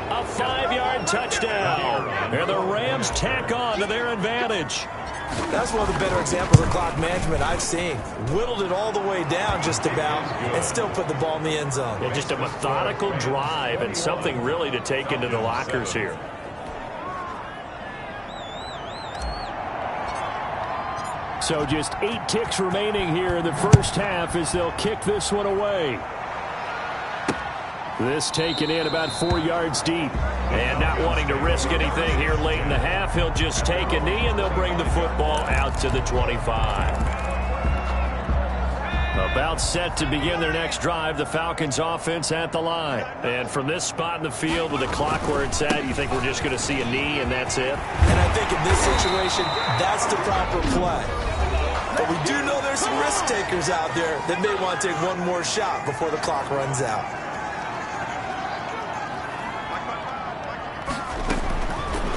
A 5-yard touchdown. And the Rams tack on to their advantage. That's one of the better examples of clock management I've seen. Whittled it all the way down just about and still put the ball in the end zone. Yeah, just a methodical drive and something really to take into the lockers here. So just 8 ticks remaining here in the first half as they'll kick this one away. This taken in about 4 yards deep. And not wanting to risk anything here late in the half, he'll just take a knee and they'll bring the football out to the 25. About set to begin their next drive, the Falcons offense at the line. And from this spot in the field with the clock where it's at, you think we're just going to see a knee and that's it? And I think in this situation, that's the proper play. But we do know there's some risk takers out there that may want to take one more shot before the clock runs out.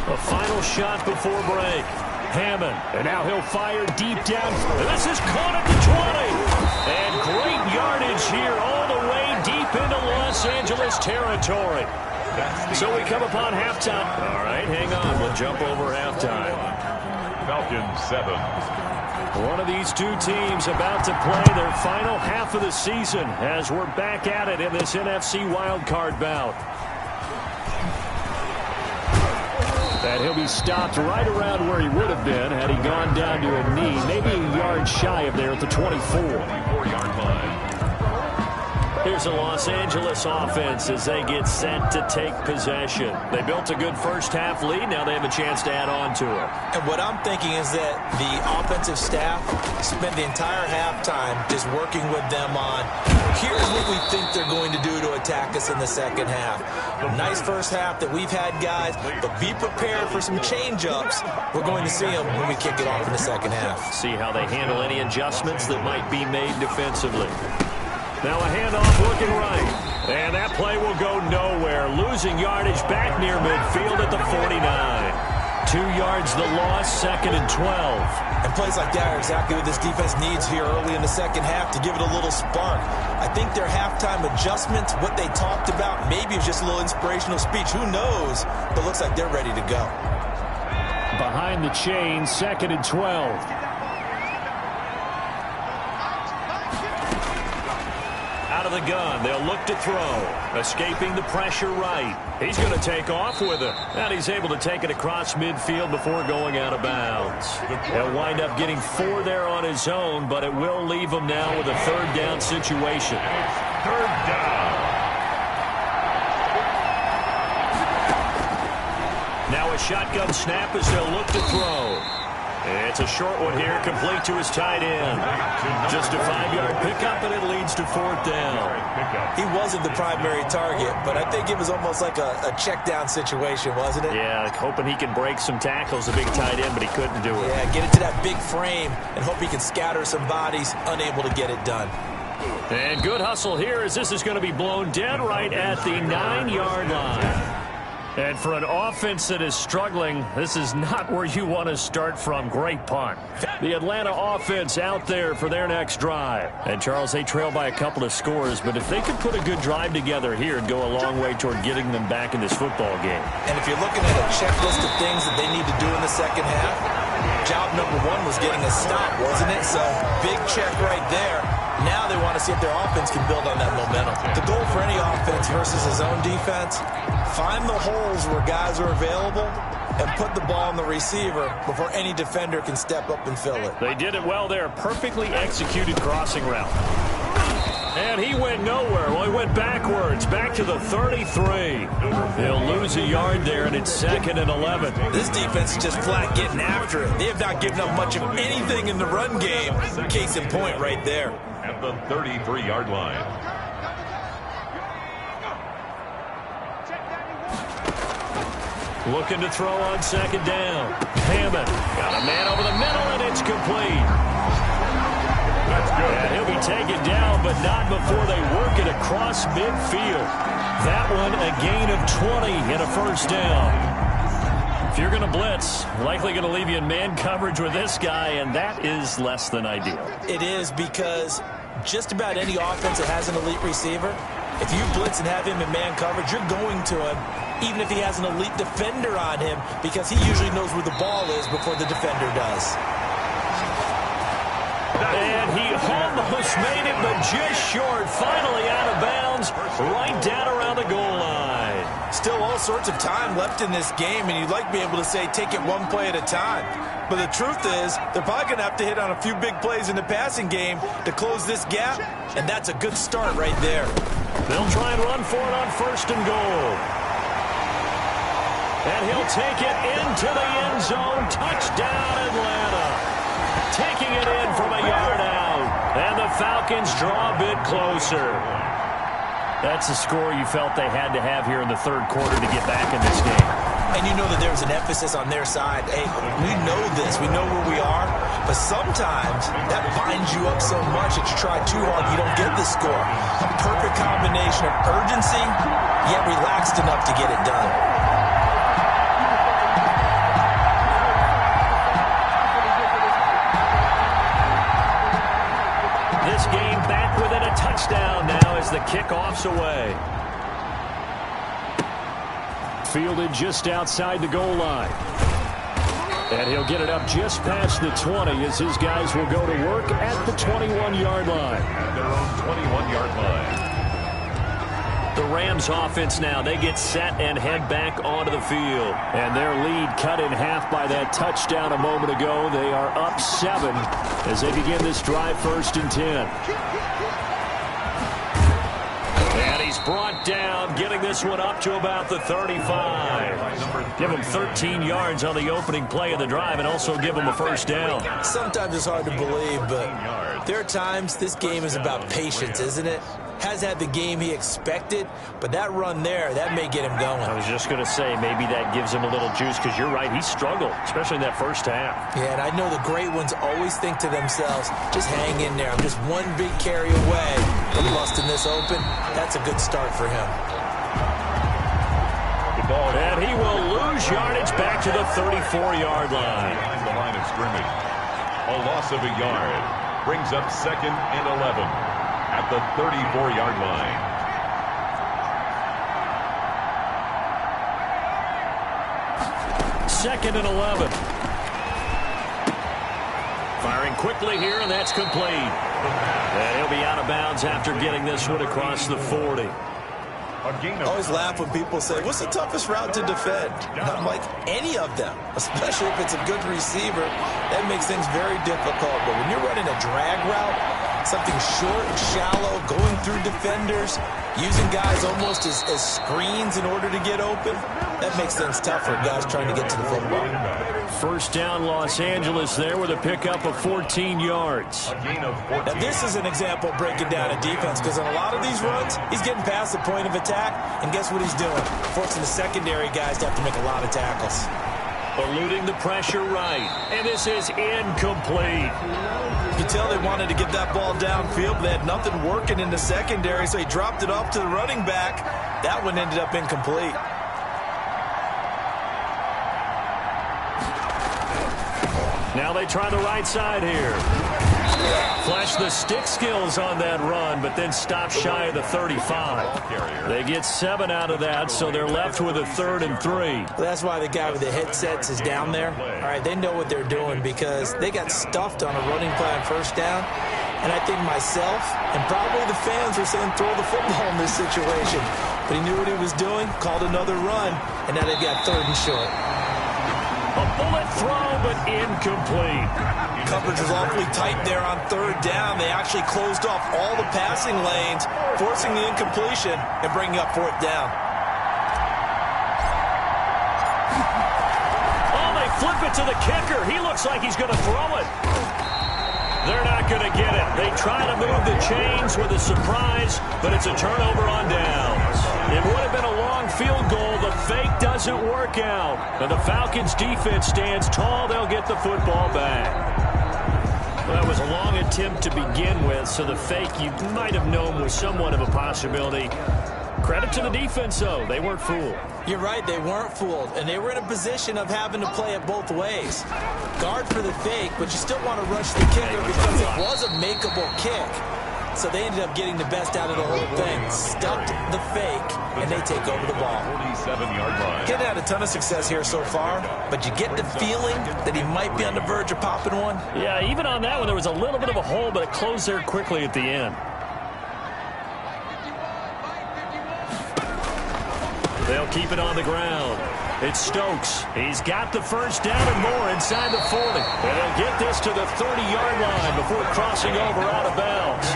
A final shot before break. Hammond, and now he'll fire deep down. This is caught at the 20. And great yardage here all the way deep into Los Angeles territory. So we come upon halftime. All right, hang on. We'll jump over halftime. Falcons 7. One of these two teams about to play their final half of the season as we're back at it in this NFC wildcard bout. And he'll be stopped right around where he would have been had he gone down to a knee, maybe a yard shy of there at the 24-yard line. Here's the Los Angeles offense as they get set to take possession. They built a good first-half lead. Now they have a chance to add on to it. And what I'm thinking is that the offensive staff spent the entire halftime just working with them on, here's what we think they're going to do to attack us in the second half. Nice first half that we've had, guys, but be prepared for some change-ups. We're going to see them when we kick it off in the second half. See how they handle any adjustments that might be made defensively. Now a handoff looking right. And that play will go nowhere. Losing yardage back near midfield at the 49. 2 yards the loss, 2nd and 12. And plays like that are exactly what this defense needs here early in the second half to give it a little spark. I think their halftime adjustments, what they talked about, maybe it's just a little inspirational speech. Who knows? But looks like they're ready to go. Behind the chain, 2nd and 12. Out of the gun, they'll look to throw. Escaping the pressure right. He's going to take off with it. And he's able to take it across midfield before going out of bounds. He'll wind up getting 4 there on his own, but it will leave him now with a 3rd down situation. 3rd down. Now a shotgun snap as they'll look to throw. It's a short one here, complete to his tight end. Just a 5-yard pickup, and it leads to 4th down. He wasn't the primary target, but I think it was almost like a check down situation, wasn't it? Yeah, hoping he can break some tackles, a big tight end, but he couldn't do it. Yeah, get it to that big frame and hope he can scatter some bodies, unable to get it done. And good hustle here as this is going to be blown dead right at the 9-yard line. And for an offense that is struggling, this is not where you want to start from. Great punt. The Atlanta offense out there for their next drive. And, Charles, they trail by a couple of scores, but if they could put a good drive together here, it'd go a long way toward getting them back in this football game. And if you're looking at a checklist of things that they need to do in the second half, job number 1 was getting a stop, wasn't it? So, big check right there. Now they want to see if their offense can build on that momentum. The goal for any offense versus his own defense, find the holes where guys are available and put the ball on the receiver before any defender can step up and fill it. They did it well there. Perfectly executed crossing route. And he went nowhere. Well, he went backwards, back to the 33. They'll lose a yard there, and it's 2nd and 11. This defense is just flat getting after it. They have not given up much of anything in the run game. Case in point right there. At the 33-yard line. Looking to throw on 2nd down. Hammond got a man over the middle, and it's complete. That's good. And he'll be taken down, but not before they work it across midfield. That one a gain of 20 and a 1st down. If you're going to blitz, likely going to leave you in man coverage with this guy, and that is less than ideal. It is because just about any offense that has an elite receiver, if you blitz and have him in man coverage, you're going to him, even if he has an elite defender on him, because he usually knows where the ball is before the defender does. And he almost made it, but just short. Finally out of bounds, right down around the goal line. Still all sorts of time left in this game, and you'd like to be able to say take it one play at a time. But the truth is, they're probably going to have to hit on a few big plays in the passing game to close this gap, and that's a good start right there. They'll try and run for it on 1st and goal. And he'll take it into the end zone. Touchdown, Atlanta. Taking it in from a yard out. And the Falcons draw a bit closer. That's a score you felt they had to have here in the 3rd quarter to get back in this game. And you know that there's an emphasis on their side. Hey, we know this. We know where we are. But sometimes that binds you up so much that you try too hard, you don't get the score. A perfect combination of urgency, yet relaxed enough to get it done. This game back within a touchdown now as the kickoff's away. Fielded just outside the goal line. And he'll get it up just past the 20 as his guys will go to work at the 21-yard line. At their own 21-yard line. The Rams offense now, they get set and head back onto the field. And their lead cut in half by that touchdown a moment ago. They are up 7 as they begin this drive 1st and 10. And he's brought down, getting this one up to about the 35. Give him 13 yards on the opening play of the drive and also give him a 1st down. Sometimes it's hard to believe, but there are times this game is about patience, isn't it? Has had the game he expected, but that run there, that may get him going. I was just going to say, maybe that gives him a little juice, because you're right, he struggled, especially in that 1st half. Yeah, and I know the great ones always think to themselves, just hang in there. I'm just one big carry away from busting this open. That's a good start for him. And he will lose yardage back to the 34-yard line. Behind the line of scrimmage. A loss of a yard brings up 2nd and 11. At the 34-yard line. Second and 11. Firing quickly here, and that's complete. And he'll be out of bounds after getting this one across the 40. I always laugh when people say, what's the toughest route to defend? And I'm like, any of them, especially if it's a good receiver. That makes things very difficult. But when you're running a drag route, something short and shallow, going through defenders, using guys almost as screens in order to get open, that makes things tougher, guys trying to get to the football. 1st down, Los Angeles there with a pickup of 14 yards. A gain of 14. Now, this is an example of breaking down a defense, because on a lot of these runs, he's getting past the point of attack, and guess what he's doing? Forcing the secondary guys to have to make a lot of tackles. Eluding the pressure right, and this is incomplete. You can tell they wanted to get that ball downfield, but they had nothing working in the secondary, so he dropped it off to the running back. That one ended up incomplete. Now they try the right side here. Flash the stick skills on that run, but then stop shy of the 35. They get 7 out of that, so they're left with a 3rd and 3. Well, that's why the guy with the headsets is down there. All right, they know what they're doing because they got stuffed on a running play on 1st down. And I think myself and probably the fans were saying throw the football in this situation. But he knew what he was doing, called another run, and now they've got 3rd and short. A bullet throw, but incomplete. Coverage was awfully tight there on 3rd down. They actually closed off all the passing lanes, forcing the incompletion and bringing up 4th down. Oh, they flip it to the kicker. He looks like he's going to throw it. They're not going to get it. They try to move the chains with a surprise, but it's a turnover on downs. It would have been a long field goal. The fake doesn't work out. And the Falcons' defense stands tall. They'll get the football back. Well, that was a long attempt to begin with, so the fake you might have known was somewhat of a possibility. Credit to the defense, though. They weren't fooled. You're right, they weren't fooled, and they were in a position of having to play it both ways. Guard for the fake, but you still want to rush the kicker because it was a makeable kick. so they ended up getting the best out of the whole thing. Stuffed the fake, and they take over the ball. 47-yard line. He's had a ton of success here so far, but you get the feeling that he might be on the verge of popping one. Yeah, even on that one, there was a little bit of a hole, but it closed there quickly at the end. They'll keep it on the ground. It's Stokes. He's got the first down and more inside the 40. And he'll get this to the 30-yard line before crossing over out of bounds.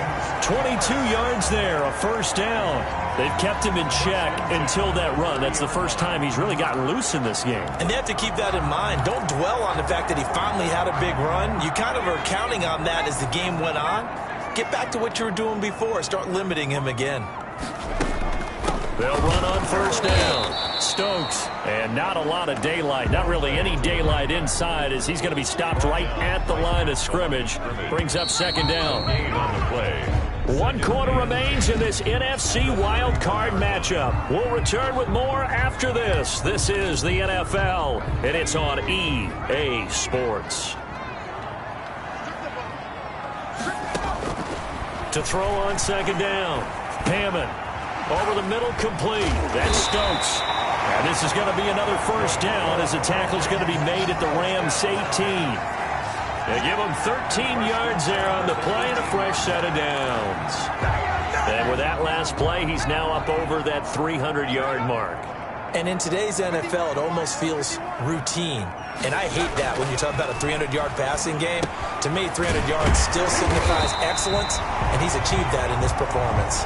22 yards there, a first down. They've kept him in check until that run. That's the first time he's really gotten loose in this game. And they have to keep that in mind. Don't dwell on the fact that he finally had a big run. You kind of are counting on that as the game went on. Get back to what you were doing before. Start limiting him again. They'll run on first down. Stokes. And not a lot of daylight. Not really any daylight inside as he's going to be stopped right at the line of scrimmage. Brings up second down. On the play. 1 quarter remains in this NFC wild card matchup. We'll return with more after this. This is the NFL, and it's on EA Sports. To throw on second down. Hammond. Over the middle, complete. That's Stokes. And this is going to be another first down as the tackle's going to be made at the Rams' 18. They give him 13 yards there on the play and a fresh set of downs. And with that last play, he's now up over that 300-yard mark. And in today's NFL, it almost feels routine. And I hate that when you talk about a 300-yard passing game. To me, 300 yards still signifies excellence, and he's achieved that in this performance.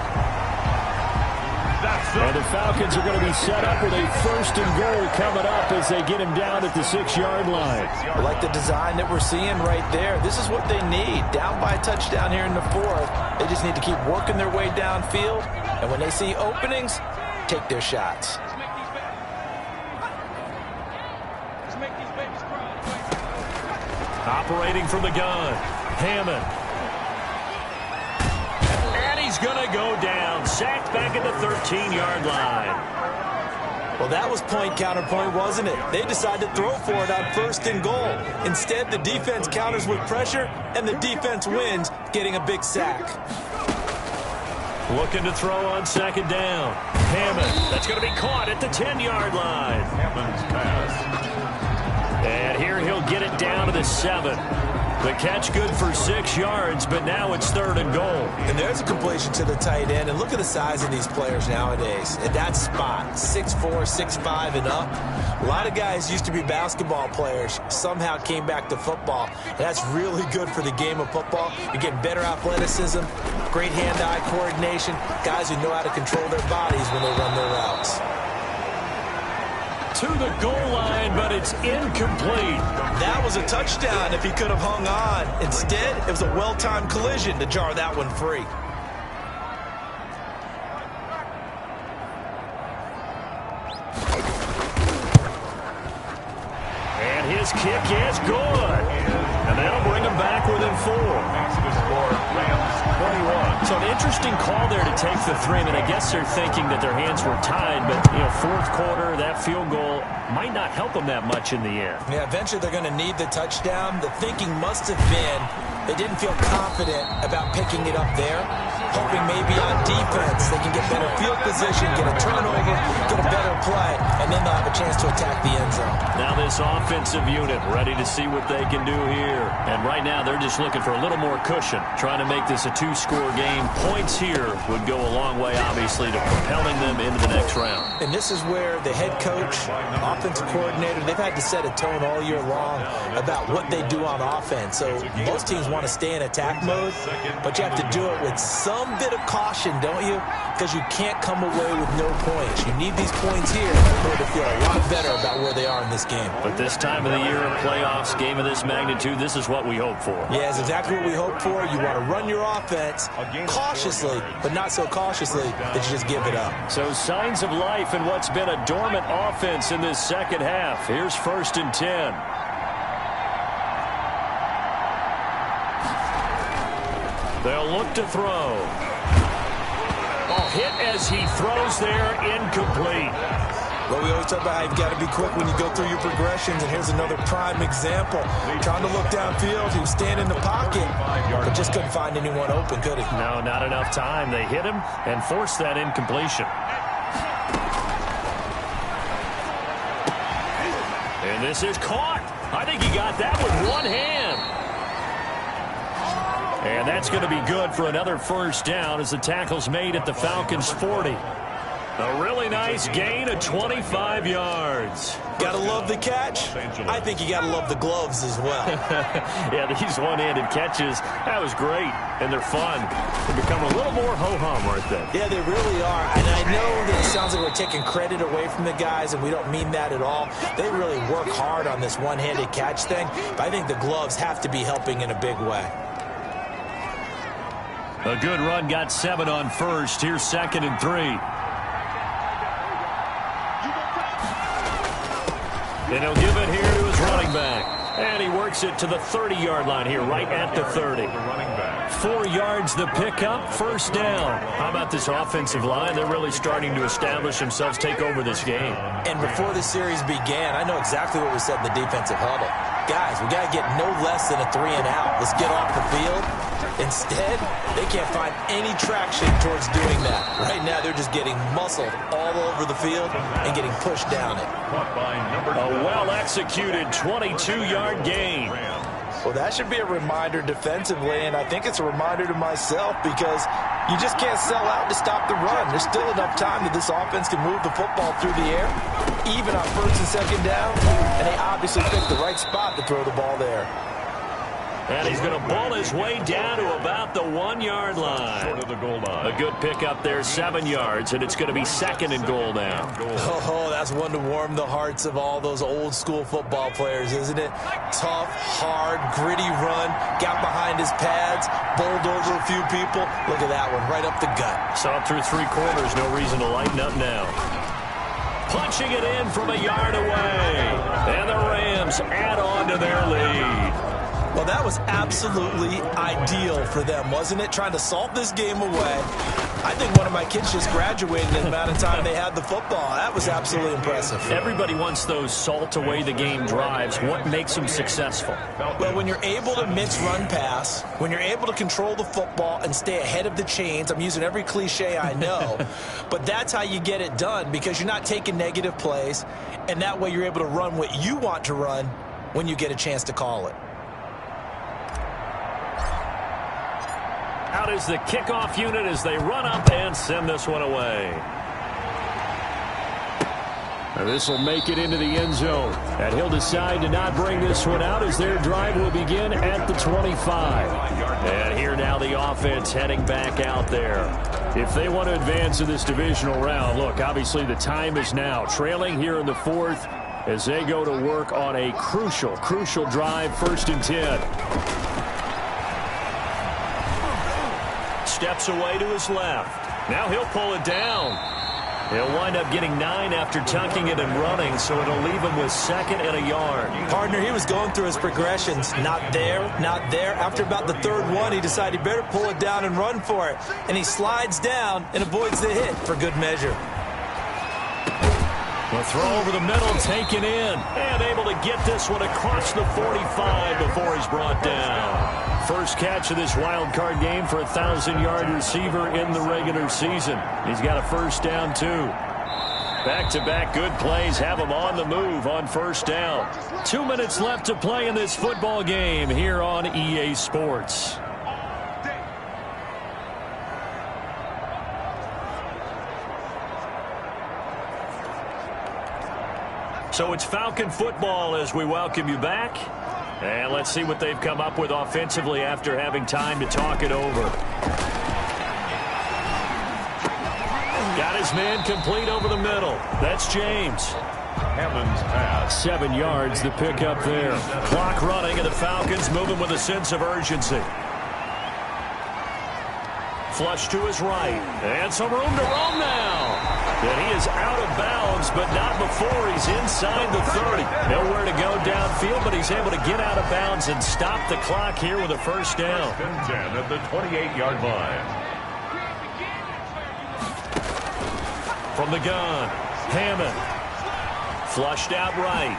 And the Falcons are going to be set up with a first and goal coming up as they get him down at the 6-yard line. I like the design that we're seeing right there. This is what they need. Down by a touchdown here in the 4th. They just need to keep working their way downfield. And when they see openings, take their shots. Operating from the gun. Hammond. He's going to go down. Sacked back at the 13-yard line. Well, that was point counterpoint, wasn't it? They decided to throw for it on first and goal. Instead, the defense counters with pressure, and the defense wins, getting a big sack. Looking to throw on second down. Hammond. That's going to be caught at the 10-yard line. Hammond's pass. And here he'll get it down to the 7. The catch good for 6 yards, but now it's 3rd and goal. And there's a completion to the tight end. And look at the size of these players nowadays. At that spot, 6'4", 6'5", and up. A lot of guys used to be basketball players, somehow came back to football. And that's really good for the game of football. You're getting better athleticism, great hand-eye coordination, guys who know how to control their bodies when they run their routes. To the goal line, but it's incomplete. That was a touchdown if he could have hung on. Instead, it was a well-timed collision to jar that one free. And his kick is good. And that'll bring him back within 4. Maximum score, Rams 21. So an interesting call there to take the 3. I mean, I guess they're thinking that their hands were tied, but, 4th quarter, that field goal might not help them that much in the end. Yeah, eventually they're going to need the touchdown. The thinking must have been they didn't feel confident about picking it up there, hoping maybe on defense they can get better field position, get a turnover, get a better play, and then they'll have a chance to attack the end zone. Now this offensive unit ready to see what they can do here. And right now they're just looking for a little more cushion, trying to make this a 2-score game. Points here would go a long way, obviously, to propelling them into the next round. And this is where the head coach, offensive coordinator, they've had to set a tone all year long about what they do on offense. So most teams want to stay in attack mode, but you have to do it with some bit of caution, don't you? Because you can't come away with no points. You need these points here in order to feel a lot better about where they are in this game. But this time of the year, playoffs, game of this magnitude, this is what we hope for. Yeah, it's exactly what we hope for. You want to run your offense cautiously, but not so cautiously that you just give it up. So signs of life in what's been a dormant offense in this second half. Here's 1st and 10. They'll look to throw. Oh, hit as he throws there, incomplete. Well, we always talk about how you've got to be quick when you go through your progressions, and here's another prime example. Trying to look downfield, he was standing in the pocket, but just couldn't find anyone open, could he? No, not enough time. They hit him and forced that incompletion. And this is caught. I think he got that with one hand. And that's going to be good for another first down as the tackle's made at the Falcons' 40. A really nice gain of 25 yards. Gotta love the catch. I think you gotta love the gloves as well. Yeah, these one-handed catches, that was great, and they're fun. They become a little more ho-hum, aren't they? Yeah, they really are. And I know that it sounds like we're taking credit away from the guys, and we don't mean that at all. They really work hard on this one-handed catch thing, but I think the gloves have to be helping in a big way. A good run got 7 on first. Here's 2nd and 3. And he'll give it here to his running back. And he works it to the 30-yard line here, right at the 30. 4 yards the pickup, first down. How about this offensive line? They're really starting to establish themselves, take over this game. And before the series began, I know exactly what was said in the defensive huddle. Guys, we got to get no less than a 3-and-out. Let's get off the field. Instead, they can't find any traction towards doing that. Right now, they're just getting muscled all over the field and getting pushed down it. A well-executed 22-yard gain. Well, that should be a reminder defensively, and I think it's a reminder to myself because you just can't sell out to stop the run. There's still enough time that this offense can move the football through the air, even on 1st and 2nd down, and they obviously picked the right spot to throw the ball there. And he's going to ball his way down to about the 1-yard line. A good pickup there, 7 yards, and it's going to be 2nd and goal now. Oh, that's one to warm the hearts of all those old-school football players, isn't it? Tough, hard, gritty run, got behind his pads, bowled over a few people. Look at that one, right up the gut. Saw it through 3 quarters, no reason to lighten up now. Punching it in from a yard away. And the Rams add on to their lead. Well, that was absolutely ideal for them, wasn't it? Trying to salt this game away. I think one of my kids just graduated in the amount of time they had the football. That was absolutely impressive. Everybody wants those salt-away-the-game drives. What makes them successful? Well, when you're able to mix run pass, when you're able to control the football and stay ahead of the chains, I'm using every cliche I know, but that's how you get it done because you're not taking negative plays, and that way you're able to run what you want to run when you get a chance to call it. Out is the kickoff unit as they run up and send this one away. And this will make it into the end zone. And he'll decide to not bring this one out as their drive will begin at the 25. And here now the offense heading back out there. If they want to advance in this divisional round, look, obviously the time is now. Trailing here in the 4th as they go to work on a crucial drive, 1st and 10. Steps away to his left. Now he'll pull it down. He'll wind up getting 9 after tucking it and running, so it'll leave him with 2nd and a yard. Partner, he was going through his progressions. Not there, not there. After about the 3rd one, he decided he better pull it down and run for it. And he slides down and avoids the hit for good measure. The throw over the middle, taken in, and able to get this one across the 45 before he's brought down. First catch of this wild card game for a 1,000-yard receiver in the regular season. He's got a first down, too. Back-to-back good plays have him on the move on first down. 2 minutes left to play in this football game here on EA Sports. So it's Falcon football as we welcome you back. And let's see what they've come up with offensively after having time to talk it over. Got his man complete over the middle. That's James. Hammond's pass. 7 yards, the pickup there. Clock running, and the Falcons moving with a sense of urgency. Flush to his right. And some room to roam now. And he is out of bounds, but not before he's inside the 30. Nowhere to go downfield, but he's able to get out of bounds and stop the clock here with a first down. 10 at the 28-yard line. From the gun, Hammond. Flushed out right.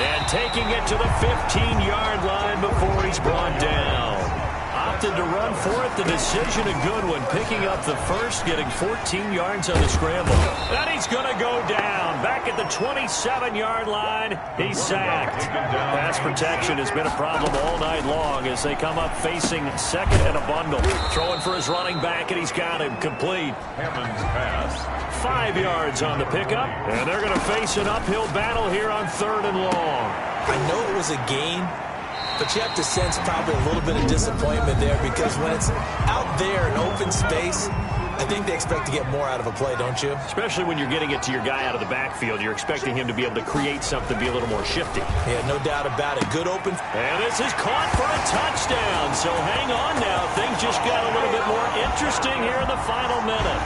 And taking it to the 15-yard line before he's brought down. Opted to run for it. The decision a good one. Picking up the first, getting 14 yards on the scramble. And he's going to go down. Back at the 27-yard line, he's sacked. Pass protection has been a problem all night long as they come up facing second and a bundle. Throwing for his running back, and he's got him complete. Hammond's pass. 5 yards on the pickup, and they're going to face an uphill battle here on 3rd and long. I know it was a gain, but you have to sense probably a little bit of disappointment there because when it's out there in open space, I think they expect to get more out of a play, don't you? Especially when you're getting it to your guy out of the backfield. You're expecting him to be able to create something, be a little more shifty. Yeah, no doubt about it. Good open. And this is caught for a touchdown. So hang on now. Things just got a little bit more interesting here in the final minute.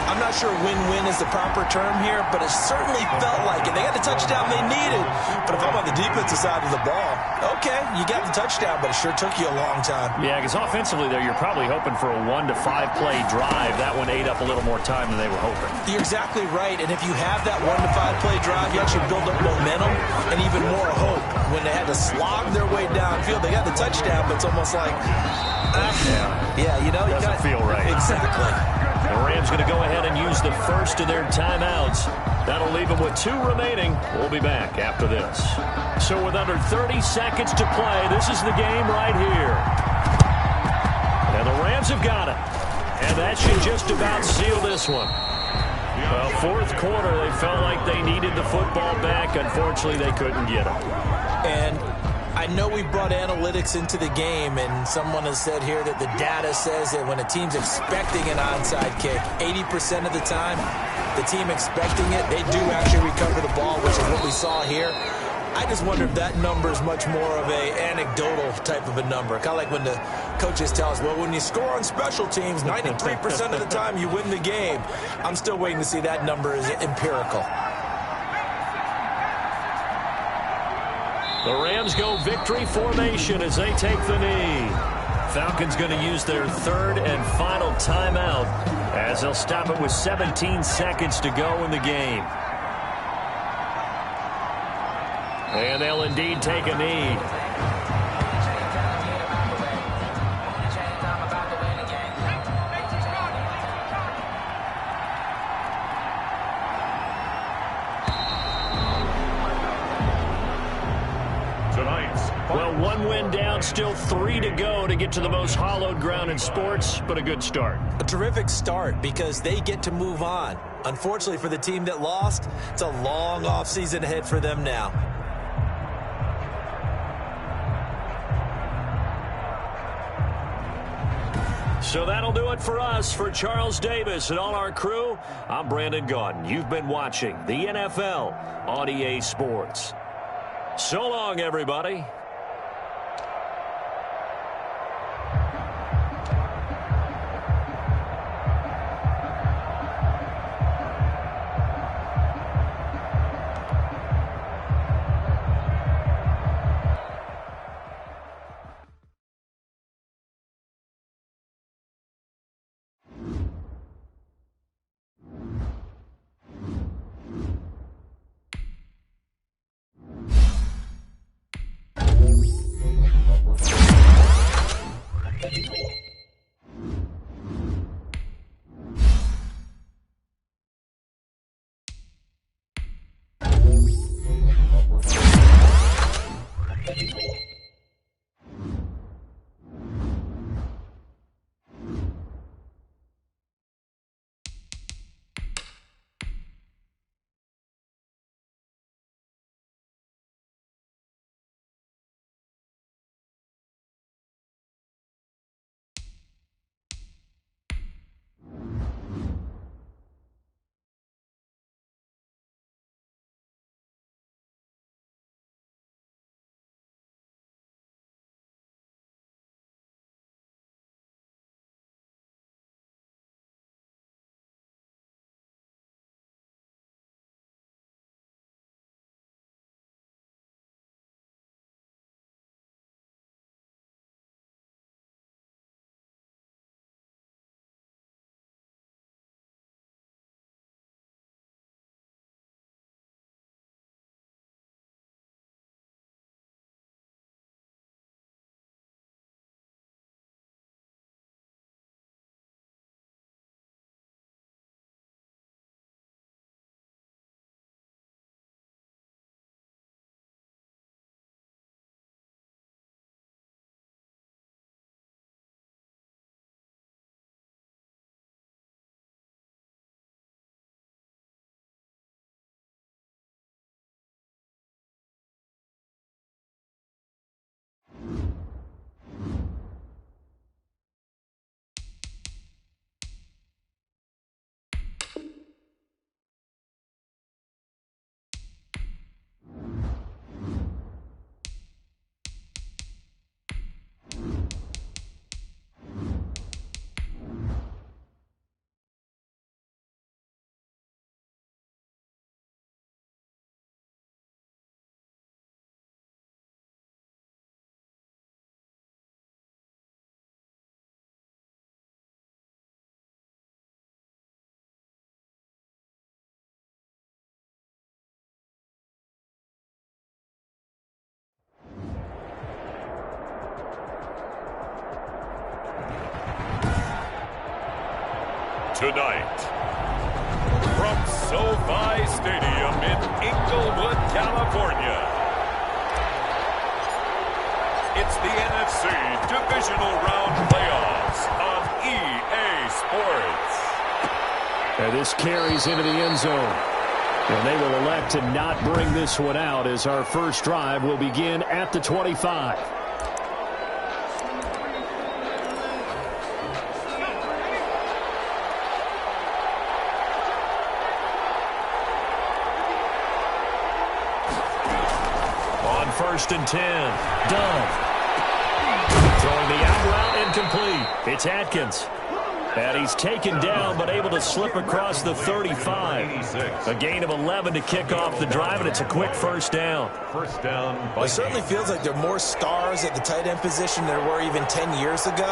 I'm not sure win-win is the proper term here, but it certainly felt like it. They got the touchdown they needed. But if I'm on the defensive side of the ball, okay, you got the touchdown, but it sure took you a long time. Yeah, because offensively there, you're probably hoping for a 1 to 5 play drive. That one ate up a little more time than they were hoping. You're exactly right. And if you have that 1 to 5 play drive, you actually build up momentum and even more hope. When they had to slog their way downfield, they got the touchdown, but it's almost like, yeah, you know, doesn't feel right. Exactly. The Rams going to go ahead and use the first of their timeouts. That'll leave them with 2 remaining. We'll be back after this. So with under 30 seconds to play, this is the game right here. And the Rams have got it. And that should just about seal this one. Well, 4th quarter, they felt like they needed the football back. Unfortunately, they couldn't get it. And I know we brought analytics into the game, and someone has said here that the data says that when a team's expecting an onside kick, 80% of the time, the team expecting it, they do actually recover the ball, which is what we saw here. I just wonder if that number is much more of a anecdotal type of a number. Kind of like when the coaches tell us, well, when you score on special teams, 93% of the time you win the game. I'm still waiting to see that number is empirical. The Rams go victory formation as they take the knee. Falcons going to use their 3rd and final timeout as they'll stop it with 17 seconds to go in the game. And they'll indeed take a knee. Well, 1 win down, still 3 to go to get to the most hallowed ground in sports, but a good start. A terrific start because they get to move on. Unfortunately for the team that lost, it's a long offseason ahead for them now. So that'll do it for us. For Charles Davis and all our crew, I'm Brandon Gaudin. You've been watching the NFL on EA Sports. So long, everybody. tonight. From SoFi Stadium in Inglewood, California, it's the NFC Divisional Round Playoffs on EA Sports. And this carries into the end zone. And they will elect to not bring this one out as our first drive will begin at the 25. On 1st and 10, Dove. Throwing the out route incomplete. It's Atkins. And he's taken down, but able to slip across the 35. A gain of 11 to kick off the drive, and it's a quick first down. First down. It certainly feels like there are more stars at the tight end position than there were even 10 years ago.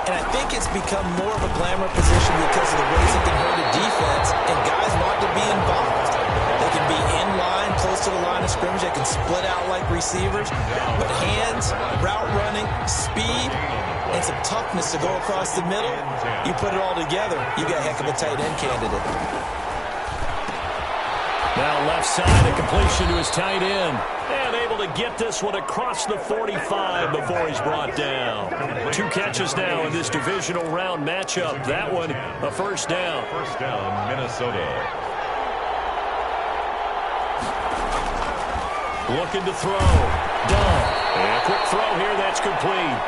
And I think it's become more of a glamour position because of the ways it can hurt a defense, and guys want to be involved. They can be in line, close to the line of scrimmage. They can split out like receivers. But hands, route running, speed, and some toughness to go across the middle, you put it all together, you got a heck of a tight end candidate. Now left side, a completion to his tight end. And able to get this one across the 45 before he's brought down. 2 catches now in this divisional round matchup. That one, a first down. First down, Minnesota. Looking to throw. Done. And a quick throw here, that's complete.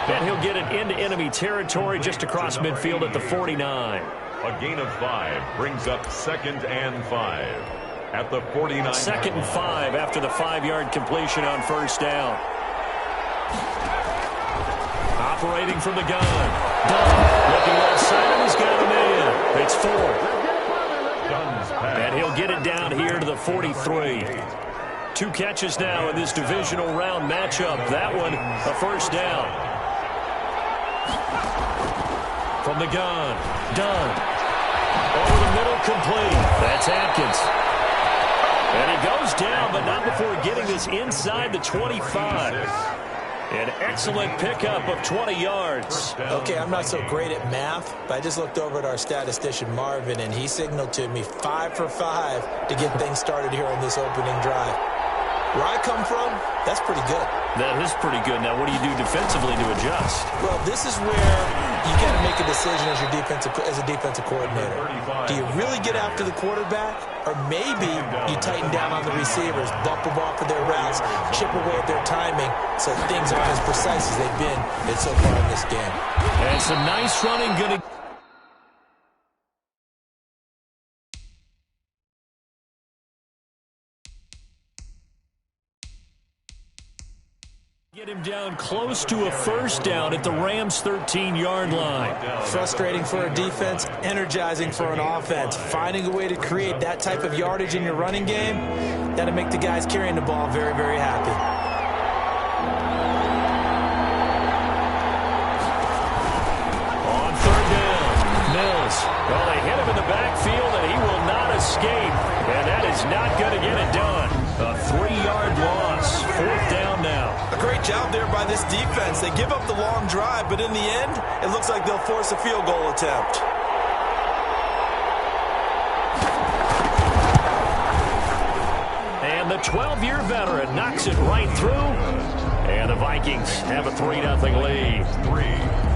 And he'll get it into enemy territory just across midfield at the 49. A gain of 5 brings up 2nd and 5 at the 49. 2nd and 5 after the 5-yard completion on first down. Operating from the gun. Dunn looking left side, and he's got him in. It's 4. And he'll get it down here to the 43. 2 catches now in this divisional round matchup. That one, a first down. From the gun, Dunn. Over the middle, complete. That's Atkins. And he goes down, but not before getting this inside the 25. An excellent pickup of 20 yards. Okay, I'm not so great at math, but I just looked over at our statistician, Marvin, and he signaled to me 5 for 5 to get things started here on this opening drive. Where I come from, that's pretty good. That is pretty good. Now, what do you do defensively to adjust? Well, this is where you got to make a decision as a defensive coordinator. Do you really get after the quarterback, or maybe you tighten down on the receivers, bump them off of their routes, chip away at their timing, so things aren't as precise as they've been so far in this game. And some nice running, good. Get him down close to a first down at the Rams' 13-yard line. Frustrating for a defense, energizing for an offense. Finding a way to create that type of yardage in your running game, that'll make the guys carrying the ball very, very happy. On 3rd down, Mills. Well, they hit him in the backfield, and he will not escape. And that is not going to get it done. A 3-yard loss. 4th down now. A great job there by this defense. They give up the long drive, but in the end, it looks like they'll force a field goal attempt. And the 12-year veteran knocks it right through. And the Vikings have a 3-0 lead.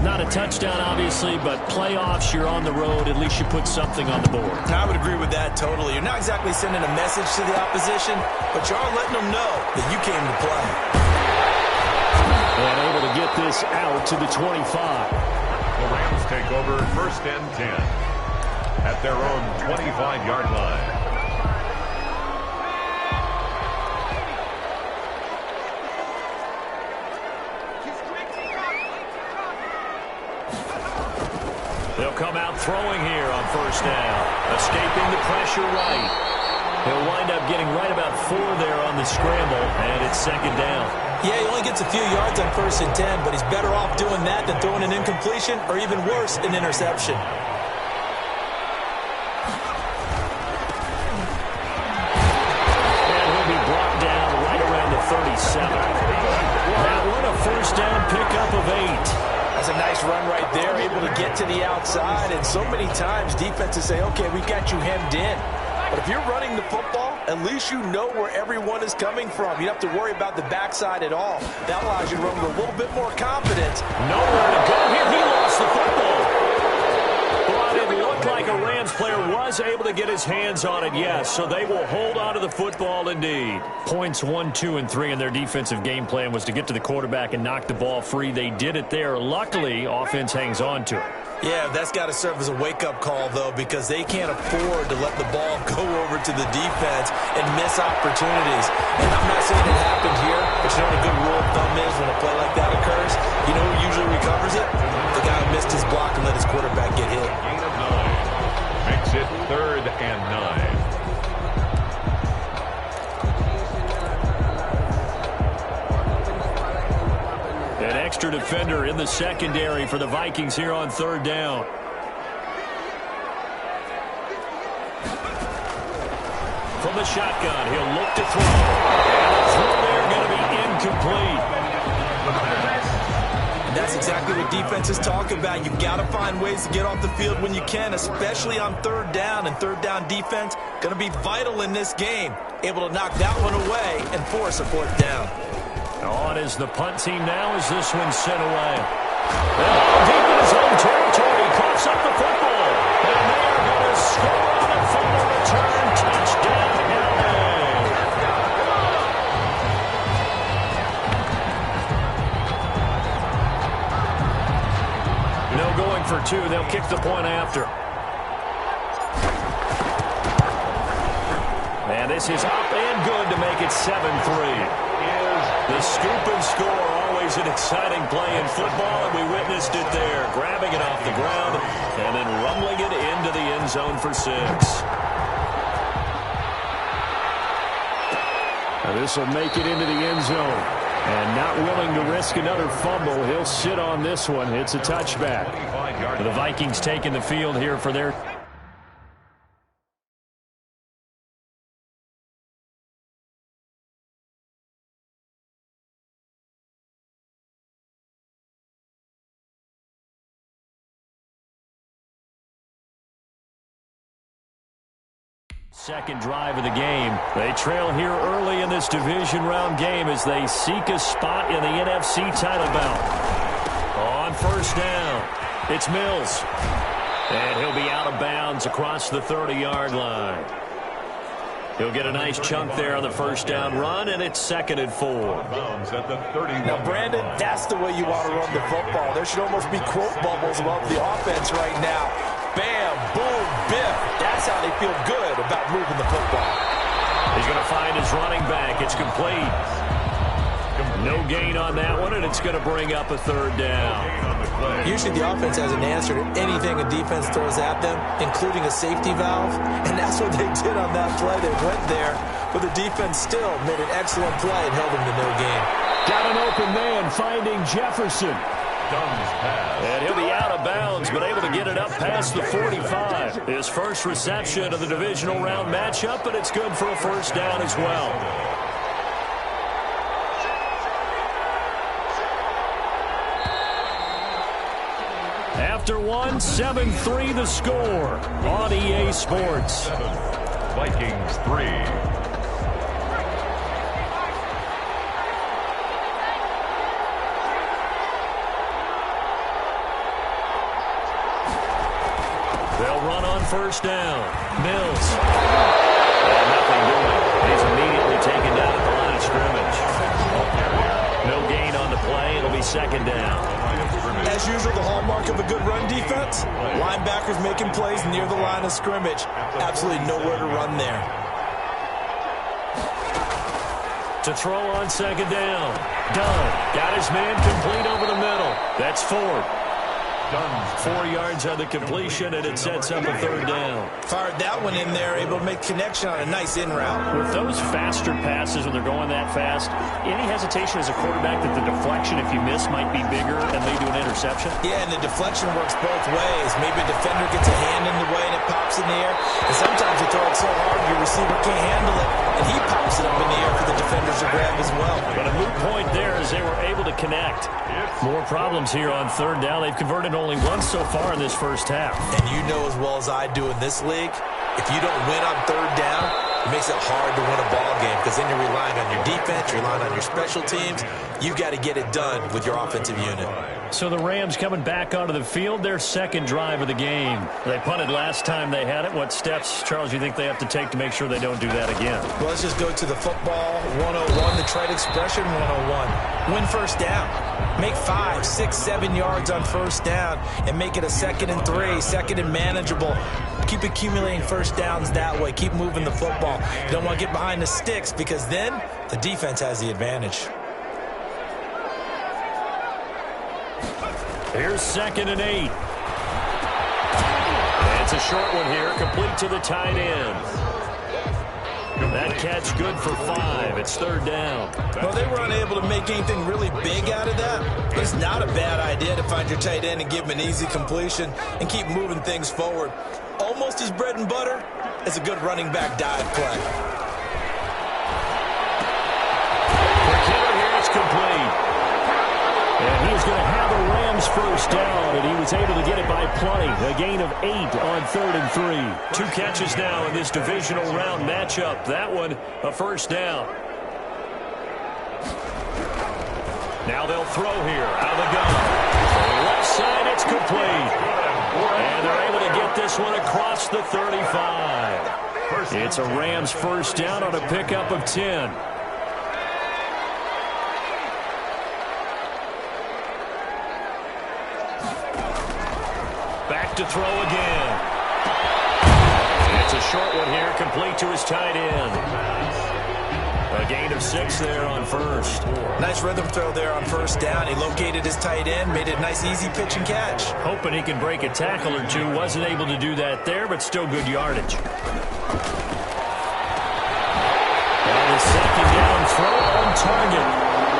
Not a touchdown, obviously, but playoffs, you're on the road. At least you put something on the board. I would agree with that totally. You're not exactly sending a message to the opposition, but you are letting them know that you came to play. And able to get this out to the 25. The Rams take over 1st and 10 at their own 25-yard line. They'll come out throwing here on first down. Escaping the pressure right. He'll wind up getting right about 4 there on the scramble, and it's 2nd down. Yeah, he only gets a few yards on 1st and 10, but he's better off doing that than throwing an incompletion, or even worse, an interception. And he'll be brought down right around the 37. That one a first down pickup of 8. A That's a nice run right there, able to get to the outside. And so many times defenses say, okay, we've got you hemmed in. But if you're running the football, at least you know where everyone is coming from. You don't have to worry about the backside at all. That allows you to run with a little bit more confidence. Nowhere to go here. He lost the football. But it looked like a Rams player was able to get his hands on it, yes. So they will hold on to the football indeed. Points 1, 2, and 3 in their defensive game plan was to get to the quarterback and knock the ball free. They did it there. Luckily, offense hangs on to it. Yeah, that's got to serve as a wake-up call, though, because they can't afford to let the ball go over to the defense and miss opportunities. And I'm not saying it happened here, but you know what a good rule of thumb is when a play like that occurs? You know who usually recovers it? The guy who missed his block and let his quarterback get hit. Gain of 9. Makes it 3rd and 9. An extra defender in the secondary for the Vikings here on 3rd down. From the shotgun, he'll look to throw. And the throw there going to be incomplete. That's exactly what defenses talk about. You've got to find ways to get off the field when you can, especially on 3rd down. And 3rd down defense going to be vital in this game. Able to knock that one away and force a 4th down. On is the punt team now as this one's sent away. And deep in his own territory, coughs up the football. And they are going to score on it from the return. Touchdown, LA. No going for 2. They'll kick the point after. And this is up and good to make it 7-3. The scoop and score, always an exciting play in football, and we witnessed it there. Grabbing it off the ground and then rumbling it into the end zone for 6. Now this will make it into the end zone. And not willing to risk another fumble, he'll sit on this one. It's a touchback. The Vikings taking the field here for their... Second drive of the game. They trail here early in this division round game as they seek a spot in the NFC title bout. On 1st down, it's Mills. And he'll be out of bounds across the 30-yard line. He'll get a nice chunk there on the 1st down run, and it's 2nd and 4. Now, Brandon, that's the way you want to run the football. There should almost be quote bubbles above the offense right now. Bam, boom, biff. That's how they feel good about moving the football. He's going to find his running back. It's complete. No gain on that one, and it's going to bring up a 3rd down. Usually the offense has an answer to anything a defense throws at them, including a safety valve, and that's what they did on that play. They went there, but the defense still made an excellent play and held them to no gain. Got an open man finding Jefferson. And he'll be out of bounds, but able to get it up past the 45. His first reception of the divisional round matchup, but it's good for a 1st down as well. After 1, 7-3 the score on EA Sports. Vikings 3. They'll run on 1st down. Mills. And nothing doing. He's immediately taken down at the line of scrimmage. No gain on the play. It'll be 2nd down. As usual, the hallmark of a good run defense, linebackers making plays near the line of scrimmage. Absolutely nowhere to run there. To throw on 2nd down. Dunn got his man complete over the middle. That's Ford. 4 yards on the completion, and it sets up a 3rd down. Fired that one in there, able to make connection on a nice in route. With those faster passes, when they're going that fast, any hesitation as a quarterback that the deflection, if you miss, might be bigger and lead to an interception? Yeah, and the deflection works both ways. Maybe a defender gets a hand in the way and it pops in the air, and sometimes it throw it so hard your receiver can't handle it, and he pops it up in the air for the defenders to grab as well. But a moot point there as they were able to connect. More problems here on third down. They've converted only once so far in this first half. And you know as well as I do in this league, if you don't win on third down, it makes it hard to win a ball game because then you're relying on your defense, you're relying on your special teams. You've got to get it done with your offensive unit. So the Rams coming back onto the field, their second drive of the game. They punted last time they had it. What steps, Charles, you think they have to take to make sure they don't do that again? Well, let's just go to the football 101, the trade expression 101. Win first down. Make 5, 6, 7 yards on first down and make it a 2nd and 3, 2nd and manageable. Keep accumulating first downs that way. Keep moving the football. You don't want to get behind the sticks because then the defense has the advantage. Here's 2nd and 8. It's a short one here, complete to the tight end. That catch good for 5. It's third down. Well, they were unable to make anything really big out of that. It's not a bad idea to find your tight end and give him an easy completion and keep moving things forward. Almost as bread and butter as a good running back dive play. Quick hitter here, it's complete. And he's going to have a Rams first down, and he was able to get it by plenty. A gain of 8 on 3rd and 3. 2 catches now in this divisional round matchup. That one, a first down. Now they'll throw here out of the gun. Left side, it's complete. And they're able to get this one across the 35. It's a Rams first down on a pickup of 10. Back to throw again. It's a short one here, complete to his tight end. A gain of 6 there on first. Nice rhythm throw there on first down. He located his tight end, made it a nice easy pitch and catch. Hoping he can break a tackle or two. Wasn't able to do that there, but still good yardage. And a second down throw on target.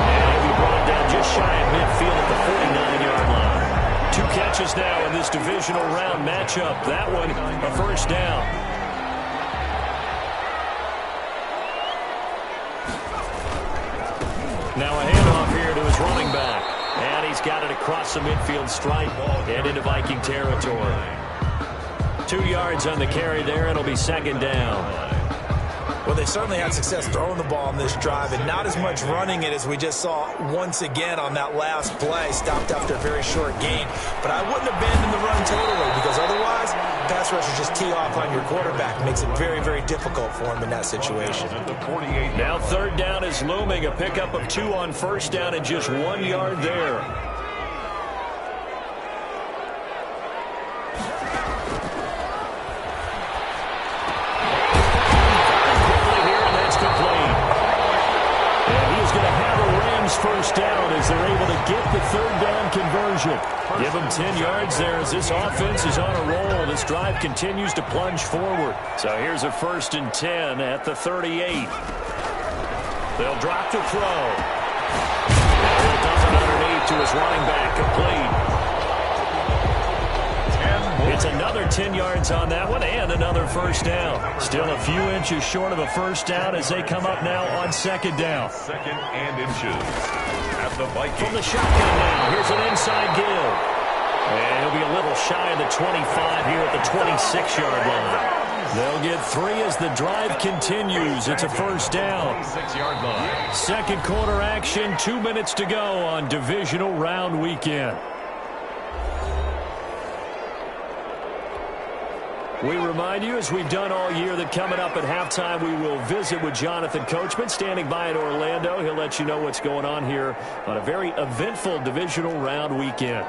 And he'll be brought down just shy of midfield at the 49-yard line. 2 catches now in this divisional round matchup. That one, a first down. Now a handoff here to his running back. And he's got it across the midfield stripe and into Viking territory. 2 yards on the carry there. It'll be second down. Well, they certainly had success throwing the ball on this drive and not as much running it as we just saw once again on that last play. Stopped after a very short gain. But I wouldn't abandon the run totally because otherwise, pass rushers just tee off on your quarterback. Makes it very, very difficult for him in that situation. Now third down is looming. A pickup of 2 on first down and just 1 yard there. First down as they're able to get the third down conversion. Give them 10 yards there as this offense is on a roll. This drive continues to plunge forward. So here's a 1st and 10 at the 38. They'll drop to throw. And he'll dump it underneath to his running back, complete. It's another 10 yards on that one and another first down. Still a few inches short of a first down as they come up now on second down. 2nd and inches at the Vikings. From the shotgun now, here's an inside give. And he'll be a little shy of the 25 here at the 26-yard line. They'll get 3 as the drive continues. It's a first down. 6-yard line. Second quarter action, 2 minutes to go on divisional round weekend. We remind you, as we've done all year, that coming up at halftime, we will visit with Jonathan Coachman, standing by in Orlando. He'll let you know what's going on here on a very eventful divisional round weekend.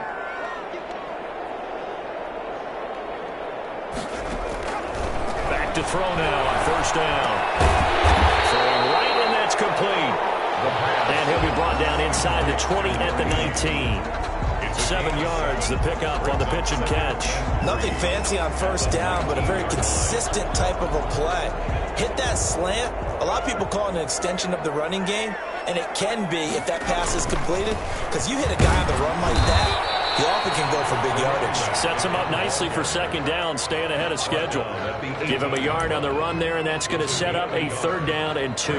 Back to throw now on first down. Throwing right, and that's complete. And he'll be brought down inside the 20 at the 19. 7 yards, the pickup on the pitch and catch. Nothing fancy on first down, but a very consistent type of a play. Hit that slant. A lot of people call it an extension of the running game, and it can be if that pass is completed, because you hit a guy on the run like that, You often can go for big yardage. Sets him up nicely for second down, staying ahead of schedule. Give him a yard on the run there, and that's going to set up a 3rd down and 2.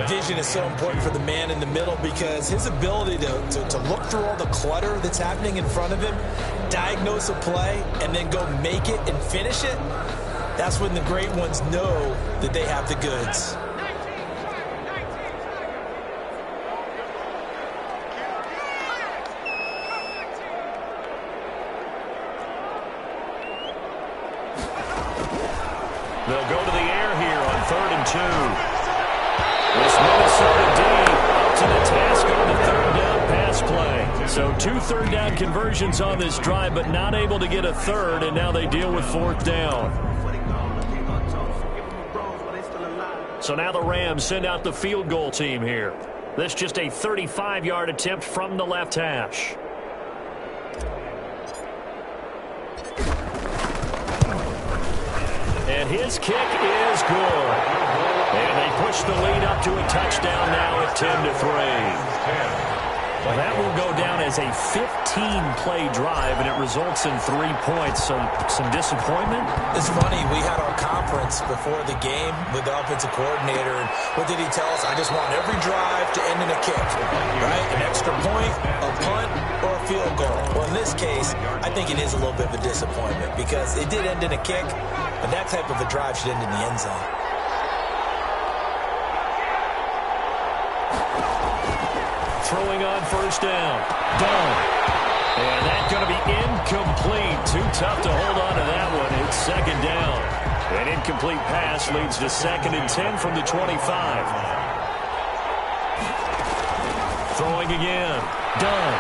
Vision is so important for the man in the middle because his ability to look through all the clutter that's happening in front of him, diagnose a play, and then go make it and finish it, that's when the great ones know that they have the goods. They'll go to the air here on 3rd and 2. This Minnesota D up to the task on the 3rd down pass play. So 2 3rd down conversions on this drive, but not able to get a 3rd, and now they deal with 4th down. So now the Rams send out the field goal team here. This just a 35-yard attempt from the left hash. And his kick is good. And they push the lead up to a touchdown now at 10-3. Well, that will go down as a 15-play drive, and it results in 3 points. So some disappointment? It's funny. We had our conference before the game with the offensive coordinator. And what did he tell us? I just want every drive to end in a kick, right? An extra point, a punt, or a field goal. Well, in this case, I think it is a little bit of a disappointment because it did end in a kick, but that type of a drive should end in the end zone. Throwing on 1st down. Done. And that's going to be incomplete. Too tough to hold on to that one. It's 2nd down. An incomplete pass leads to 2nd and 10 from the 25. Throwing again. Done.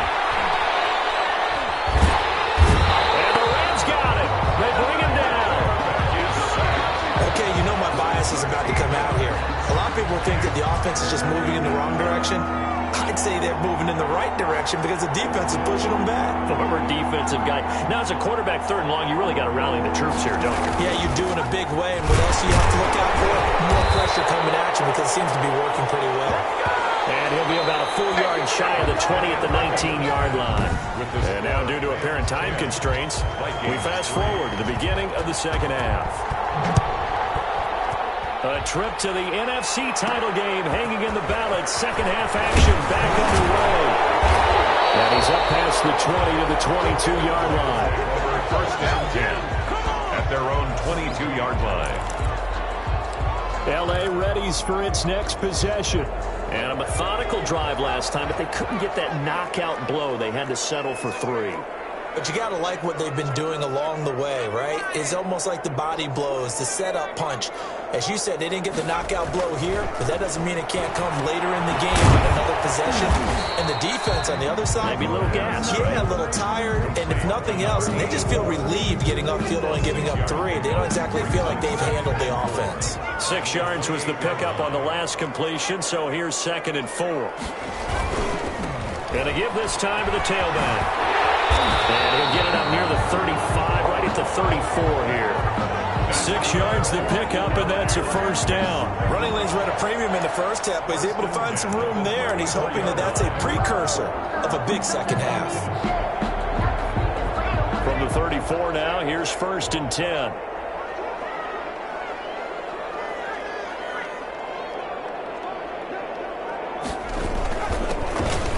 And the Rams got it. They bring him down. Okay, you know my bias is about to come out here. A lot of people think that the offense is just moving in the wrong direction. I'd say they're moving in the right direction because the defense is pushing them back. Former defensive guy. Now, as a quarterback 3rd and long, you really got to rally the troops here, don't you? Yeah, you do in a big way. And what else do you have to look out for? More pressure coming at you because it seems to be working pretty well. And he'll be about a full yard shy of the 20 at the 19-yard line. And now, due to apparent time constraints, we fast forward to the beginning of the 2nd half. A trip to the NFC title game hanging in the balance. 2nd half action back underway. And he's up past the 20 to the 22-yard line. Over 1st down 10 at their own 22-yard line. L.A. readies for its next possession. And a methodical drive last time, but they couldn't get that knockout blow. They had to settle for 3. But you got to like what they've been doing along the way, right? It's almost like the body blows, the setup punch. As you said, they didn't get the knockout blow here, but that doesn't mean it can't come later in the game on another possession. And the defense on the other side, maybe a little gas. Yeah, right? A little tired. And if nothing else, they just feel relieved getting upfield only giving up 3. They don't exactly feel like they've handled the offense. 6 yards was the pickup on the last completion, so here's 2nd and 4. Gonna give this time to the tailback. And he'll get it up near the 35, right at the 34 here. 6 yards the pickup, and that's a 1st down. Running lanes were at a premium in the 1st half, but he's able to find some room there, and he's hoping that that's a precursor of a big 2nd half. From the 34 now, here's 1st and 10.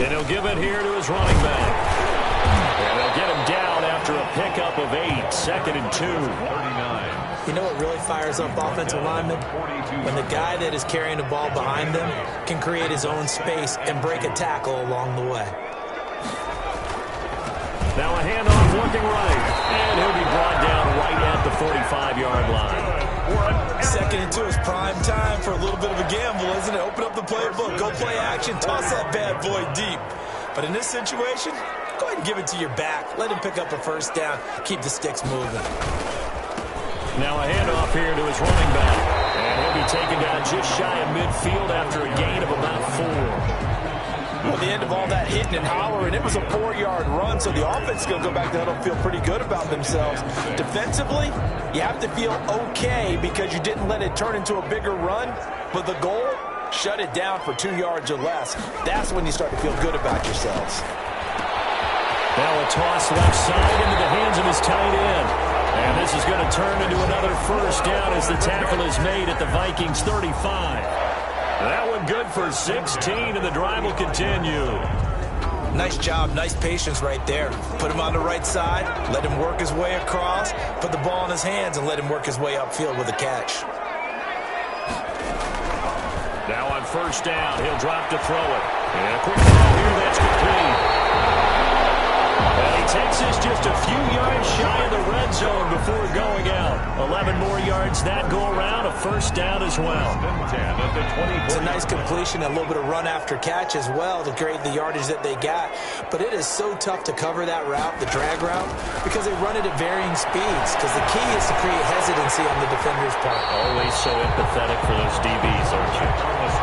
And he'll give it here to his running back. And they'll get him down after a pickup of 8. 2nd and 2. 39. You know what really fires up offensive linemen? When the guy that is carrying the ball behind them can create his own space and break a tackle along the way. Now a handoff looking right. And he'll be brought down right at the 45-yard line. 2nd and 2 is prime time for a little bit of a gamble, isn't it? Open up the playbook, go play action, toss that bad boy deep. But in this situation, go ahead and give it to your back. Let him pick up a 1st down. Keep the sticks moving. Now a handoff here to his running back. And he'll be taken down just shy of midfield after a gain of about 4. Well, the end of all that hitting and hollering, it was a 4-yard run, so the offense is going to go back to huddle and feel pretty good about themselves. Defensively, you have to feel okay because you didn't let it turn into a bigger run, but the goal, shut it down for 2 yards or less. That's when you start to feel good about yourselves. Now a toss left side into the hands of his tight end. And this is going to turn into another first down as the tackle is made at the Vikings 35. That one good for 16, and the drive will continue. Nice job, nice patience right there. Put him on the right side, let him work his way across, put the ball in his hands, and let him work his way upfield with a catch. Now on first down, he'll drop to throw it. And a quick throw here, that's complete. And he takes this just a few yards shy of the red zone before going out. 11 more yards that go around, a first down as well. It's a nice completion, a little bit of run after catch as well to create the yardage that they got. But it is so tough to cover that route, the drag route, because they run it at varying speeds. Because the key is to create hesitancy on the defender's part. Always so empathetic for those DBs, aren't you?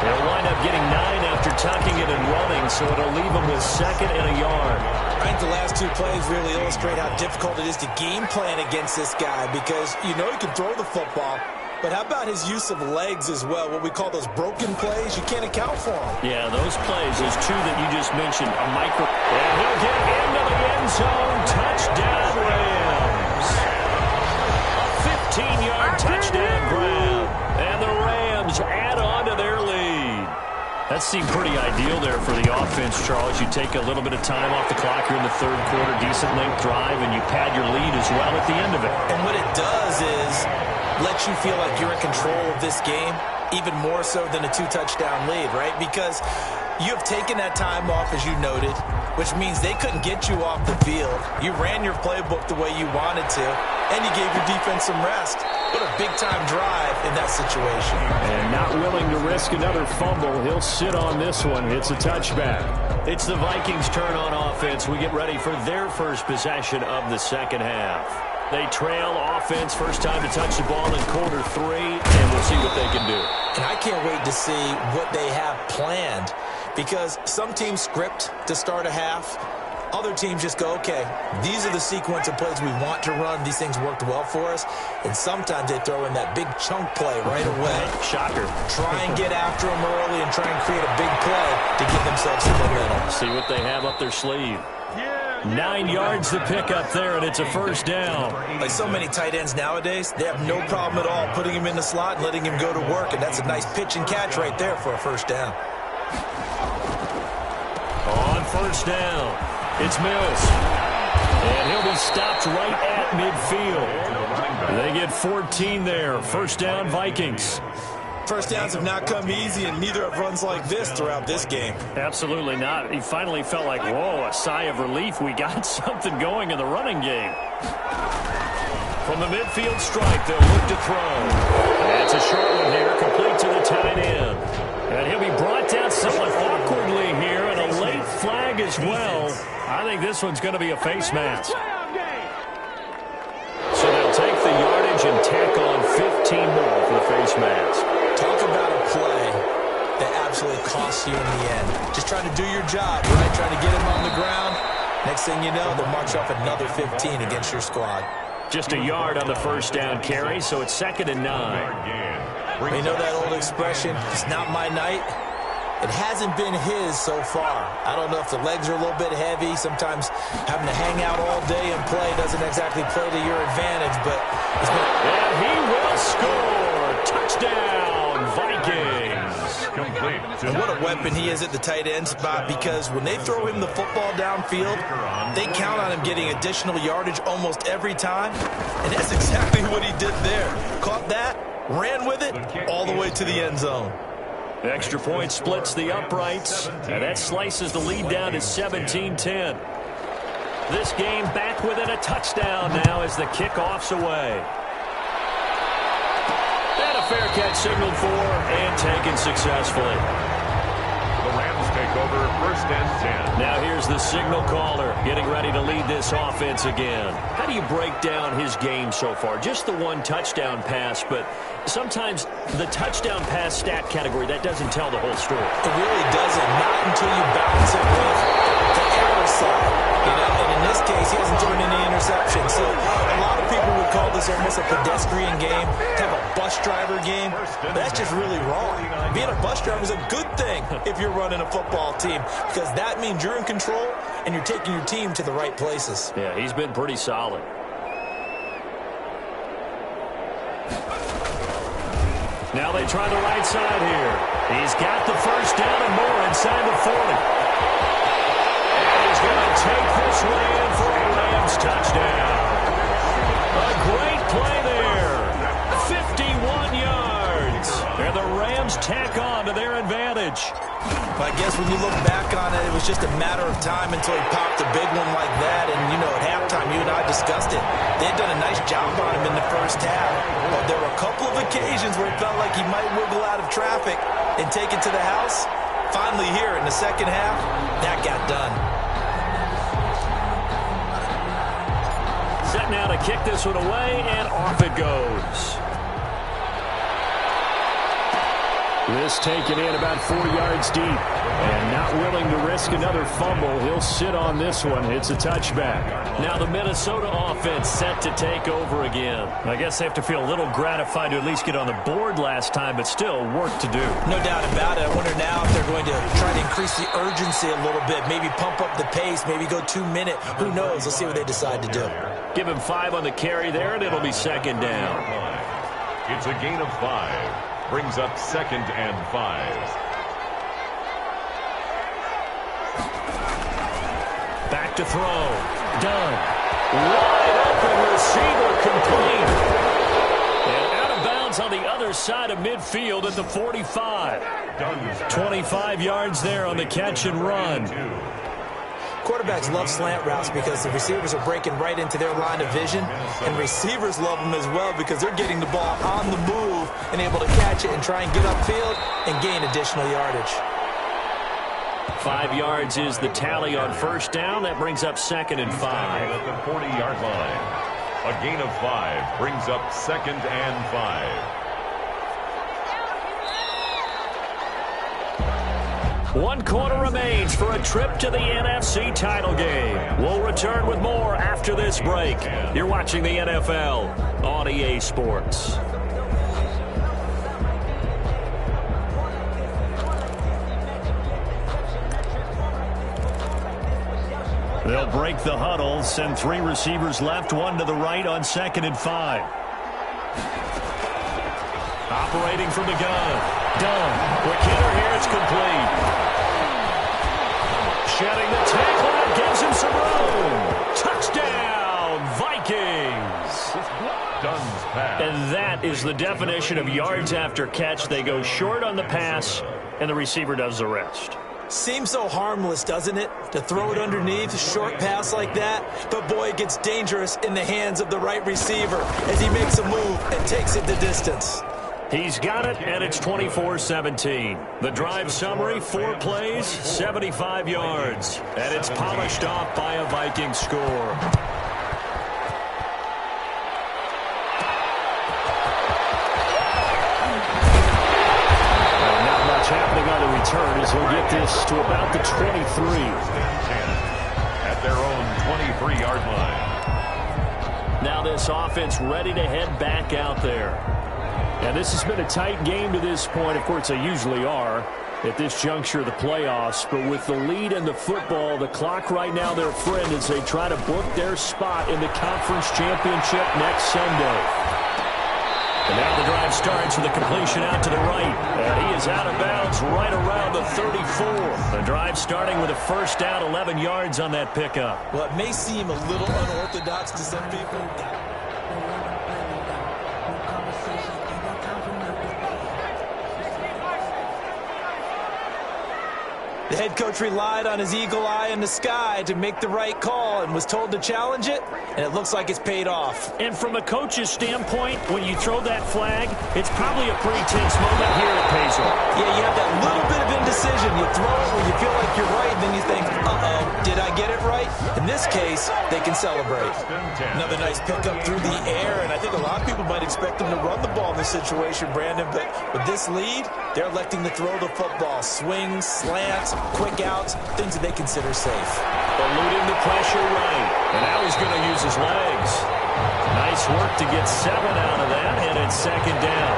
They'll wind up getting 9 after tucking it and running, so it'll leave them with 2nd and a yard. I think the last 2 plays really illustrate how difficult it is to game plan against this guy, because you know he can throw the football, but how about his use of legs as well, what we call those broken plays? You can't account for them. Yeah, those plays, those 2 that you just mentioned, a micro. And he'll get into the end zone. Touchdown, Rams. A 15-yard touchdown grab. And the Rams add on to their lead. That seemed pretty ideal there for the offense, Charles. You take a little bit of time off the clock here in the 3rd quarter, decent length drive, and you pad your lead as well at the end of it. And what it does is let you feel like you're in control of this game, even more so than a 2-touchdown lead, right? Because you have taken that time off, as you noted, which means they couldn't get you off the field. You ran your playbook the way you wanted to, and you gave your defense some rest. What a big-time drive in that situation. And not willing to risk another fumble. He'll sit on this one. It's a touchback. It's the Vikings' turn on offense. We get ready for their first possession of the 2nd half. They trail offense, first time to touch the ball in quarter 3, and we'll see what they can do. And I can't wait to see what they have planned, because some teams script to start a half. Other teams just go, okay, these are the sequence of plays we want to run. These things worked well for us. And sometimes they throw in that big chunk play right away. Shocker. Try and get after them early and try and create a big play to give themselves some momentum. See what they have up their sleeve. 9 yards to pick up there, and it's a first down. Like so many tight ends nowadays, they have no problem at all putting him in the slot and letting him go to work. And that's a nice pitch and catch right there for a first down. On first down, it's Mills. And he'll be stopped right at midfield. They get 14 there. First down, Vikings. First downs have not come easy, and neither have runs like this throughout this game. Absolutely not. He finally felt like, whoa, a sigh of relief. We got something going in the running game. From the midfield stripe, they'll look to throw. That's a short one here, complete to the tight end. And he'll be brought down somewhat awkwardly here, and a late flag as well. I think this one's going to be a face mask. So they'll take the yardage and tack on 15 more for the face mask. Talk about a play that absolutely costs you in the end. Just trying to do your job, right? Trying to get him on the ground. Next thing you know, they'll march off another 15 against your squad. Just a yard on the first down carry, so it's 2nd and 9. You know that old expression, it's not my night? It hasn't been his so far. I don't know if the legs are a little bit heavy. Sometimes having to hang out all day and play doesn't exactly play to your advantage, but it's been... And he will score! Touchdown, Vikings! Complete. And what a weapon he is at the tight end spot, because when they throw him the football downfield, they count on him getting additional yardage almost every time, and that's exactly what he did there. Caught that, ran with it, all the way to the end zone. Extra point splits the uprights, and that slices the lead down to 17-10. This game back within a touchdown now as the kickoff's away. And a fair catch signaled for and taken successfully. The Rams take over first and 10. Now here's the signal caller getting ready to lead this offense again. How do you break down his game so far? Just the one touchdown pass, but sometimes the touchdown pass stat category, that doesn't tell the whole story. It really doesn't, not until you balance it with the error side. You know, and in this case, he hasn't thrown any interceptions. So a lot of people would call this almost a pedestrian game, have a bunch bus driver game, that's just really wrong. Being a bus driver is a good thing if you're running a football team, because that means you're in control and you're taking your team to the right places. Yeah, he's been pretty solid. Now they try the right side here. He's got the first down and more inside the 40. And he's going to take this one in for a Rams touchdown. A great play there. 51 yards. And the Rams tack on to their advantage. I guess when you look back on it, it was just a matter of time until he popped a big one like that. And, you know, at halftime, you and I discussed it. They had done a nice job on him in the first half. But there were a couple of occasions where it felt like he might wiggle out of traffic and take it to the house. Finally here in the second half, that got done. Set now to kick this one away, and off it goes. This taken in about 4 yards deep. And not willing to risk another fumble. He'll sit on this one. It's a touchback. Now the Minnesota offense set to take over again. I guess they have to feel a little gratified to at least get on the board last time, but still work to do. No doubt about it. I wonder now if they're going to try to increase the urgency a little bit, maybe pump up the pace, maybe go 2 minute. Who knows? Let's see what they decide to do. Give him 5 on the carry there, and it'll be second down. It's a gain of 5. Brings up 2nd and 5. Back to throw. Done. Wide open receiver complete. And out of bounds on the other side of midfield at the 45. 25 yards there on the catch and run. Quarterbacks love slant routes because the receivers are breaking right into their line of vision, and receivers love them as well because they're getting the ball on the move and able to catch it and try and get upfield and gain additional yardage. 5 yards is the tally on first down. That brings up 2nd and 5. At the 40-yard line. A gain of 5 brings up 2nd and 5. 1 quarter remains for a trip to the NFC title game. We'll return with more after this break. You're watching the NFL on EA Sports. They'll break the huddle, send 3 receivers left, 1 to the right on 2nd and 5. Operating from the gun. Done. Quick hitter here. It's complete. Shedding the tackle. That gives him some room. Touchdown, Vikings. Dunn's pass. And that is the definition of yards after catch. They go short on the pass, and the receiver does the rest. Seems so harmless, doesn't it, to throw it underneath a short pass like that? But, boy, it gets dangerous in the hands of the right receiver as he makes a move and takes it the distance. He's got it, and it's 24-17. The drive summary, 4 plays, 75 yards. And it's polished off by a Viking score. Not much happening on the return as he'll get this to about the 23. At their own 23-yard line. Now this offense ready to head back out there. And this has been a tight game to this point. Of course, they usually are at this juncture of the playoffs. But with the lead in the football, the clock right now their friend as they try to book their spot in the conference championship next Sunday. And now the drive starts with a completion out to the right. And he is out of bounds right around the 34. The drive starting with a first down, 11 yards on that pickup. Well, it may seem a little unorthodox to some people. The head coach relied on his eagle eye in the sky to make the right call and was told to challenge it, and it looks like it's paid off. And from a coach's standpoint, when you throw that flag, it's probably a pretty tense moment here at pays off. Yeah, you have that little bit of indecision. You throw it when you feel like you're right, and then you think, uh-oh, did I get it right? In this case, they can celebrate. Another nice pickup through the air, and I think a lot of people might expect them to run the ball in this situation, Brandon, but with this lead, they're electing to throw the football. Swings, slants, quick outs, things that they consider safe. Eluding the pressure right. And now he's going to use his legs. Nice work to get 7 out of that, and it's second down.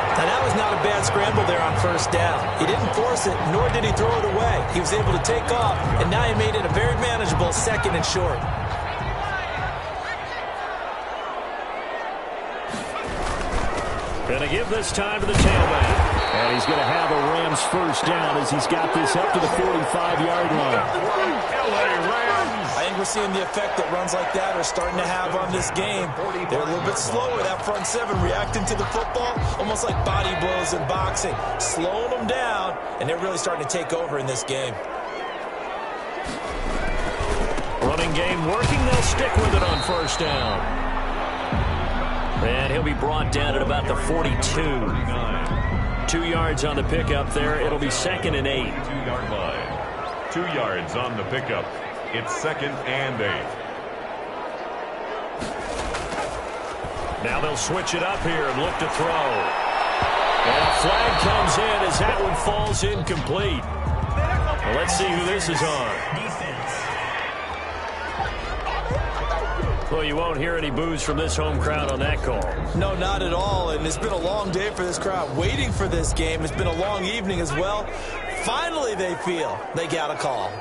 scramble there on first down. He didn't force it, nor did he throw it away. He was able to take off, and now he made it a very manageable 2nd and short. Going to give this time to the tailback. And he's going to have a Rams first down as he's got this up to the 45-yard line. I think we're seeing the effect that runs like that are starting to have on this game. They're a little bit slower, that front seven, reacting to the football, almost like body blows in boxing, slowing them down, and they're really starting to take over in this game. Running game working. They'll stick with it on first down. And he'll be brought down at about the 42. 2 yards on the pickup there. It'll be 2nd and 8. 2-yard line. 2 yards on the pickup. It's 2nd and 8. Now they'll switch it up here and look to throw. And a flag comes in as that one falls incomplete. Well, let's see who this is on. Well, you won't hear any boos from this home crowd on that call. No, not at all, and it's been a long day for this crowd waiting for this game. It's been a long evening as well. Finally, they feel they got a call.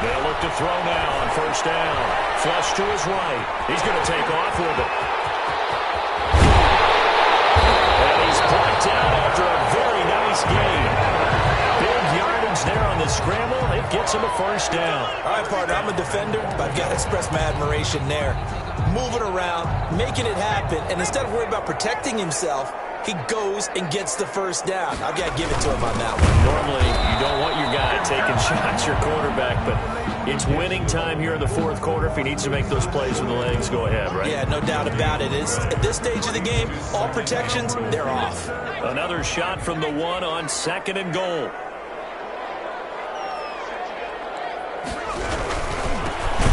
They'll look to throw now on first down. Flush to his right. He's going to take off with it. And he's brought down after a very nice game. Big yardage there on the scramble. It gets him a first down. All right, partner, I'm a defender, but I've got to express my admiration there. Moving around, making it happen, and instead of worrying about protecting himself, he goes and gets the first down. I've got to give it to him on that one. Normally, you don't want your guy taking shots, your quarterback, but it's winning time here in the 4th quarter. If he needs to make those plays with the legs, go ahead, right? Yeah, no doubt about it. At this stage of the game, all protections, they're off. Another shot from the 1 on 2nd and goal.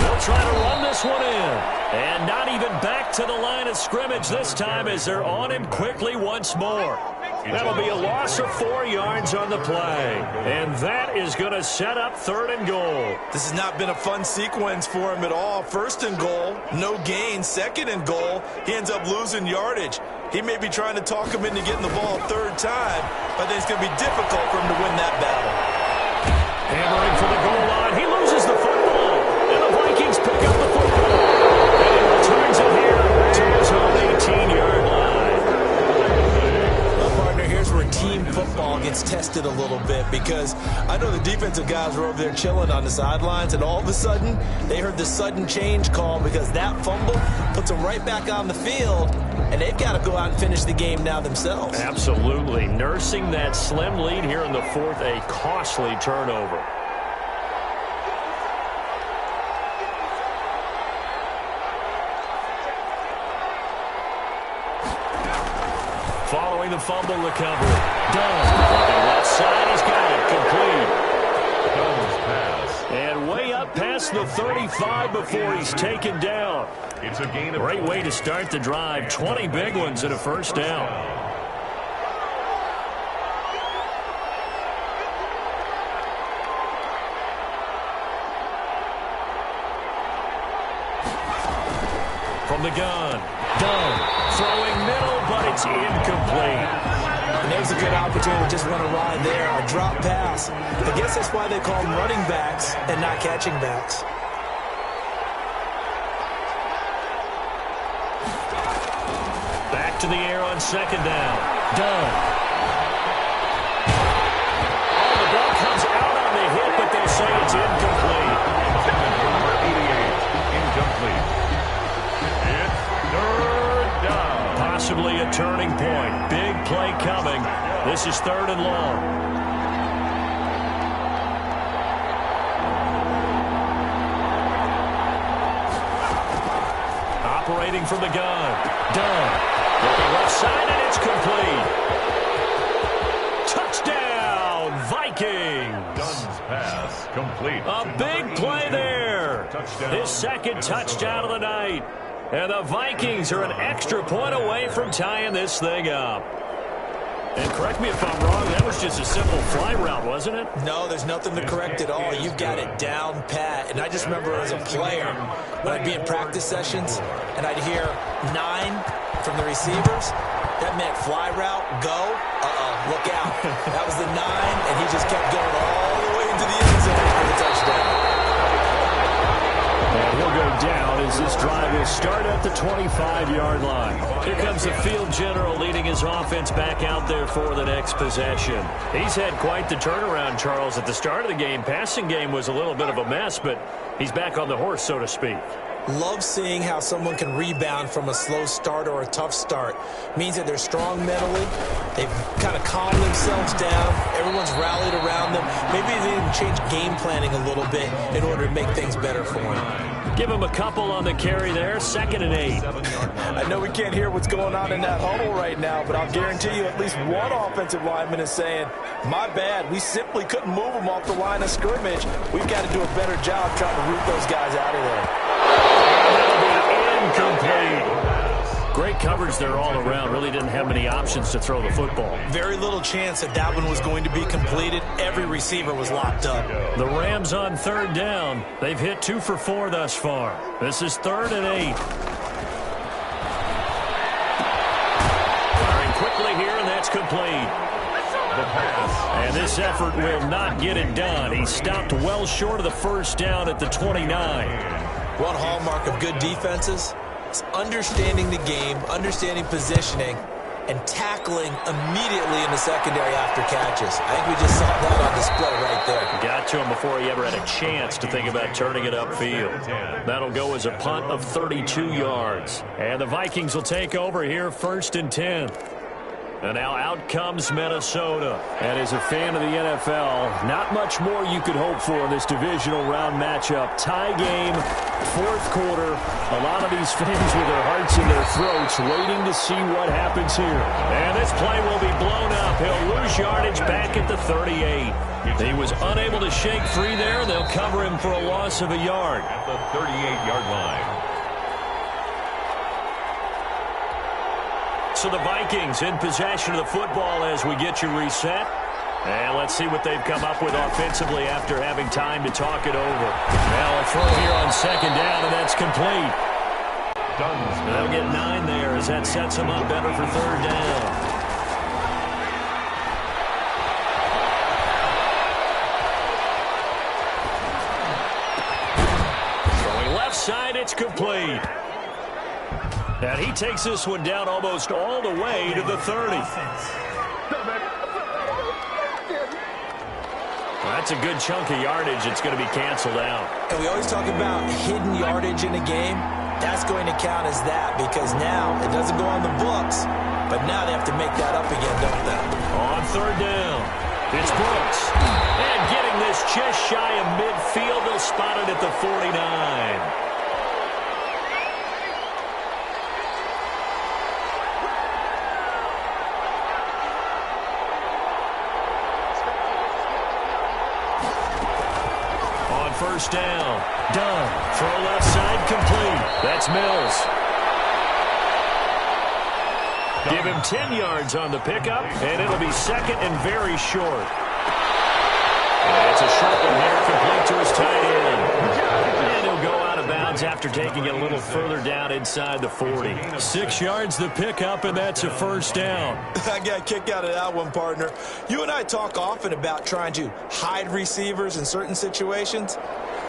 They'll try to run this one in. And not even back to the line of scrimmage this time as they're on him quickly once more. That'll be a loss of 4 yards on the play. And that is going to set up 3rd and goal. This has not been a fun sequence for him at all. 1st and goal, no gain. 2nd and goal, he ends up losing yardage. He may be trying to talk him into getting the ball a 3rd time, but I think it's going to be difficult for him to win that battle. Hammering for the goal line. He loses the football. And the Vikings pick up the football. And he returns it here to his own 18-yard line. Well, partner, here's where team football gets tested a little bit, because I know the defensive guys were over there chilling on the sidelines, and all of a sudden, they heard the sudden change call because that fumble puts them right back on the field, and they've got to go out and finish the game now themselves. Absolutely. Nursing that slim lead here in the 4th, a costly turnover. Following the fumble recovery. Dunn. Looking left side. He's got it. Complete. Dunn's pass. And way up past the 35 before he's taken down. It's a gain of Great way to start the drive. 20 big ones and a first down. From the gun. Dunn. Throwing middle, but it's incomplete. And there's a good opportunity to just run a ride there, a drop pass. I guess that's why they call them running backs and not catching backs. Back to the air on 2nd down. Dunn. Oh, the ball comes out on the hit, but they'll say it's incomplete. incomplete. It's 3rd down. Possibly a turning point. Big play coming. This is 3rd and long. Operating from the gun. Dunn. Looking left side, and it's complete. Touchdown, Vikings. Dunn's pass complete. A big play there. His 2nd touchdown of the night. And the Vikings are an extra point away from tying this thing up. And correct me if I'm wrong, that was just a simple fly route, wasn't it? No, there's nothing to correct at all. You've got it down pat. And I just remember as a player, when I'd be in practice sessions and I'd hear 9 from the receivers, that meant fly route, go, look out. That was the 9, and he just kept going all the way into the end zone for the touchdown. And he'll go down as this drive will start at the 25-yard line. Here comes the field general leading his offense back out there for the next possession. He's had quite the turnaround, Charles. At the start of the game, passing game was a little bit of a mess, but he's back on the horse, so to speak. Love seeing how someone can rebound from a slow start or a tough start. Means that they're strong mentally. They've kind of calmed themselves down. Everyone's rallied around them. Maybe they even change game planning a little bit in order to make things better for them. Give him a couple on the carry there. 2nd and 8. I know we can't hear what's going on in that huddle right now, but I'll guarantee you at least one offensive lineman is saying, my bad, we simply couldn't move them off the line of scrimmage. We've got to do a better job trying to root those guys out of there. Incomplete. Great coverage there all around. Really didn't have many options to throw the football. Very little chance that one was going to be completed. Every receiver was locked up. The Rams on 3rd down. They've hit 2 for 4 thus far. This is 3rd and 8. Firing quickly here, and that's complete. And this effort will not get it done. He stopped well short of the 1st down at the 29. One hallmark of good defenses is understanding the game, understanding positioning, and tackling immediately in the secondary after catches. I think we just saw that on display right there. Got to him before he ever had a chance to think about turning it upfield. That'll go as a punt of 32 yards. And the Vikings will take over here 1st and 10. And now out comes Minnesota. And as a fan of the NFL, not much more you could hope for in this divisional round matchup. Tie game, 4th quarter. A lot of these fans with their hearts in their throats waiting to see what happens here. And this play will be blown up. He'll lose yardage back at the 38. He was unable to shake free there. They'll cover him for a loss of a yard. At the 38-yard line. So the Vikings in possession of the football as we get you reset. And let's see what they've come up with offensively after having time to talk it over. Now a throw here on 2nd down, and that's complete. They'll get 9 there as that sets them up better for 3rd down. Throwing left side, it's complete. And he takes this one down almost all the way to the 30. That's a good chunk of yardage. It's going to be canceled out. And we always talk about hidden yardage in a game. That's going to count as that because now it doesn't go on the books, but now they have to make that up again, don't they? On 3rd down, it's Brooks. And getting this just shy of midfield, they'll spot it at the 49. First down. Done. Throw left side complete. That's Mills. Give him 10 yards on the pickup, and it'll be 2nd and very short. And it's a short one here, complete to his tight end. And he'll go out of bounds after taking it a little further down inside the 40. 6 yards the pickup, and that's a 1st down. I got a kick out of that one, partner. You and I talk often about trying to hide receivers in certain situations,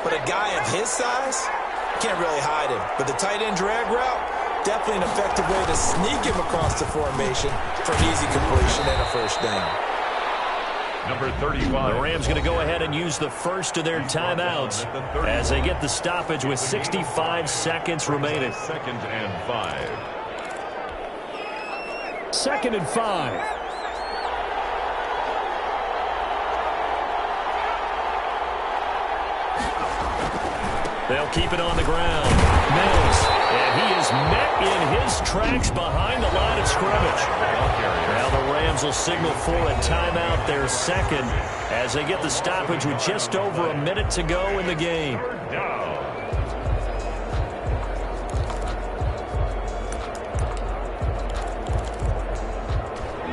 but a guy of his size, can't really hide him. But the tight end drag route, definitely an effective way to sneak him across the formation for an easy completion and a 1st down. Number 35. The Rams going to go ahead and use the first of their timeouts as they get the stoppage with 65 seconds remaining. 2nd and 5. 2nd and 5. They'll keep it on the ground. Mills, and he is met in his tracks behind the line of scrimmage. Now the Rams will signal for a timeout, their 2nd, as they get the stoppage with just over a minute to go in the game.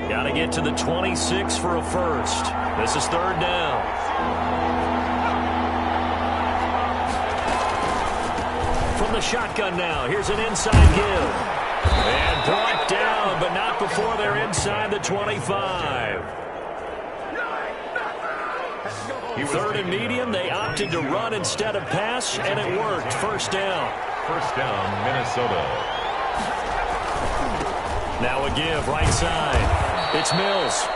Got to get to the 26 for a first. This is third down. From the shotgun now, here's an inside give. And brought down, but not before they're inside the 25. Third and medium, they opted to run instead of pass, and it worked. First down. First down, Minnesota. Now a give, right side. It's Mills.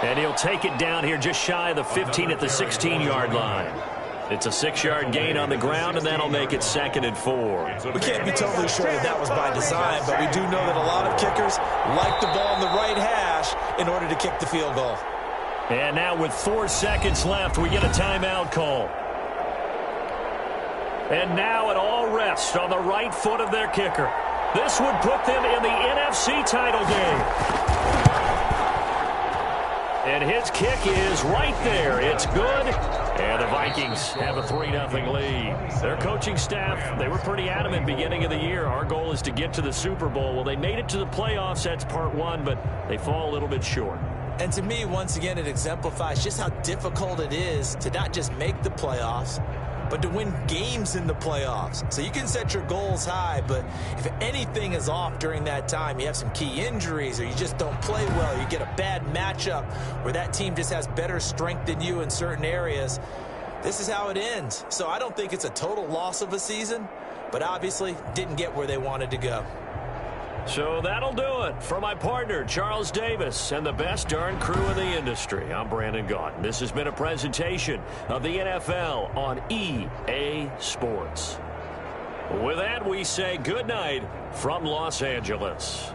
And he'll take it down here just shy of the 15 at the 16-yard line. It's a 6-yard gain on the ground, and that'll make it 2nd and 4. We can't be totally sure that was by design, but we do know that a lot of kickers like the ball in the right hash in order to kick the field goal. And now with 4 seconds left, we get a timeout call. And now it all rests on the right foot of their kicker. This would put them in the NFC title game. And his kick is right there. It's good. And the Vikings have a 3-0 lead. Their coaching staff, they were pretty adamant beginning of the year. Our goal is to get to the Super Bowl. Well, they made it to the playoffs. That's part one, but they fall a little bit short. And to me, once again, it exemplifies just how difficult it is to not just make the playoffs, but to win games in the playoffs. So you can set your goals high, but if anything is off during that time, you have some key injuries or you just don't play well, you get a bad matchup where that team just has better strength than you in certain areas, this is how it ends. So I don't think it's a total loss of a season, but obviously didn't get where they wanted to go. So that'll do it. For my partner, Charles Davis, and the best darn crew in the industry, I'm Brandon Gaudin. This has been a presentation of the NFL on EA Sports. With that, we say good night from Los Angeles.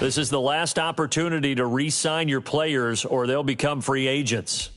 This is the last opportunity to re-sign your players or they'll become free agents.